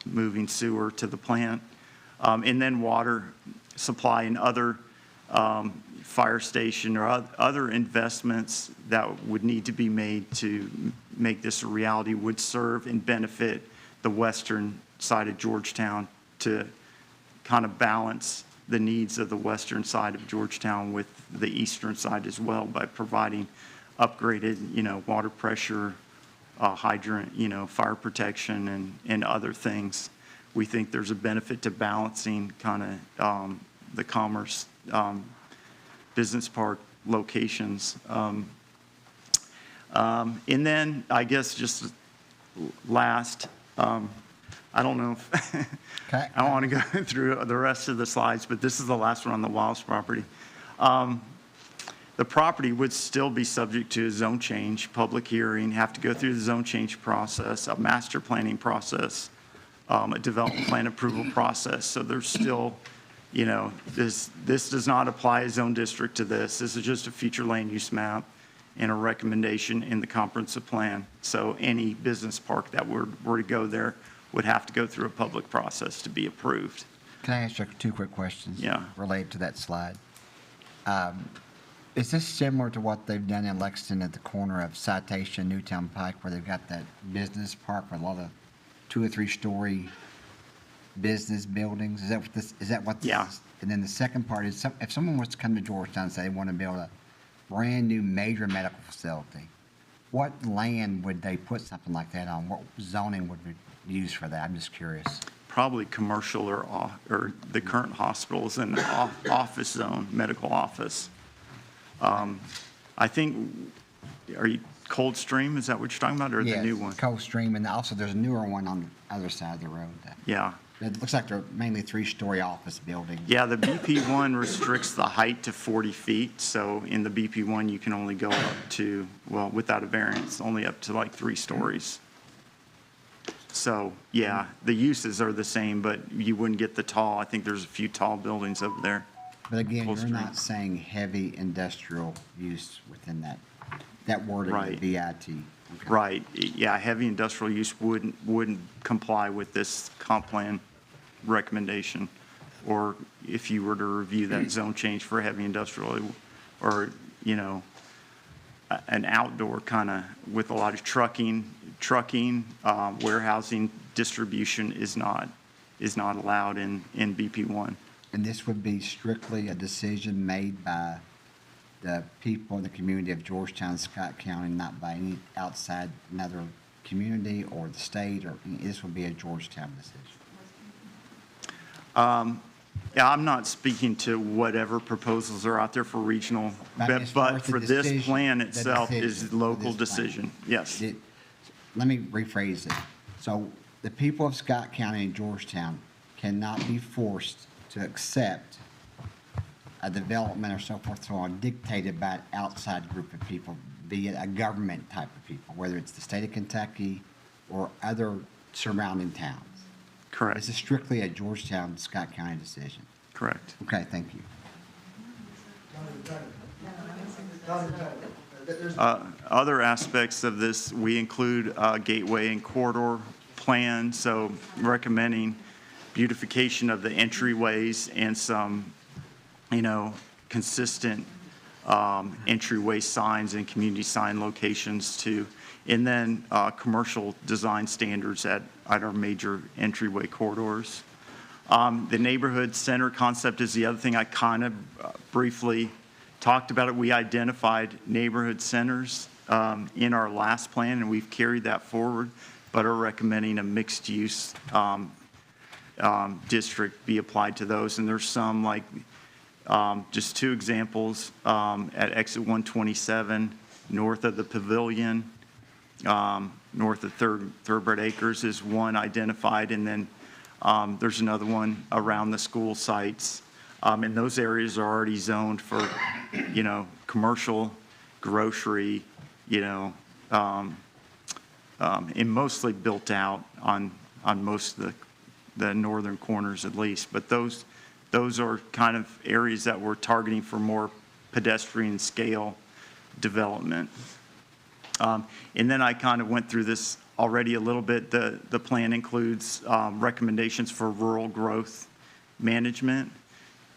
moving sewer to the plant. And then water supply and other fire station or other investments that would need to be made to make this a reality would serve and benefit the western side of Georgetown to kind of balance the needs of the western side of Georgetown with the eastern side as well by providing upgraded, water pressure, hydrant, fire protection and other things. We think there's a benefit to balancing kind of the commerce business park locations. And then I guess just last, I don't know if I don't want to go through the rest of the slides, but this is the last one on the Wiles property. The property would still be subject to a zone change, public hearing, have to go through the zone change process, a master planning process, a development plan approval process. So there's still, this does not apply a zone district to this. This is just a future land use map and a recommendation in the comprehensive plan. So any business park that were to go there would have to go through a public process to be approved. Can I ask you 2 quick questions? Yeah. Related to that slide? Is this similar to what they've done in Lexington at the corner of Citation, Newtown Pike, where they've got that business park with a lot of 2 or 3 story business buildings? Is that what this? Yeah. Is? And then the second part is, if someone was to come to Georgetown and say they want to build a brand new major medical facility, what land would they put something like that on? What zoning would we use for that? I'm just curious. Probably commercial or the current hospital is in the office zone, medical office. I think, are you Coldstream? Is that what you're talking about, or the new one? Coldstream, and also there's a newer one on the other side of the road. Yeah. It looks like they're mainly 3-story office buildings. Yeah, the BP1 restricts the height to 40 feet. So in the BP1, you can only go up to, well, without a variance, only up to like 3 stories. So, yeah, the uses are the same, but you wouldn't get the tall. I think there's a few tall buildings over there. But again, you're not saying heavy industrial use within that wording of the VIT. Okay. Right. Yeah, heavy industrial use wouldn't comply with this comp plan recommendation. Or if you were to review that zone change for heavy industrial or, an outdoor kind of with a lot of trucking, warehousing, distribution is not allowed in BP1. And this would be strictly a decision made by the people in the community of Georgetown-Scott County, not by any outside another community or the state, or this would be a Georgetown decision? Yeah, I'm not speaking to whatever proposals are out there for regional, but for this plan itself is local decision. Yes. Let me rephrase it. So the people of Scott County and Georgetown cannot be forced to accept a development or so forth, so on, dictated by an outside group of people, be it a government type of people, whether it's the state of Kentucky or other surrounding towns. Correct. This is strictly a Georgetown, Scott County decision. Correct. Okay, thank you. Other aspects of this, we include gateway and corridor plan, so recommending beautification of the entryways and some, consistent entryway signs and community sign locations too. And then commercial design standards at our major entryway corridors. The neighborhood center concept is the other thing I kind of briefly talked about it. We identified neighborhood centers in our last plan, and we've carried that forward, but are recommending a mixed use district be applied to those. And there's some like, just 2 examples at exit 127, north of the pavilion, north of Thoroughbred Acres is one identified, and then there's another one around the school sites. And those areas are already zoned for, commercial grocery, you know, and mostly built out on most of the northern corners at least. But those are kind of areas that we're targeting for more pedestrian scale development. And then I kind of went through this already a little bit. The plan includes recommendations for rural growth management.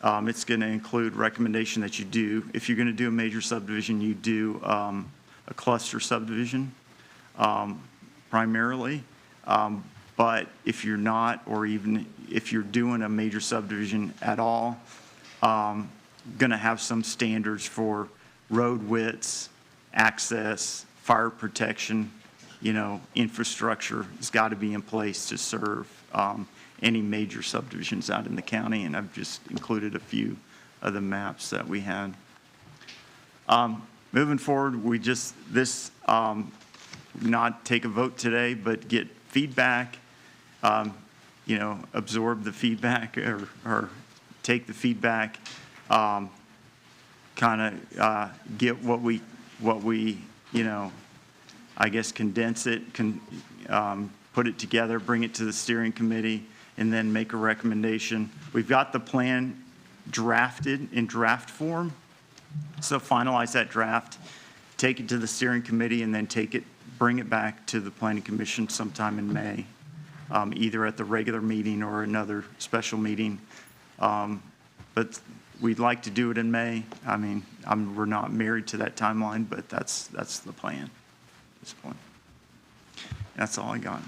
It's going to include recommendation that you do, if you're going to do a major subdivision, you do a cluster subdivision primarily. But if you're not, or even if you're doing a major subdivision at all, going to have some standards for road widths, access, fire protection, you know, infrastructure has got to be in place to serve any major subdivisions out in the county, and I've just included a few of the maps that we had. Moving forward, we just, not take a vote today, but get feedback, you know, absorb the feedback or take the feedback, kind of get what we, you know, I guess condense it, put it together, bring it to the steering committee, and then make a recommendation. We've got the plan drafted in draft form, so finalize that draft, take it to the steering committee, and then bring it back to the planning commission sometime in May, either at the regular meeting or another special meeting. But we'd like to do it in May. I mean, we're not married to that timeline, but that's the plan at this point. That's all I got.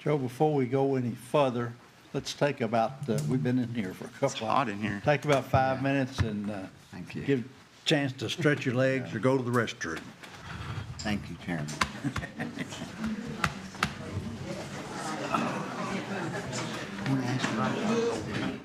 Joe, before we go any further, let's take about, we've been in here for a couple hours. It's hot in here. Take about 5 minutes and Thank you. give a chance to stretch your legs or go to the restroom. Thank you, Chairman. I want to ask you-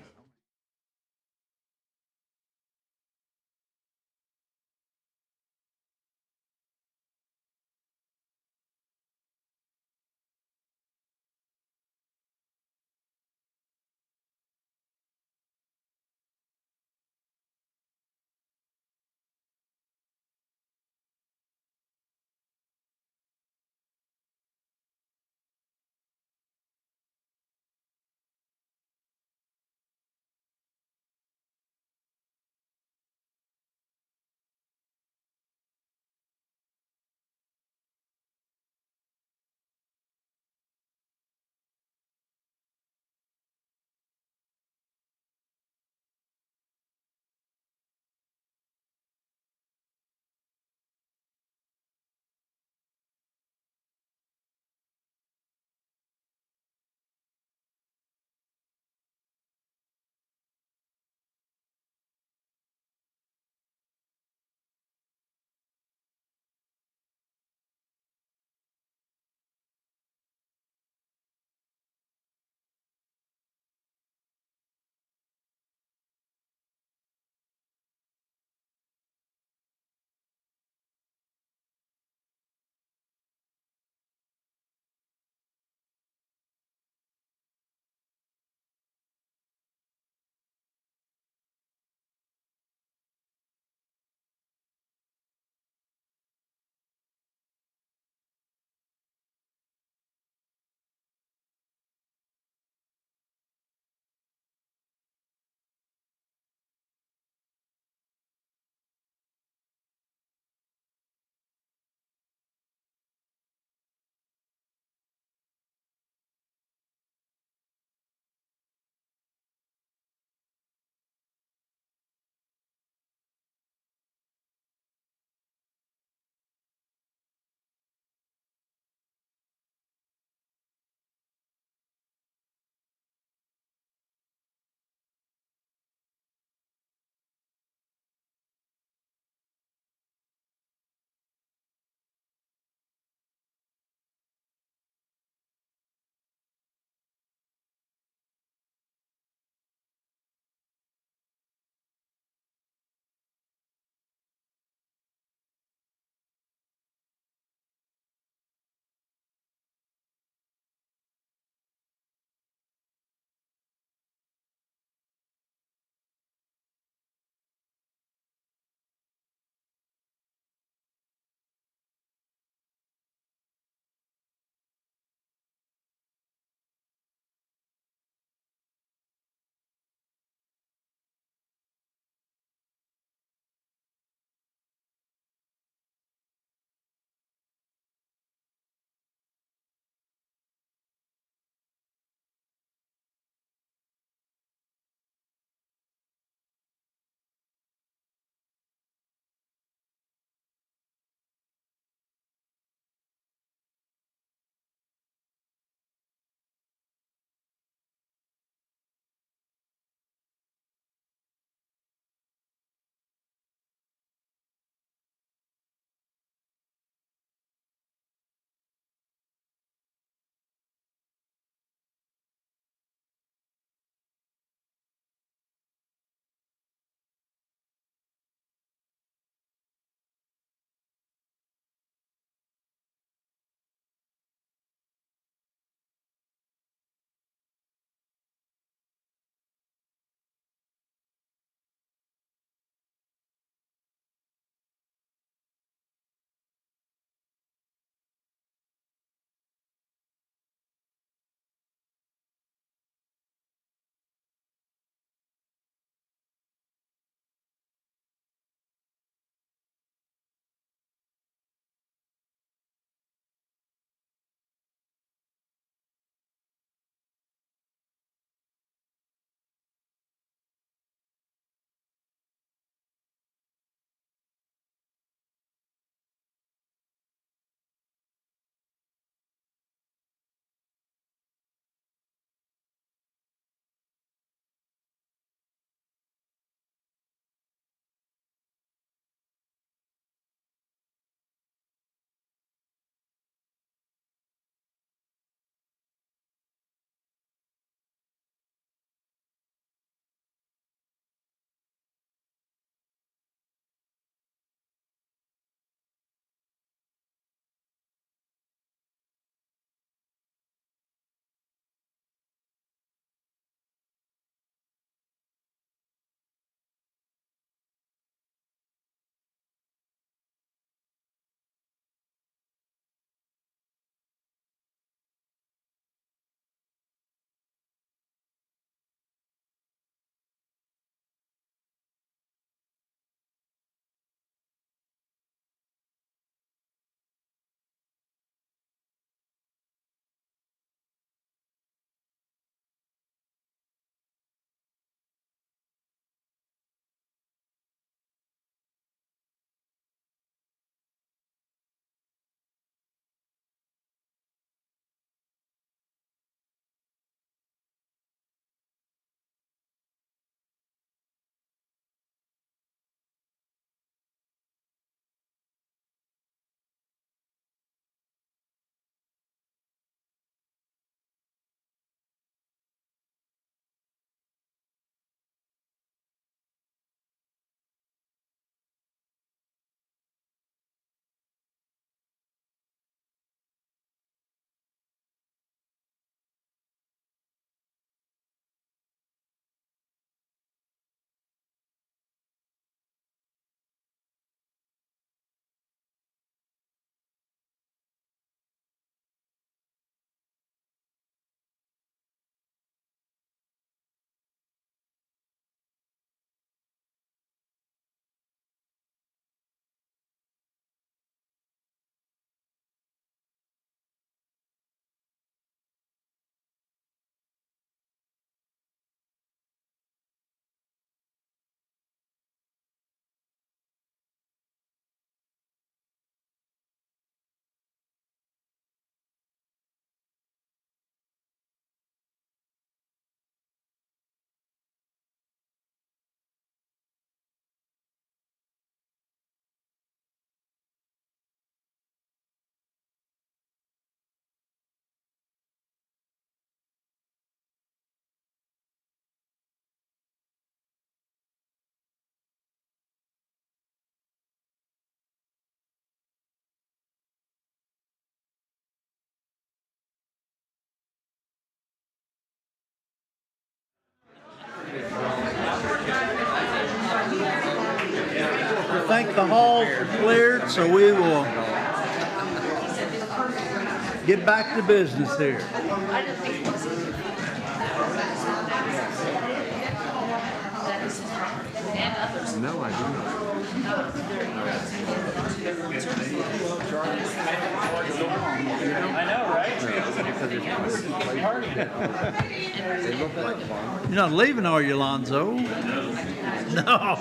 think the halls are cleared, so we will get back to business here. No, I do I know, right? You're not leaving, are you, Alonzo? No.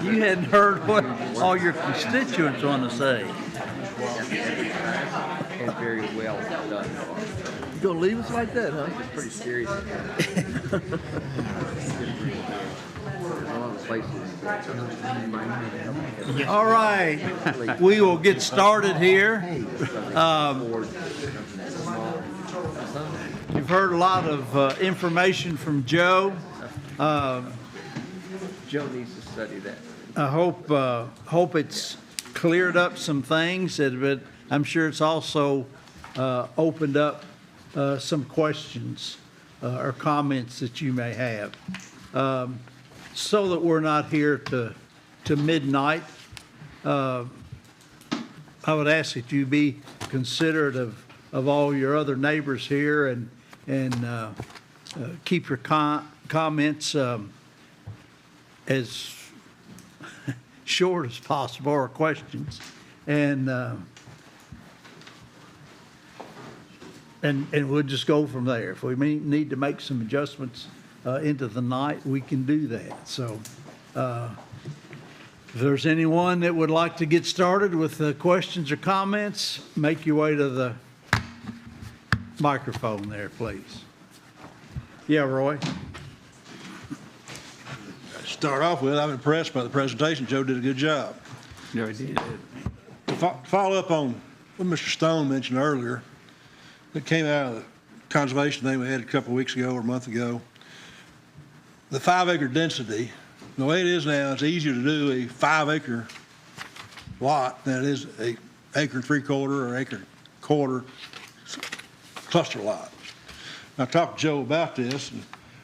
You hadn't heard what all your constituents want to say. And very well done. You gonna leave us like that, huh? It's pretty serious. All right, we will get started here. You've heard a lot of information from Joe. Joe needs to study that. I hope it's cleared up some things, but I'm sure it's also opened up some questions or comments that you may have. So that we're not here to midnight, I would ask that you be considerate of all your other neighbors here and keep your comments as short as possible, or questions, and we'll just go from there. If we need to make some adjustments into the night, we can do that. So if there's anyone that would like to get started with questions or comments, make your way to the microphone there, please. Yeah, Roy? Start off with, I'm impressed by the presentation. Joe did a good job. No, he did. To follow up on what Mr. Stone mentioned earlier, that came out of the conservation thing we had a couple of weeks ago or a month ago, the 5-acre density, the way it is now, it's easier to do a 5-acre lot than it is a 1.75 acre or 1.25 acre cluster lot. I talked to Joe about this, and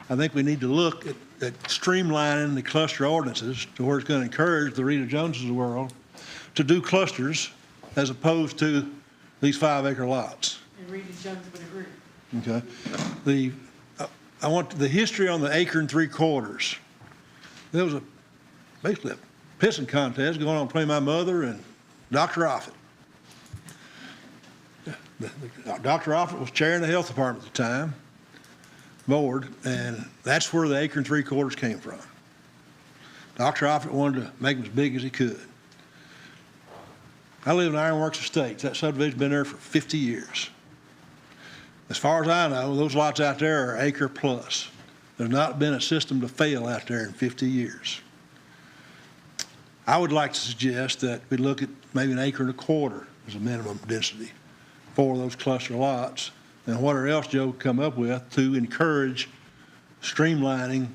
I think we need to look at streamlining the cluster ordinances to where it's going to encourage the Rita Joneses of the world to do clusters as opposed to these 5-acre lots. And Rita Jones would agree. Okay. I want the history on the 1.75 acres. There was basically a pissing contest going on between my mother and Dr. Offit. Dr. Offit was chairing the health department at the time, board, and that's where the 1.75 acres came from. Dr. Offit wanted to make them as big as he could. I live in Ironworks Estates. That subdivision's been there for 50 years. As far as I know, those lots out there are acre plus. There's not been a system to fail out there in 50 years. I would like to suggest that we look at maybe 1.25 acres as a minimum density for those cluster lots, and whatever else Joe come up with to encourage streamlining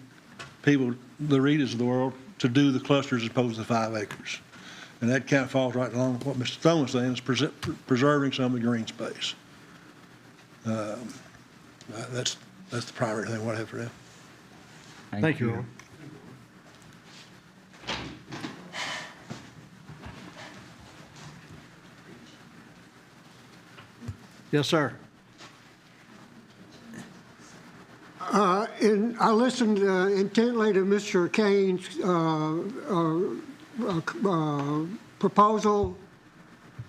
people, the Ritas of the world, to do the clusters as opposed to 5 acres. And that kind of falls right along with what Mr. Stone was saying, is preserving some of the green space. That's the primary thing what I have for them. Thank you. Yes, sir. And I listened intently to Mr. Kane's proposal.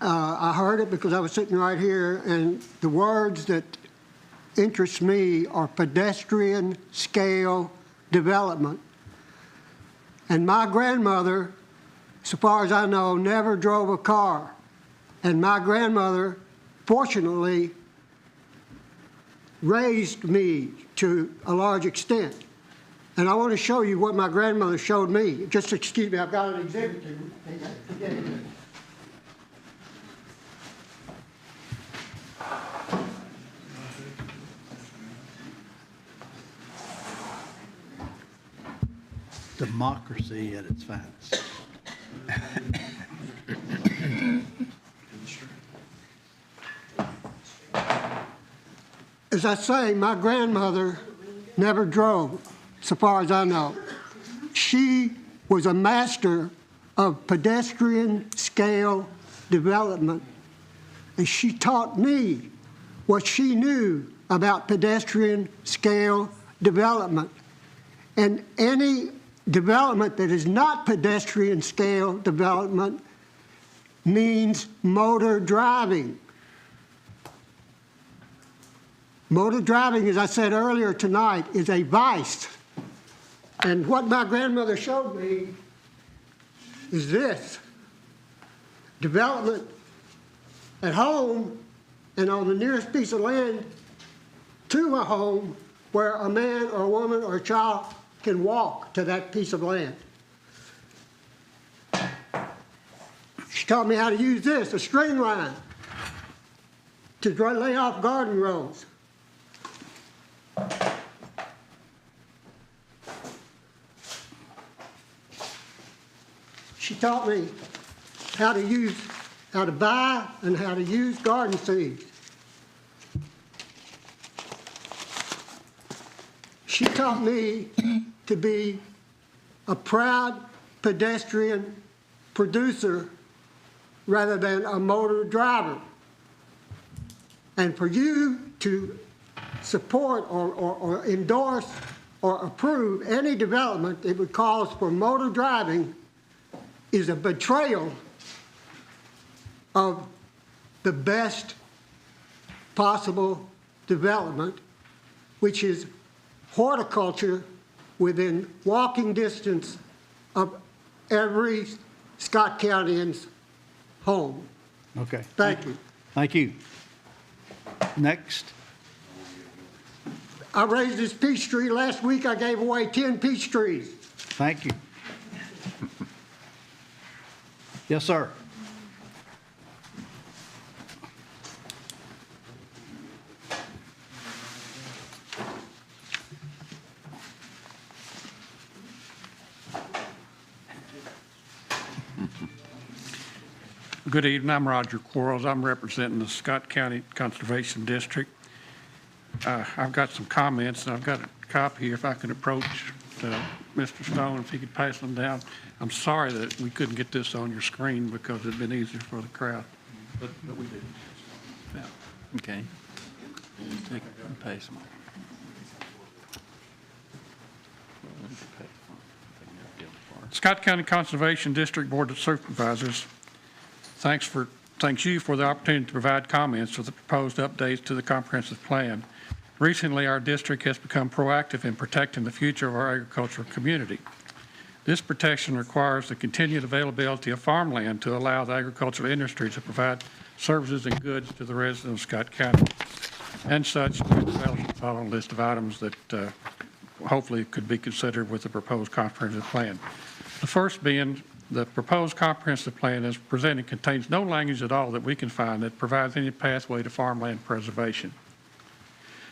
I heard it because I was sitting right here, and the words that interest me are pedestrian scale development. And my grandmother, so far as I know, never drove a car. And my grandmother, fortunately, raised me to a large extent. And I want to show you what my grandmother showed me. Just excuse me, I've got an exhibit to get it. Democracy at its finest. As I say, my grandmother never drove, so far as I know. She was a master of pedestrian scale development. And she taught me what she knew about pedestrian scale development. And any development that is not pedestrian scale development means motor driving. Motor driving, as I said earlier tonight, is a vice. And what my grandmother showed me is this: development at home and on the nearest piece of land to a home where a man or a woman or a child can walk to that piece of land. She taught me how to use this, a string line, to lay off garden rows. She taught me how to buy and how to use garden seeds. She taught me to be a proud pedestrian producer rather than a motor driver. And for you to support or endorse or approve any development that would cause for motor driving is a betrayal of the best possible development, which is horticulture within walking distance of every Scott County's home. Okay. Thank you. Thank you. Next. I raised this peach tree. Last week I gave away 10 peach trees. Thank you. Yes, sir. Good evening. I'm Roger Quarles. I'm representing the Scott County Conservation District. I've got some comments, and I've got a copy here if I can approach Mr. Stone, if he could pass them down. I'm sorry that we couldn't get this on your screen because it'd been easier for the crowd, but we did. Yeah. Okay. Take it and pass them. Scott County Conservation District Board of Supervisors thanks you for the opportunity to provide comments for the proposed updates to the comprehensive plan. Recently, our district has become proactive in protecting the future of our agricultural community. This protection requires the continued availability of farmland to allow the agricultural industry to provide services and goods to the residents of Scott County. And such, we developed the following list of items that hopefully could be considered with the proposed comprehensive plan. The first being the proposed comprehensive plan as presented contains no language at all that we can find that provides any pathway to farmland preservation.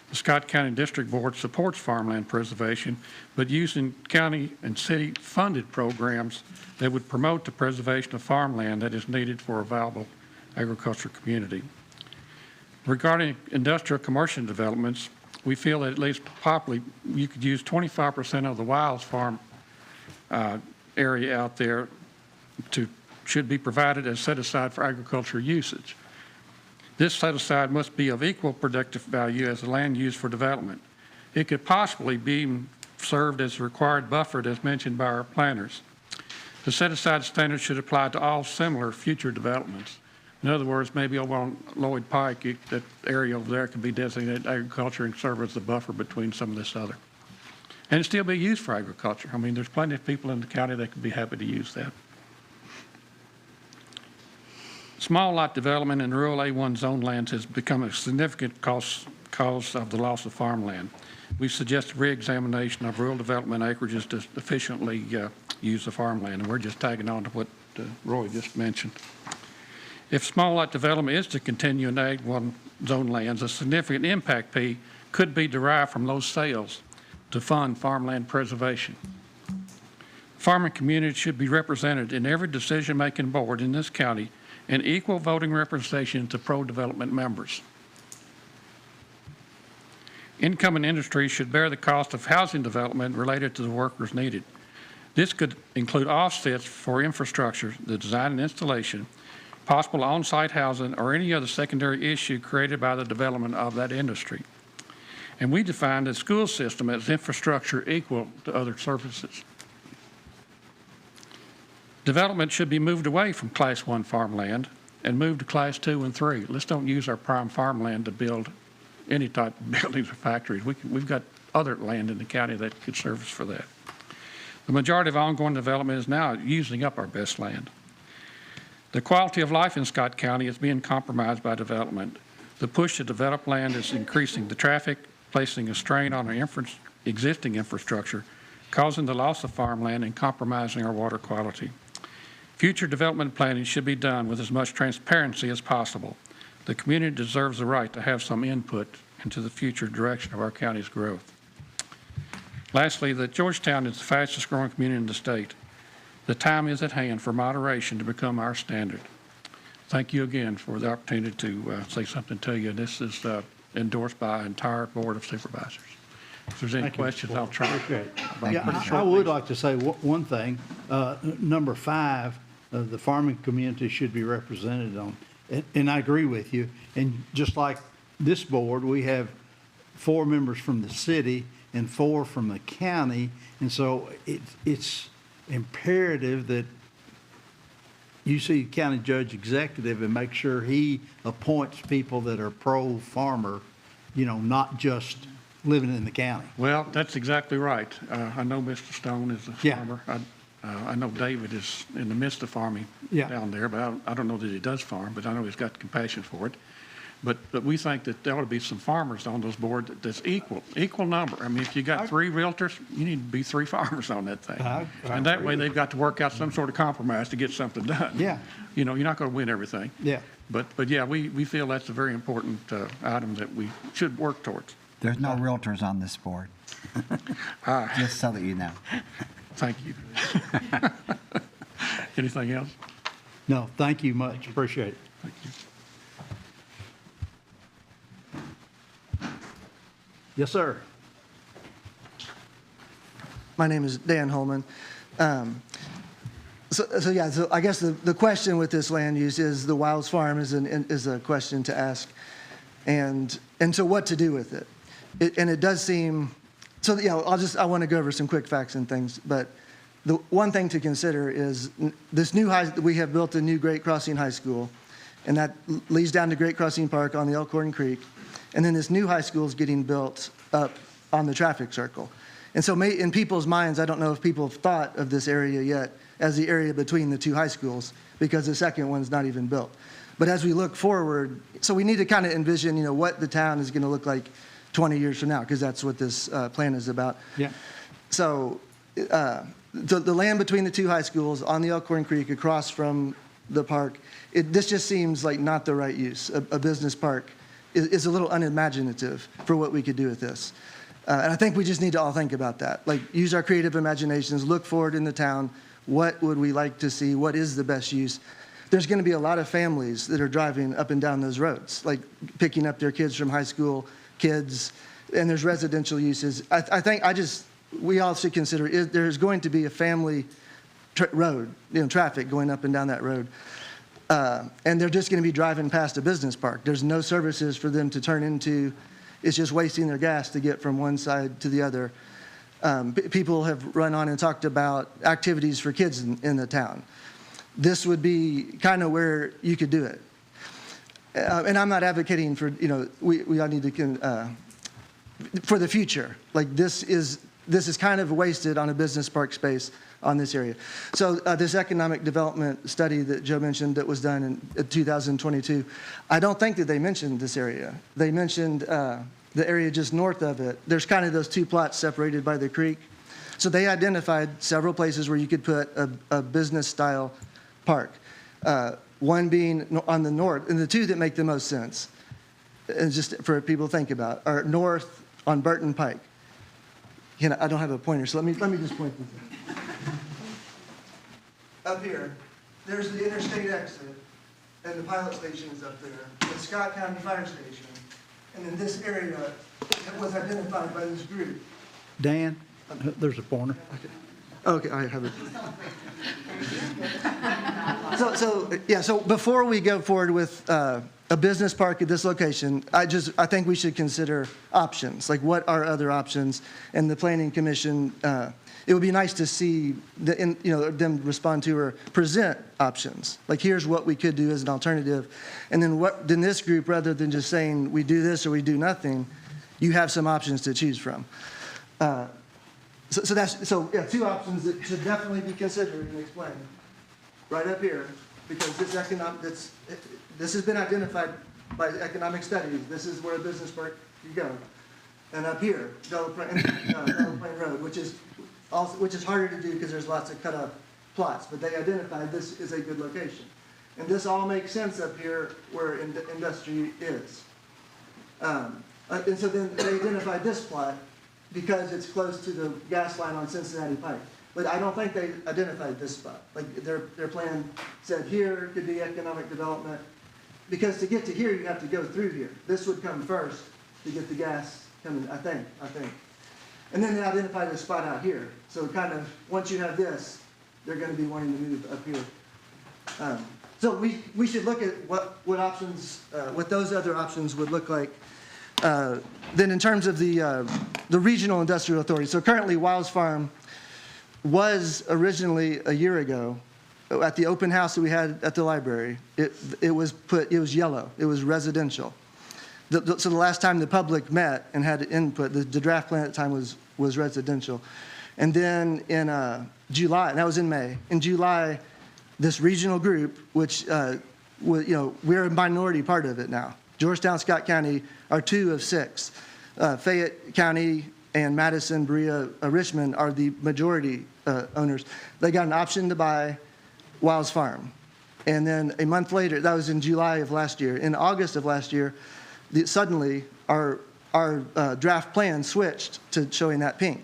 The Scott County District Board supports farmland preservation, but using county and city funded programs that would promote the preservation of farmland that is needed for a viable agricultural community. Regarding industrial commercial developments, we feel that at least properly you could use 25% of the Wiles Farm area out there should be provided as set aside for agricultural usage. This set aside must be of equal productive value as the land used for development. It could possibly be served as a required buffer as mentioned by our planners. The set aside standards should apply to all similar future developments. In other words, maybe over on Lloyd Pike, that area over there could be designated agriculture and serve as the buffer between some of this other. And it still be used for agriculture. I mean, there's plenty of people in the county that could be happy to use that. Small lot development in rural A1 zone lands has become a significant cause of the loss of farmland. We suggest a re-examination of rural development acreages to efficiently use the farmland, and we're just tagging on to what Roy just mentioned. If small lot development is to continue in A1 zone lands, a significant impact fee could be derived from those sales to fund farmland preservation. Farming communities should be represented in every decision-making board in this county and equal voting representation to pro-development members. Income and industry should bear the cost of housing development related to the workers needed. This could include offsets for infrastructure, the design and installation, possible on-site housing, or any other secondary issue created by the development of that industry. And we define the school system as infrastructure equal to other services. Development should be moved away from Class 1 farmland and moved to Class 2 and 3. Let's don't use our prime farmland to build any type of buildings or factories. We've got other land in the county that could serve us for that. The majority of ongoing development is now using up our best land. The quality of life in Scott County is being compromised by development. The push to develop land is increasing the traffic, placing a strain on our existing infrastructure, causing the loss of farmland and compromising our water quality. Future development planning should be done with as much transparency as possible. The community deserves the right to have some input into the future direction of our county's growth. Lastly, that Georgetown is the fastest growing community in the state. The time is at hand for moderation to become our standard. Thank you again for the opportunity to say something to you. This is endorsed by our entire Board of Supervisors. If there's any questions, I'll try. Yeah, I would like to say one thing. Number 5, the farming community should be represented on, and I agree with you. And just like this board, we have 4 members from the city and 4 from the county, and so it's imperative that you see county judge executive and make sure he appoints people that are pro-farmer, not just living in the county. Well, that's exactly right. I know Mr. Stone is a farmer. I know David is in the midst of farming down there, but I don't know that he does farm, but I know he's got compassion for it. But we think that there ought to be some farmers on those boards that's equal number. I mean, if you got 3 realtors, you need to be 3 farmers on that thing. And that way they've got to work out some sort of compromise to get something done. Yeah. You're not going to win everything. Yeah. But yeah, we feel that's a very important item that we should work towards. There's no realtors on this board. Just so that you know. Thank you. Anything else? No, thank you much. Appreciate it. Thank you. Yes, sir. My name is Dan Holman. So I guess the question with this land use is the Wiles Farm is a question to ask, and so what to do with it. And it does seem, so yeah, I want to go over some quick facts and things, but the one thing to consider is this we have built a new Great Crossing High School, and that leads down to Great Crossing Park on the Elkhorn Creek. And then this new high school is getting built up on the traffic circle. And so in people's minds, I don't know if people have thought of this area yet as the area between the 2 high schools, because the second one's not even built. But as we look forward, so we need to kind of envision, what the town is going to look like 20 years from now, because that's what this plan is about. Yeah. So the land between the 2 high schools on the Elkhorn Creek across from the park, this just seems like not the right use. A business park is a little unimaginative for what we could do with this. And I think we just need to all think about that. Like, use our creative imaginations, look forward in the town. What would we like to see? What is the best use? There's going to be a lot of families that are driving up and down those roads, like picking up their kids from high school, kids, and there's residential uses. I think we all should consider there's going to be a family road, traffic going up and down that road. And they're just going to be driving past a business park. There's no services for them to turn into. It's just wasting their gas to get from one side to the other. People have run on and talked about activities for kids in the town. This would be kind of where you could do it. And I'm not advocating for, we all need to, for the future. Like, this is kind of wasted on a business park space on this area. So this economic development study that Joe mentioned that was done in 2022, I don't think that they mentioned this area. They mentioned the area just north of it. There's kind of those 2 plots separated by the creek. So they identified several places where you could put a business-style park. One being on the north, and the 2 that make the most sense, and just for people to think about, are north on Burton Pike. I don't have a pointer, so let me just point this out. Up here, there's the interstate exit, and the pilot station is up there, the Scott County Fire Station, and then this area that was identified by this group. Dan, there's a pointer. Okay, I have it. So before we go forward with a business park at this location, I think we should consider options, like what are other options? And the Planning Commission, it would be nice to see them respond to or present options. Like, here's what we could do as an alternative. And then this group, rather than just saying we do this or we do nothing, you have some options to choose from. So two options that should definitely be considered and explained. Right up here, because this has been identified by economic studies. This is where a business park could go. And up here, Double Plain Road, which is harder to do because there's lots of cut-up plots. But they identified this is a good location. And this all makes sense up here where industry is. And so then they identified this plot because it's close to the gas line on Cincinnati Pike. But I don't think they identified this spot. Like, their plan said here could be economic development. Because to get to here, you have to go through here. This would come first to get the gas coming, I think. And then they identified a spot out here. So kind of, once you have this, they're going to be wanting to move up here. So we should look at what options, what those other options would look like. Then in terms of the regional industrial authority. So currently, Wiles Farm was originally a year ago at the open house that we had at the library. It was yellow. It was residential. So the last time the public met and had input, the draft plan at the time was residential. And then in July, and that was in May. In July, this regional group, which we're a minority part of it now. Georgetown-Scott County are 2 of 6. Fayette County and Madison, Berea, Richmond are the majority owners. They got an option to buy Wiles Farm. And then a month later, that was in July of last year. In August of last year, suddenly our draft plan switched to showing that pink.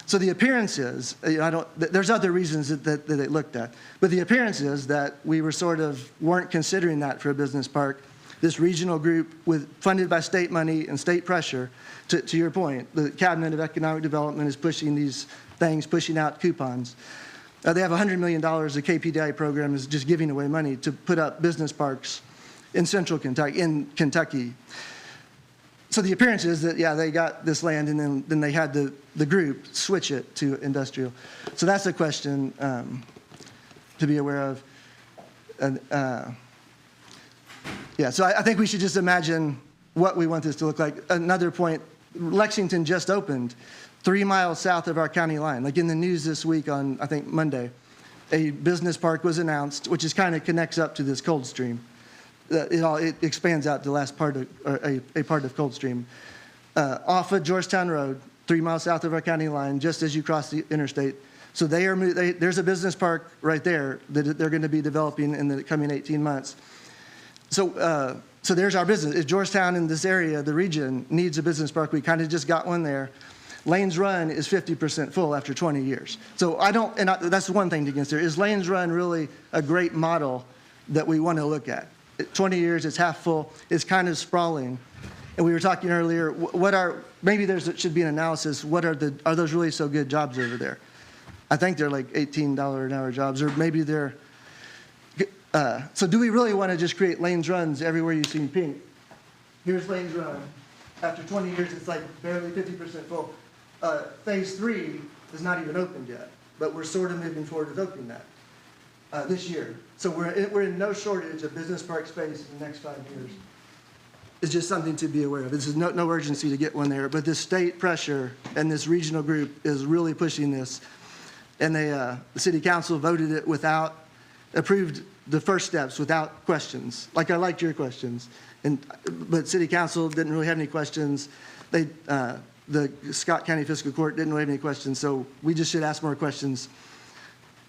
So the appearance is, there's other reasons that they looked at, but the appearance is that we weren't considering that for a business park. This regional group, funded by state money and state pressure, to your point, the Cabinet of Economic Development is pushing these things, pushing out coupons. They have $100 million. The KPDI program is just giving away money to put up business parks in central Kentucky. So the appearance is that, they got this land, and then they had the group switch it to industrial. So that's a question to be aware of. And, so I think we should just imagine what we want this to look like. Another point, Lexington just opened 3 miles south of our county line. Like in the news this week on, I think, Monday, a business park was announced, which is kind of connects up to this Cold Stream. It expands out to the last part of, or a part of Cold Stream. Off of Georgetown Road, 3 miles south of our county line, just as you cross the interstate. So there's a business park right there that they're going to be developing in the coming 18 months. So there's our business. If Georgetown in this area, the region, needs a business park, we kind of just got one there. Lanes Run is 50% full after 20 years. So that's one thing to consider. Is Lanes Run really a great model that we want to look at? 20 years, it's half full, it's kind of sprawling. And we were talking earlier, maybe there should be an analysis, are those really so good jobs over there? I think they're like $18 an hour jobs, or maybe they're, so do we really want to just create Lanes Runs everywhere you see pink? Here's Lanes Run. After 20 years, it's like barely 50% full. Phase 3 is not even opened yet, but we're sort of moving forward with opening that this year. So we're in no shortage of business park space in the next 5 years. It's just something to be aware of. This is no urgency to get one there, but this state pressure and this regional group is really pushing this. And the city council voted it approved the first steps without questions. Like, I liked your questions, but city council didn't really have any questions. The Scott County Fiscal Court didn't really have any questions, so we just should ask more questions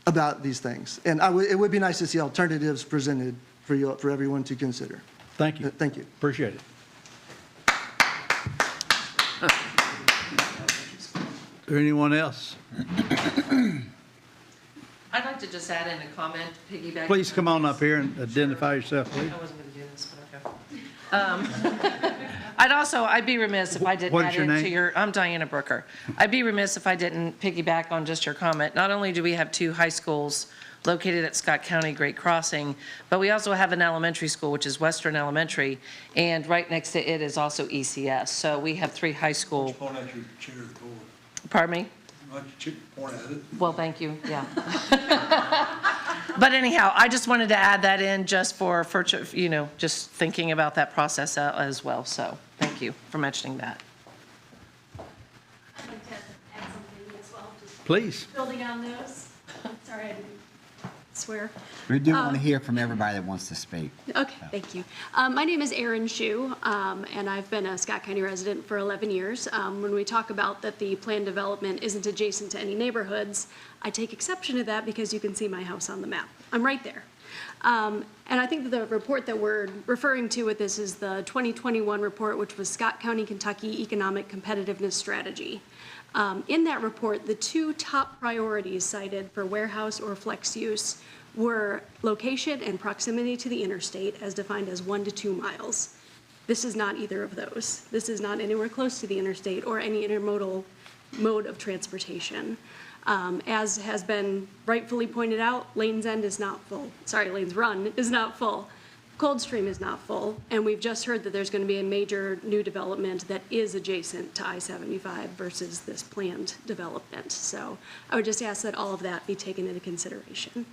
about these things. And it would be nice to see alternatives presented for everyone to consider. Thank you. Thank you. Appreciate it. Is there anyone else? I'd like to just add in a comment, piggyback. Please come on up here and identify yourself, please. I wasn't going to do this, but okay. I'd be remiss if I didn't What is add your into name? your, I'm Diana Brooker. I'd be remiss if I didn't piggyback on just your comment. Not only do we have 2 high schools located at Scott County, Great Crossing, but we also have an elementary school, which is Western Elementary, and right next to it is also ECS. So we have 3 high school, Point out your chair of the board. pardon me? Why don't you point at it? Well, thank you, yeah. But anyhow, I just wanted to add that in just for just thinking about that process as well. So thank you for mentioning that. I'd like to add something as well, just Please. building on those. Sorry, I didn't swear. We do want to hear from everybody that wants to speak. Okay, thank you. My name is Erin Shu, and I've been a Scott County resident for 11 years. When we talk about that the planned development isn't adjacent to any neighborhoods, I take exception to that because you can see my house on the map. I'm right there. And I think that the report that we're referring to with this is the 2021 report, which was Scott County, Kentucky Economic Competitiveness Strategy. In that report, the 2 top priorities cited for warehouse or flex use were location and proximity to the interstate, as defined as 1 to 2 miles. This is not either of those. This is not anywhere close to the interstate or any intermodal mode of transportation. As has been rightfully pointed out, Lanes Run is not full. Coldstream is not full, and we've just heard that there's going to be a major new development that is adjacent to I-75 versus this planned development. So I would just ask that all of that be taken into consideration.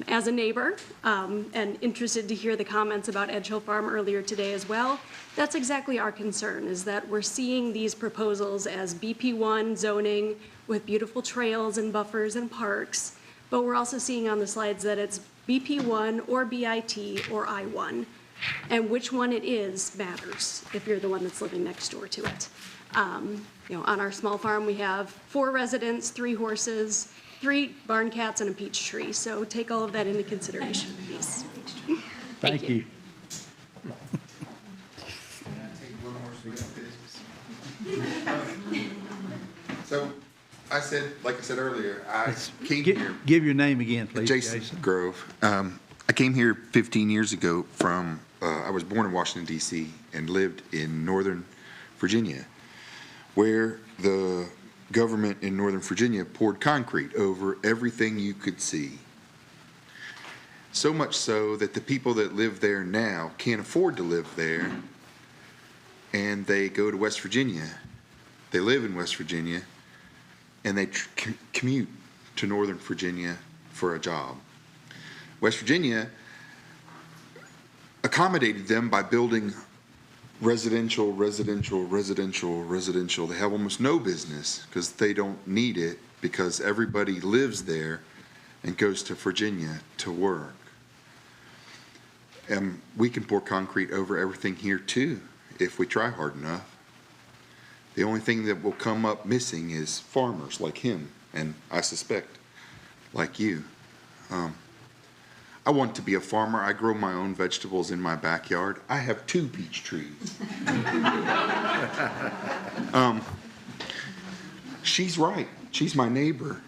As a neighbor, and interested to hear the comments about Edge Hill Farm earlier today as well, that's exactly our concern, is that we're seeing these proposals as BP1 zoning with beautiful trails and buffers and parks, but we're also seeing on the slides that it's BP1 or BIT or I1, and which one it is matters if you're the one that's living next door to it. On our small farm, we have 4 residents, 3 horses, 3 barn cats, and a peach tree. So take all of that into consideration, please. Thank you. So, like I said earlier, I came here. Give your name again, please, Jason Grove. I came here 15 years ago from, I was born in Washington, D.C., and lived in Northern Virginia, where the government in Northern Virginia poured concrete over everything you could see. So much so that the people that live there now can't afford to live there, and they go to West Virginia. They live in West Virginia, and they commute to Northern Virginia for a job. West Virginia accommodated them by building residential. They have almost no business because they don't need it, because everybody lives there and goes to Virginia to work. And we can pour concrete over everything here too if we try hard enough. The only thing that will come up missing is farmers like him, and I suspect like you. I want to be a farmer. I grow my own vegetables in my backyard. I have 2 peach trees. She's right. She's my neighbor.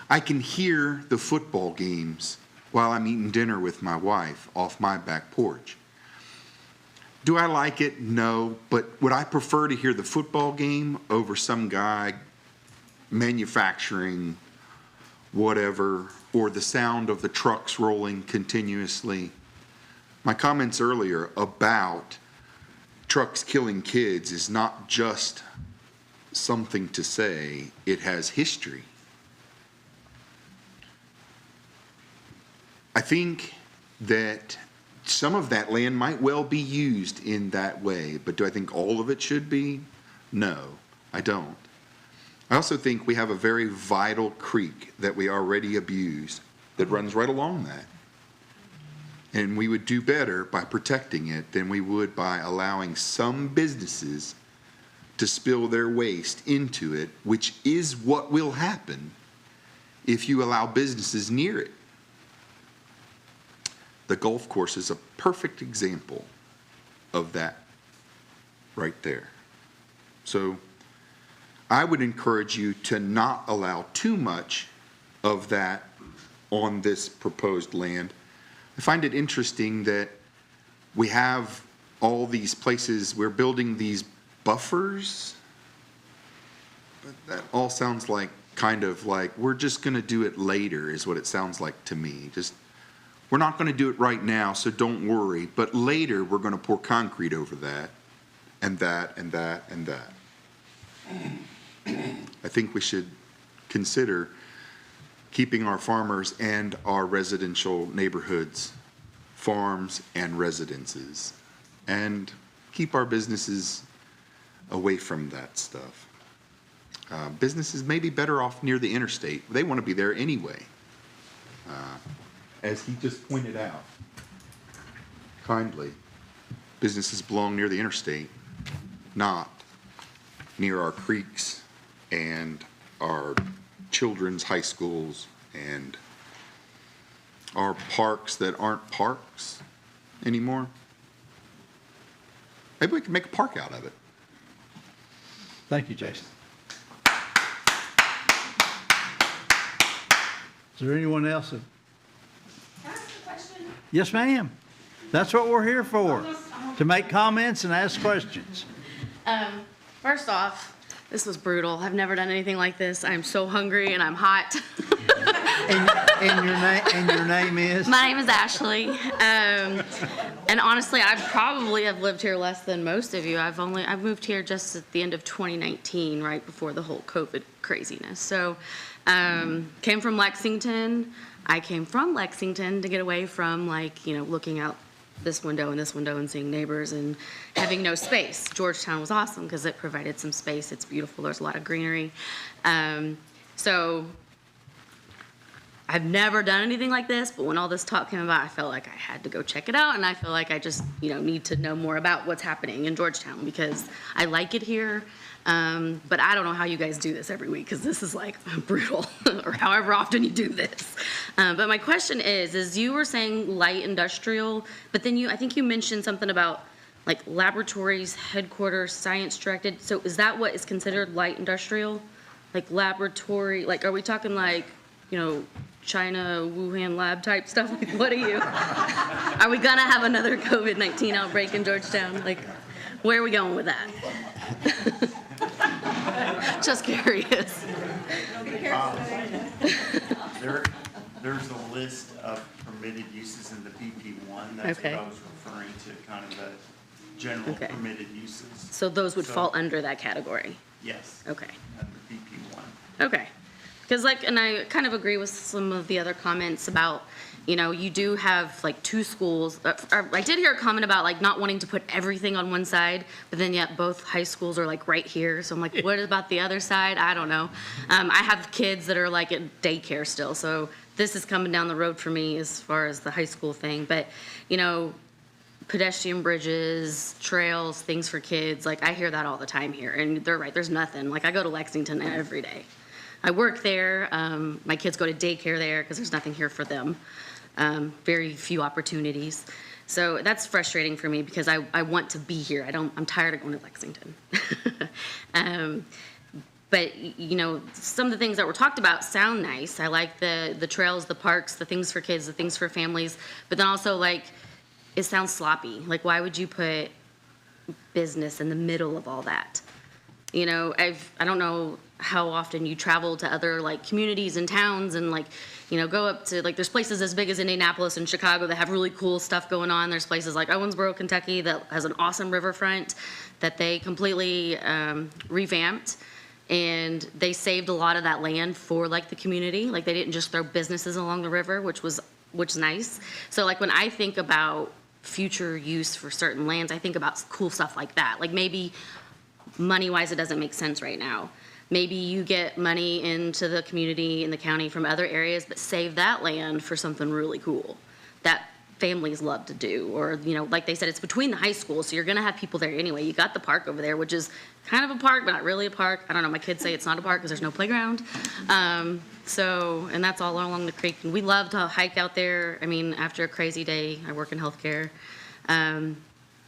I can hear the football games while I'm eating dinner with my wife off my back porch. Do I like it? No. But would I prefer to hear the football game over some guy manufacturing whatever, or the sound of the trucks rolling continuously? My comments earlier about trucks killing kids is not just something to say, it has history. I think that some of that land might well be used in that way, but do I think all of it should be? No, I don't. I also think we have a very vital creek that we already abuse that runs right along that. And we would do better by protecting it than we would by allowing some businesses to spill their waste into it, which is what will happen if you allow businesses near it. The golf course is a perfect example of that right there. So I would encourage you to not allow too much of that on this proposed land. I find it interesting that we have all these places, we're building these buffers. But that all sounds like, kind of like, we're just going to do it later is what it sounds like to me. Just, we're not going to do it right now, so don't worry. But later, we're going to pour concrete over that, and that, and that, and that. I think we should consider keeping our farmers and our residential neighborhoods, farms and residences, and keep our businesses away from that stuff. Businesses may be better off near the interstate. They want to be there anyway. As he just pointed out kindly, businesses belong near the interstate, not near our creeks and our children's high schools and our parks that aren't parks anymore. Maybe we can make a park out of it. Thank you, Jason. Is there anyone else? Can I ask a question? Yes, ma'am. That's what we're here for, to make comments and ask questions. First off, this was brutal. I've never done anything like this. I'm so hungry and I'm hot. And your name is? My name is Ashley. And honestly, I probably have lived here less than most of you. I've moved here just at the end of 2019, right before the whole COVID craziness. So, came from Lexington. I came from Lexington to get away from, like, you know, looking out this window and this window and seeing neighbors and having no space. Georgetown was awesome because it provided some space. It's beautiful. There's a lot of greenery. So I've never done anything like this, but when all this talk came about, I felt like I had to go check it out, and I feel like I just, you know, need to know more about what's happening in Georgetown because I like it here. But I don't know how you guys do this every week because this is like brutal, or however often you do this. But my question is you were saying light industrial, but then I think you mentioned something about like laboratories, headquarters, science directed. So is that what is considered light industrial? Like laboratory, like are we talking like, you know, China, Wuhan lab type stuff? Like what are you? Are we gonna have another COVID-19 outbreak in Georgetown? Like where are we going with that? Just curious. There's a list of permitted uses in the BP1. That's Okay. what I was referring to, kind of the general Okay. permitted uses. So those would fall under that category? Yes. Okay. Under BP1. Okay. Because like, and I kind of agree with some of the other comments about, you know, you do have like two schools. I did hear a comment about like not wanting to put everything on one side, but then yet both high schools are like right here. So I'm like, what about the other side? I don't know. I have kids that are like at daycare still. So this is coming down the road for me as far as the high school thing. But, you know, pedestrian bridges, trails, things for kids. Like I hear that all the time here. And they're right. There's nothing. Like I go to Lexington every day. I work there. My kids go to daycare there because there's nothing here for them. Very few opportunities. So that's frustrating for me because I want to be here. I'm tired of going to Lexington. But, you know, some of the things that were talked about sound nice. I like the trails, the parks, the things for kids, the things for families. But then also, like, it sounds sloppy. Like, why would you put business in the middle of all that? You know, I don't know how often you travel to other like communities and towns and like, you know, go up to like, there's places as big as Indianapolis and Chicago that have really cool stuff going on. There's places like Owensboro, Kentucky that has an awesome riverfront that they completely revamped, and they saved a lot of that land for like the community. Like they didn't just throw businesses along the river, which is nice. So like when I think about future use for certain lands, I think about cool stuff like that. Like maybe money-wise, it doesn't make sense right now. Maybe you get money into the community in the county from other areas, but save that land for something really cool that families love to do. Or, you know, like they said, it's between the high schools, so you're going to have people there anyway. You got the park over there, which is kind of a park, but not really a park. I don't know. My kids say it's not a park because there's no playground. And that's all along the creek. And we love to hike out there. I mean, after a crazy day, I work in healthcare.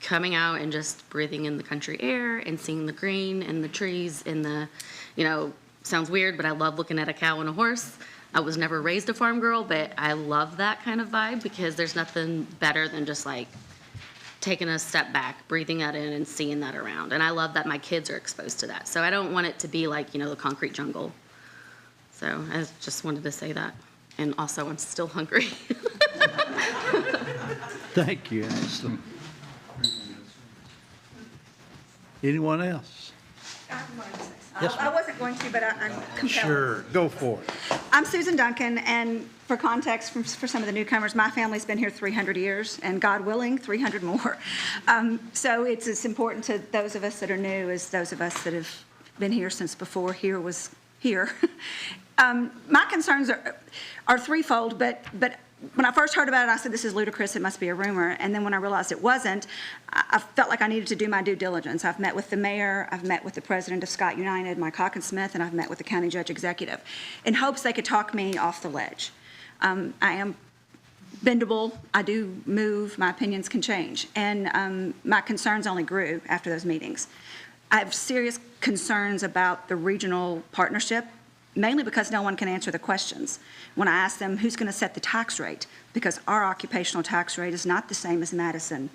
Coming out and just breathing in the country air and seeing the green and the trees and the, you know, sounds weird, but I love looking at a cow and a horse. I was never raised a farm girl, but I love that kind of vibe because there's nothing better than just like taking a step back, breathing that in and seeing that around. And I love that my kids are exposed to that. So I don't want it to be like, the concrete jungle. So I just wanted to say that. And also, I'm still hungry. Thank you, Ashley. Anyone else? Yes, I wasn't going to, but I'm compelled. Sure, go for it. I'm Susan Duncan, and for context, for some of the newcomers, my family's been here 300 years, and God willing, 300 more. So it's as important to those of us that are new as those of us that have been here since before here was here. My concerns are threefold, but when I first heard about it, I said, this is ludicrous, it must be a rumor. And then when I realized it wasn't, I felt like I needed to do my due diligence. I've met with the mayor, I've met with the president of Scott United, Mike Hawkinsmith, and I've met with the county judge executive in hopes they could talk me off the ledge. I am bendable, I do move, my opinions can change. And my concerns only grew after those meetings. I have serious concerns about the regional partnership, mainly because no one can answer the questions. When I ask them who's going to set the tax rate, because our occupational tax rate is not the same as Madison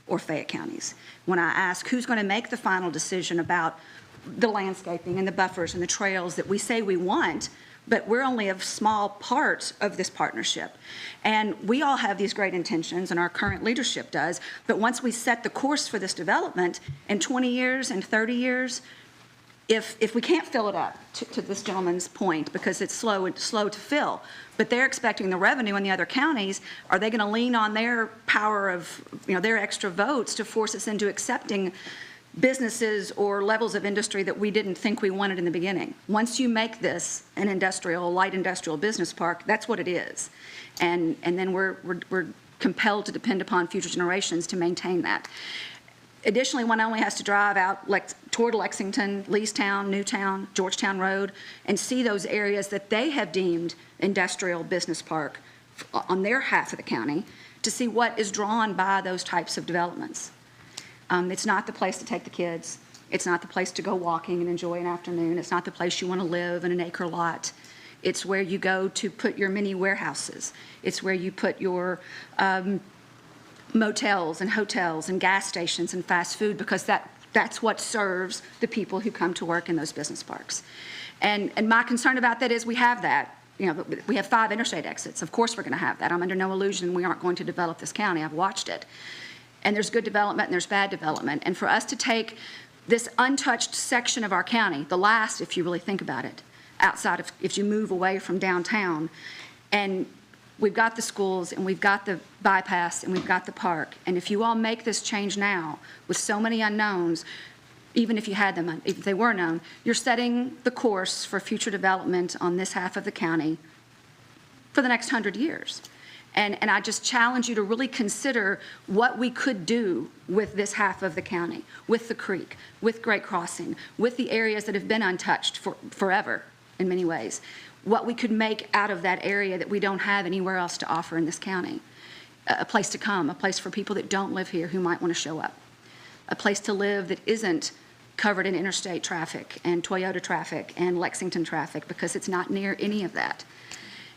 or Fayette counties. When I ask who's going to make the final decision about the landscaping and the buffers and the trails that we say we want, but we're only a small part of this partnership. And we all have these great intentions, and our current leadership does, but once we set the course for this development in 20 years and 30 years, if we can't fill it up, to this gentleman's point, because it's slow to fill, but they're expecting the revenue in the other counties, are they going to lean on their power of, their extra votes to force us into accepting businesses or levels of industry that we didn't think we wanted in the beginning? Once you make this an light industrial business park, that's what it is. And then we're compelled to depend upon future generations to maintain that. Additionally, one only has to drive out toward Lexington, Leestown, Newtown, Georgetown Road, and see those areas that they have deemed industrial business park on their half of the county to see what is drawn by those types of developments. It's not the place to take the kids. It's not the place to go walking and enjoy an afternoon. It's not the place you want to live in an acre lot. It's where you go to put your mini warehouses. It's where you put your motels and hotels and gas stations and fast food, because that's what serves the people who come to work in those business parks. And my concern about that is we have that. We have 5 interstate exits. Of course we're going to have that. I'm under no illusion we aren't going to develop this county. I've watched it. And there's good development and there's bad development. And for us to take this untouched section of our county, the last, if you really think about it, outside of, if you move away from downtown, and we've got the schools, and we've got the bypass, and we've got the park. And if you all make this change now with so many unknowns, even if you had them, if they were known, you're setting the course for future development on this half of the county for the next 100 years. And I just challenge you to really consider what we could do with this half of the county, with the creek, with Great Crossing, with the areas that have been untouched forever in many ways. What we could make out of that area that we don't have anywhere else to offer in this county. A place to come, a place for people that don't live here who might want to show up. A place to live that isn't covered in interstate traffic and Toyota traffic and Lexington traffic, because it's not near any of that.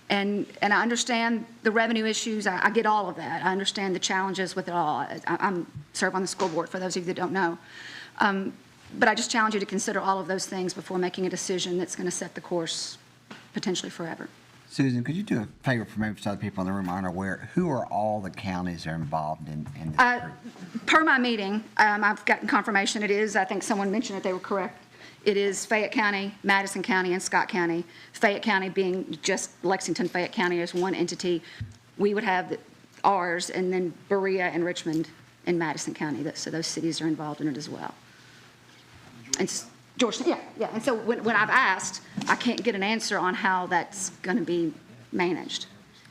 And I understand the revenue issues. I get all of that. I understand the challenges with it all. I'm serve on the school board, for those of you that don't know. But I just challenge you to consider all of those things before making a decision that's going to set the course potentially forever. Susan, could you do a favor for maybe some other people in the room aren't aware, who are all the counties that are involved in this? Per my meeting, I've gotten confirmation it is, I think someone mentioned it, they were correct. It is Fayette County, Madison County, and Scott County. Fayette County being just Lexington, Fayette County as one entity. We would have ours, and then Berea and Richmond in Madison County. So those cities are involved in it as well. And Georgetown, yeah. And so when I've asked, I can't get an answer on how that's going to be managed.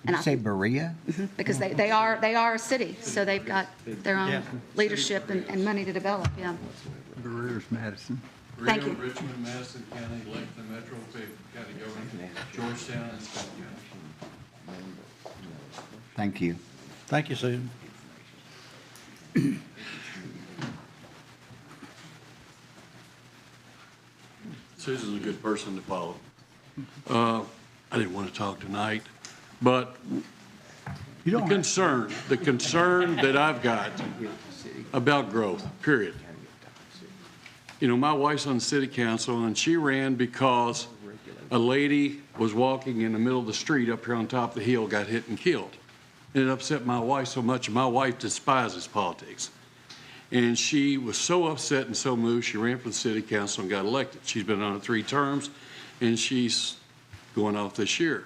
Did you say Berea? Mm-hmm, because they are a city, so they've got their own leadership and money to develop. Yeah. Berea's Madison. Thank you. Richmond, Madison County, Lexington Metro, Fayette County Government, Georgetown, and Scott County. Thank you. Thank you, Susan. Susan's a good person to follow. I didn't want to talk tonight, but The concern that I've got about growth, period. You know, my wife's on the city council, and she ran because a lady was walking in the middle of the street up here on top of the hill, got hit and killed. And it upset my wife so much, and my wife despises politics. And she was so upset and so moved, she ran for the city council and got elected. She's been on it 3 terms, and she's going off this year.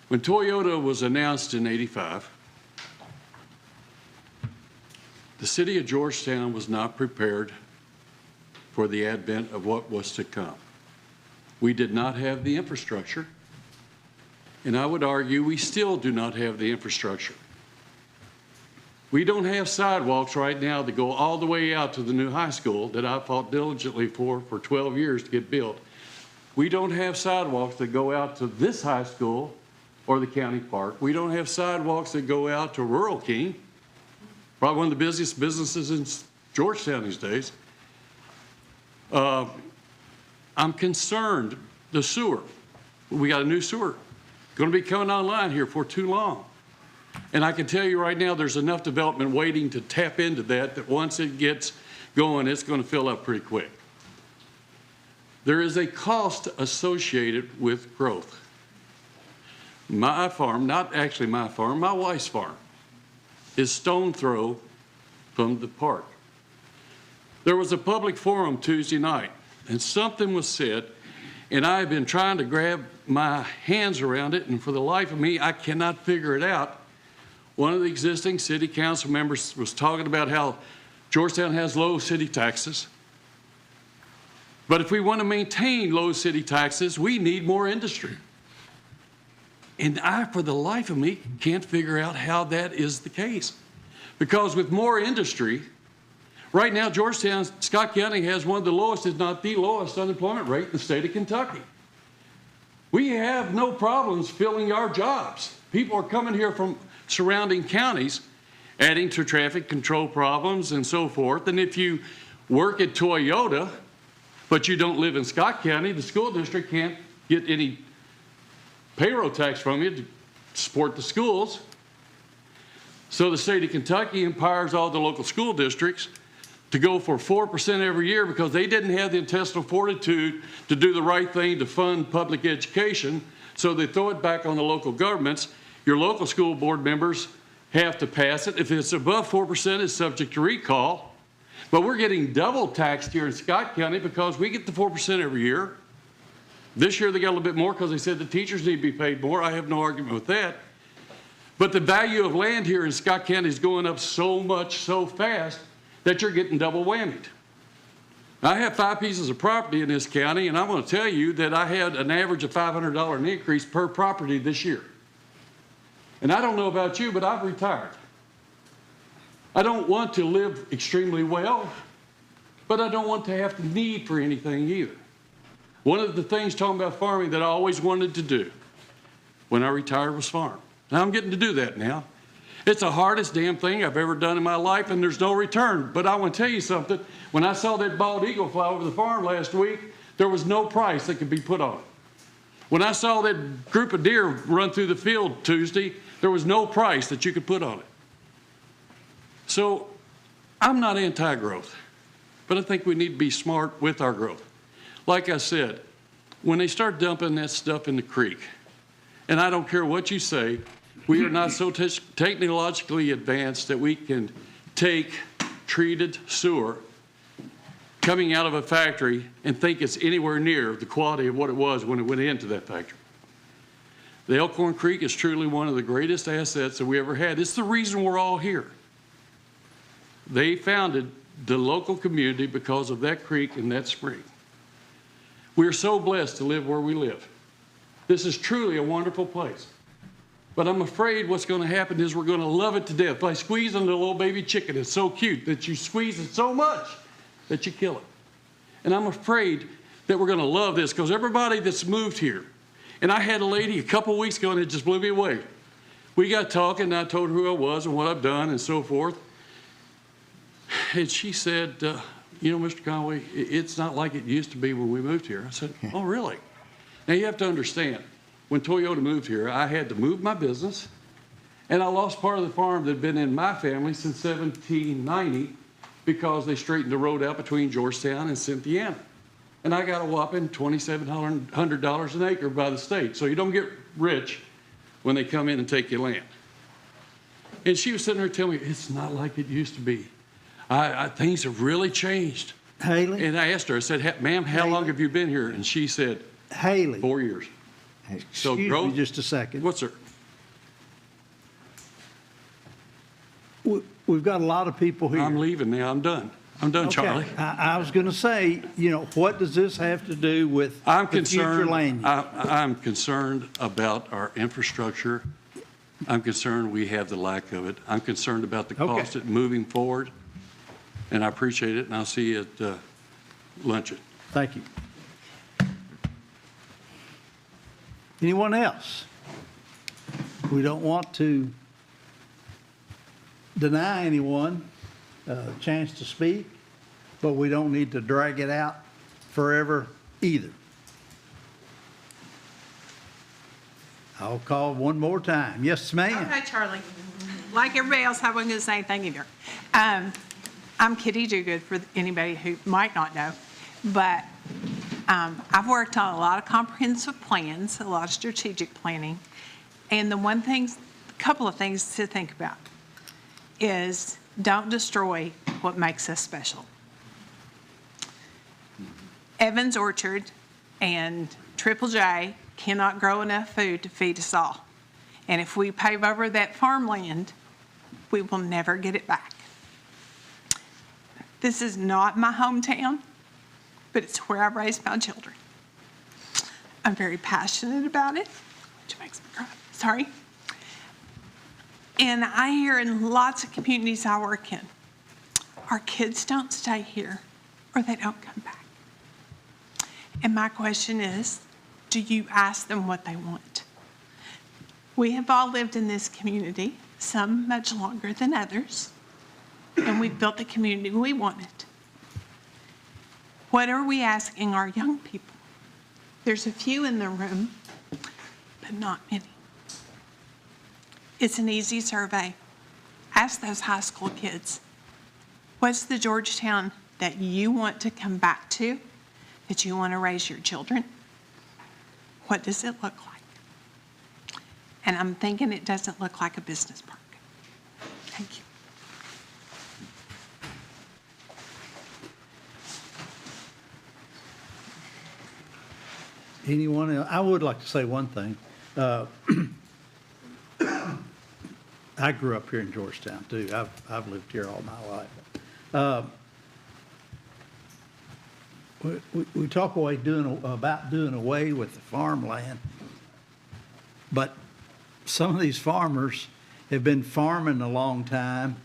When Toyota was announced in '85, the city of Georgetown was not prepared for the advent of what was to come. We did not have the infrastructure, and I would argue we still do not have the infrastructure. We don't have sidewalks right now that go all the way out to the new high school that I fought diligently for 12 years to get built. We don't have sidewalks that go out to this high school or the county park. We don't have sidewalks that go out to Rural King, probably one of the busiest businesses in Georgetown these days. I'm concerned, the sewer. We got a new sewer going to be coming online here for too long. And I can tell you right now, there's enough development waiting to tap into that once it gets going, it's going to fill up pretty quick. There is a cost associated with growth. My farm, not actually my farm, my wife's farm, is stone throw from the park. There was a public forum Tuesday night, and something was said, and I've been trying to grab my hands around it, and for the life of me, I cannot figure it out. One of the existing city council members was talking about how Georgetown has low city taxes. But if we want to maintain low city taxes, we need more industry. And I, for the life of me, can't figure out how that is the case. Because with more industry, right now, Georgetown-Scott County has one of the lowest, if not the lowest, unemployment rate in the state of Kentucky. We have no problems filling our jobs. People are coming here from surrounding counties, adding to traffic control problems and so forth. And if you work at Toyota, but you don't live in Scott County, the school district can't get any payroll tax from you to support the schools. So the state of Kentucky empowers all the local school districts to go for 4% every year because they didn't have the intestinal fortitude to do the right thing to fund public education. So they throw it back on the local governments. Your local school board members have to pass it. If it's above 4%, it's subject to recall. But we're getting double taxed here in Scott County because we get the 4% every year. This year they got a little bit more because they said the teachers need to be paid more. I have no argument with that. But the value of land here in Scott County is going up so much, so fast, that you're getting double whammied. I have 5 pieces of property in this county, and I'm going to tell you that I had an average of $500 increase per property this year. And I don't know about you, but I've retired. I don't want to live extremely well, but I don't want to have the need for anything either. One of the things talking about farming that I always wanted to do when I retired was farm. Now I'm getting to do that now. It's the hardest damn thing I've ever done in my life, and there's no return. But I want to tell you something. When I saw that bald eagle fly over the farm last week, there was no price that could be put on it. When I saw that group of deer run through the field Tuesday, there was no price that you could put on it. So I'm not anti-growth, but I think we need to be smart with our growth. Like I said, when they start dumping that stuff in the creek, and I don't care what you say, we are not so technologically advanced that we can take treated sewer coming out of a factory and think it's anywhere near the quality of what it was when it went into that factory. The Elkhorn Creek is truly one of the greatest assets that we ever had. It's the reason we're all here. They founded the local community because of that creek and that spring. We are so blessed to live where we live. This is truly a wonderful place. But I'm afraid what's going to happen is we're going to love it to death. By squeezing the little baby chicken, it's so cute that you squeeze it so much that you kill it. And I'm afraid that we're going to love this because everybody that's moved here, and I had a lady a couple weeks ago and it just blew me away. We got talking and I told her who I was and what I've done and so forth. And she said, you know, Mr. Conway, it's not like it used to be when we moved here. I said, oh, really? Now you have to understand, when Toyota moved here, I had to move my business, and I lost part of the farm that had been in my family since 1790 because they straightened the road out between Georgetown and Cynthiana. And I got a whopping $2,700 an acre by the state. So you don't get rich when they come in and take your land. And she was sitting there telling me, it's not like it used to be. Things have really changed. Haley? And I asked her, I said, ma'am, how long have you been here? And she said, Haley. 4 years. So Excuse growth. me just a second. What's sir? We've got a lot of people here. I'm leaving now. I'm done. I'm done, Okay. Charlie. I was going to say, what does this have to do with I'm the future concerned. land use? I'm concerned about our infrastructure. I'm concerned we have the lack of it. I'm concerned about the Okay. cost of moving forward. And I appreciate it, and I'll see you at luncheon. Thank you. Anyone else? We don't want to deny anyone a chance to speak, but we don't need to drag it out forever either. I'll call one more time. Yes, ma'am. Okay, Charlie. Like everybody else, I wasn't going to say anything either. I'm Kitty Duguid, for anybody who might not know. But I've worked on a lot of comprehensive plans, a lot of strategic planning. And a couple of things to think about is don't destroy what makes us special. Evans Orchard and Triple J cannot grow enough food to feed us all. And if we pave over that farmland, we will never get it back. This is not my hometown, but it's where I raised my children. I'm very passionate about it, which makes me cry. Sorry. And I hear in lots of communities I work in, our kids don't stay here or they don't come back. And my question is, do you ask them what they want? We have all lived in this community, some much longer than others, and we've built the community we wanted. What are we asking our young people? There's a few in the room, but not many. It's an easy survey. Ask those high school kids, what's the Georgetown that you want to come back to, that you want to raise your children? What does it look like? And I'm thinking it doesn't look like a business park. Thank you. Anyone else? I would like to say one thing. I grew up here in Georgetown, too. I've lived here all my life. We talk about doing away with the farmland, but some of these farmers have been farming a long time,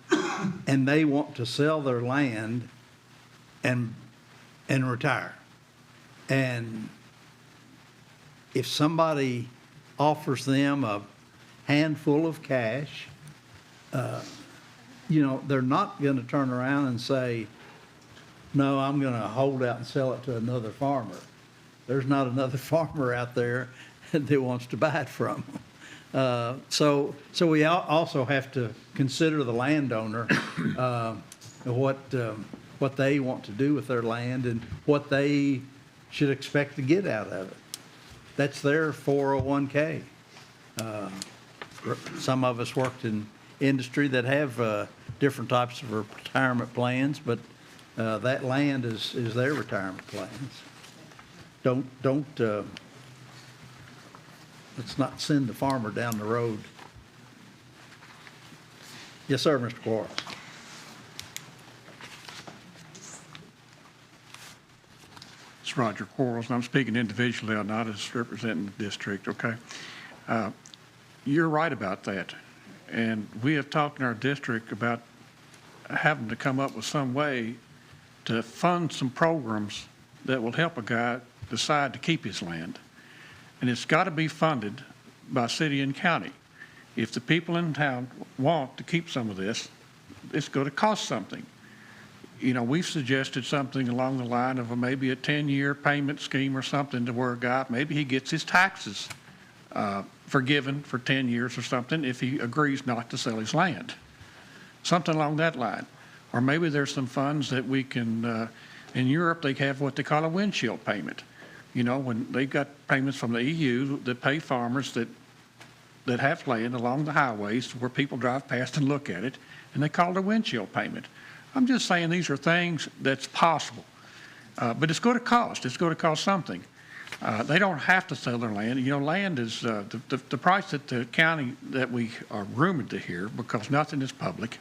and they want to sell their land and retire. And if somebody offers them a handful of cash, they're not going to turn around and say, no, I'm going to hold out and sell it to another farmer. There's not another farmer out there that wants to buy it from them. So we also have to consider the landowner, what they want to do with their land and what they should expect to get out of it. That's their 401k. Some of us worked in industry that have different types of retirement plans, but that land is their retirement plans. Let's not send the farmer down the road. Yes, sir, Mr. Quarles. It's Roger Quarles, and I'm speaking individually, I'm not as representing the district, okay? You're right about that. And we have talked in our district about having to come up with some way to fund some programs that will help a guy decide to keep his land. And it's got to be funded by city and county. If the people in town want to keep some of this, it's going to cost something. We've suggested something along the line of maybe a 10-year payment scheme or something to where a guy, maybe he gets his taxes forgiven for 10 years or something if he agrees not to sell his land. Something along that line. Or maybe there's some funds that we can, in Europe, they have what they call a windshield payment. You know, when they've got payments from the EU that pay farmers that have land along the highways where people drive past and look at it, and they call it a windshield payment. I'm just saying these are things that's possible. But it's going to cost. It's going to cost something. They don't have to sell their land. You know, land is the price that the county that we are rumored to hear, because nothing is public,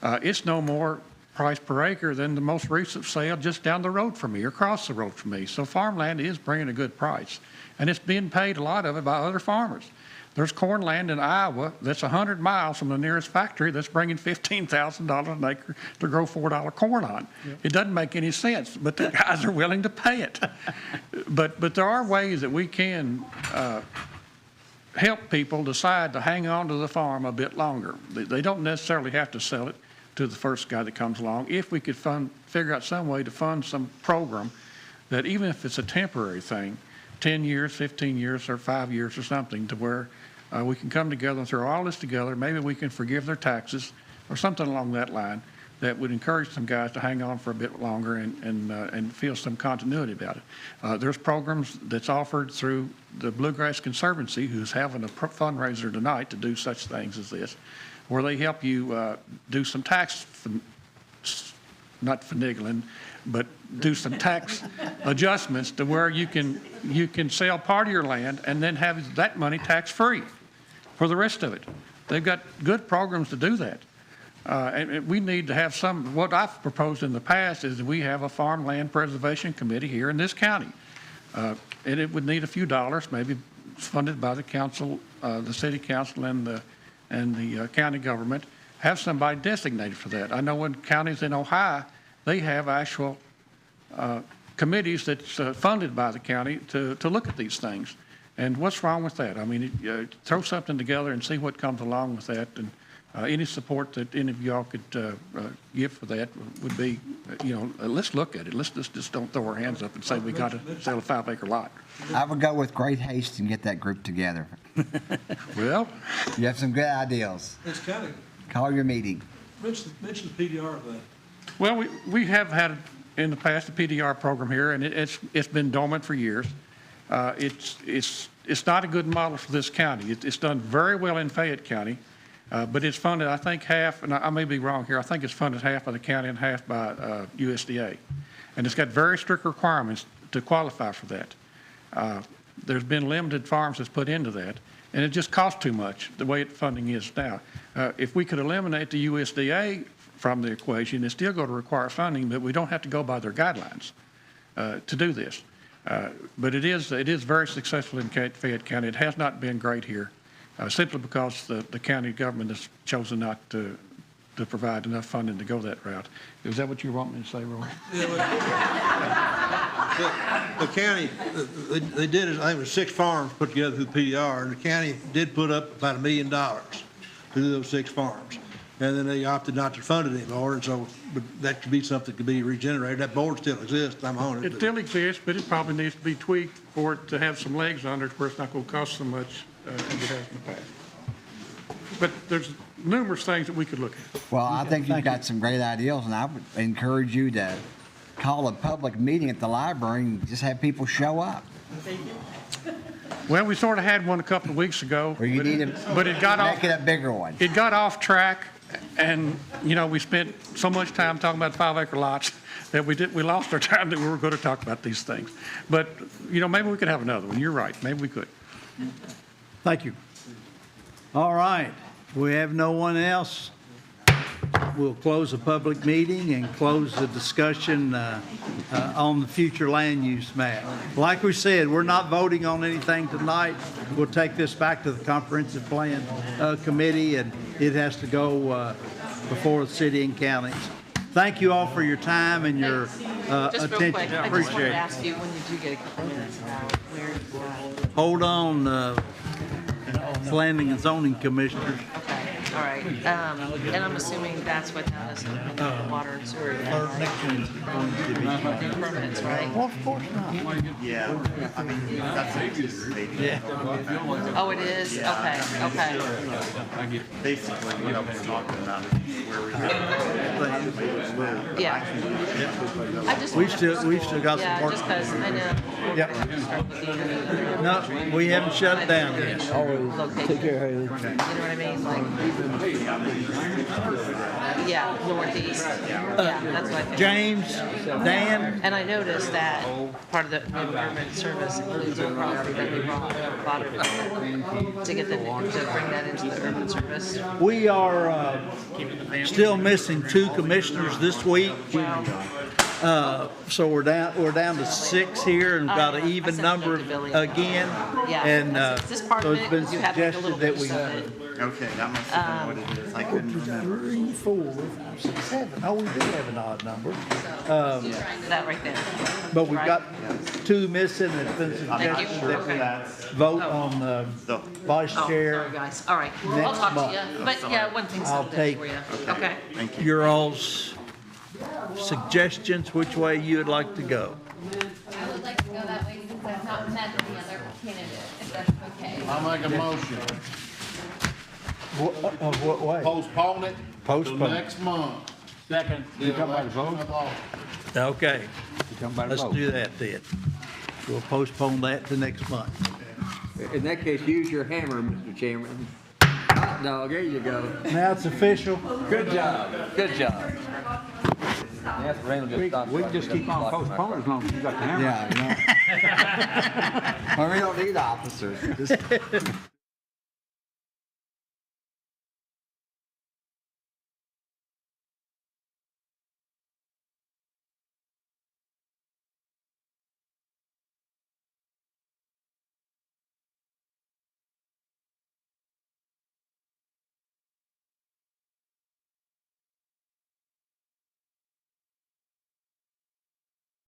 it's no more price per acre than the most recent sale just down the road from me or across the road from me. So farmland is bringing a good price, and it's being paid, a lot of it, by other farmers. There's corn land in Iowa that's 100 miles from the nearest factory that's bringing $15,000 an acre to grow $4 corn on. Yep. It doesn't make any sense, but the guys are willing to pay it. But there are ways that we can help people decide to hang on to the farm a bit longer. They don't necessarily have to sell it to the first guy that comes along. If we could figure out some way to fund some program that, even if it's a temporary thing, 10 years, 15 years, or 5 years or something, to where we can come together and throw all this together. Maybe we can forgive their taxes or something along that line that would encourage some guys to hang on for a bit longer and feel some continuity about it. There's programs that's offered through the Bluegrass Conservancy, who's having a fundraiser tonight to do such things as this, where they help you do some tax, not finagling, but do some tax adjustments to where you can sell part of your land and then have that money tax-free for the rest of it. They've got good programs to do that. And we need to have some. What I've proposed in the past is that we have a farmland preservation committee here in this county. And it would need a few dollars, maybe funded by the council, the city council and the county government. Have somebody designated for that. I know in counties in Ohio, they have actual committees that's funded by the county to look at these things. And what's wrong with that? I mean, throw something together and see what comes along with that. And any support that any of y'all could give for that would be, let's look at it. Let's just don't throw our hands up and say we got to sell a 5-acre lot. I would go with great haste and get that group together. Well, you have some good ideas. It's kind of. Call your meeting. Mention the PDR of that. Well, we have had in the past a PDR program here, and it's been dormant for years. It's not a good model for this county. It's done very well in Fayette County, but it's funded, I think, half, and I may be wrong here, I think it's funded half by the county and half by USDA. And it's got very strict requirements to qualify for that. There's been limited farms that's put into that, and it just costs too much the way funding is now. If we could eliminate the USDA from the equation, it's still going to require funding, but we don't have to go by their guidelines to do this. But it is very successful in Fayette County. It has not been great here, simply because the county government has chosen not to provide enough funding to go that route. Is that what you want me to say, Roy? The county, they did, I think it was 6 farms put together through the PDR, and the county did put up about $1 million to do those 6 farms. And then they opted not to fund it anymore, and so but that could be something that could be regenerated. That board still exists. I'm on it. It still exists, but it probably needs to be tweaked for it to have some legs under it where it's not going to cost so much as it has in the past. But there's numerous things that we could look at. Well, I think you've got some great ideas, and I would encourage you to call a public meeting at the library and just have people show up. Well, we sort of had one a couple of weeks ago, but it got off. Make it a bigger one. It got off track, and we spent so much time talking about 5-acre lots that we lost our time that we were going to talk about these things. But maybe we could have another one. You're right. Maybe we could. Thank you. All right. We have no one else. We'll close the public meeting and close the discussion on the future land use map. Like we said, we're not voting on anything tonight. We'll take this back to the comprehensive plan committee, and it has to go before the city and counties. Thank you all for your time and your Just real attention. quick, I just Appreciate wanted to it. ask you, when you do get a couple minutes, about where Hold on, planning and zoning commissioners. okay. All right, and I'm assuming that's what that is, water and sewer. Or next one's going to be. No permits, right? Well, of course not. Yeah, I mean, that's anticipated. Yeah. Oh, it is? Okay, okay. Basically, what I was talking about is where we Yeah. I just We've wanted- still got some Yeah, work. just because I know. Yep. No, we haven't shut it down yet. Take care, Haley. You know what I mean? Like, yeah, northeast. Yeah, that's what I think. James, Dan, And I noticed that part of the urban service includes our property that we bought to get them, to bring that into the urban service. we are still missing 2 commissioners this week. So we're down to 6 here and got an even number again. Yeah. And Is this part so of it's it? been 'Cause you have like a little suggested that bit we. of it. Okay, that must have been what it is. I couldn't remember. 3, 4, 5, 6, 7. Oh, we do have an odd number. That right there. But we've Right. got 2 missing. It's been suggested that we vote on the vice Oh, chair. sorry, guys. All right. I'll next talk to month. you. But yeah, one thing's I'll settled take- for you. Okay. Your all's suggestions, which way you would like to go. I would like to go that way since I've not met the other candidate, if that's okay. I'll make a motion. Of what way? Postpone it till Postpone. next month. Second, you come by the vote? Okay, You come by the let's vote? do that then. We'll postpone that to next month. In that case, use your hammer, Mr. Chairman. Hot dog, there you go. Now it's official. Good job, good job. We can just keep on postponing as long as you got the hammer. Yeah, I know. Well, we don't need officers. Just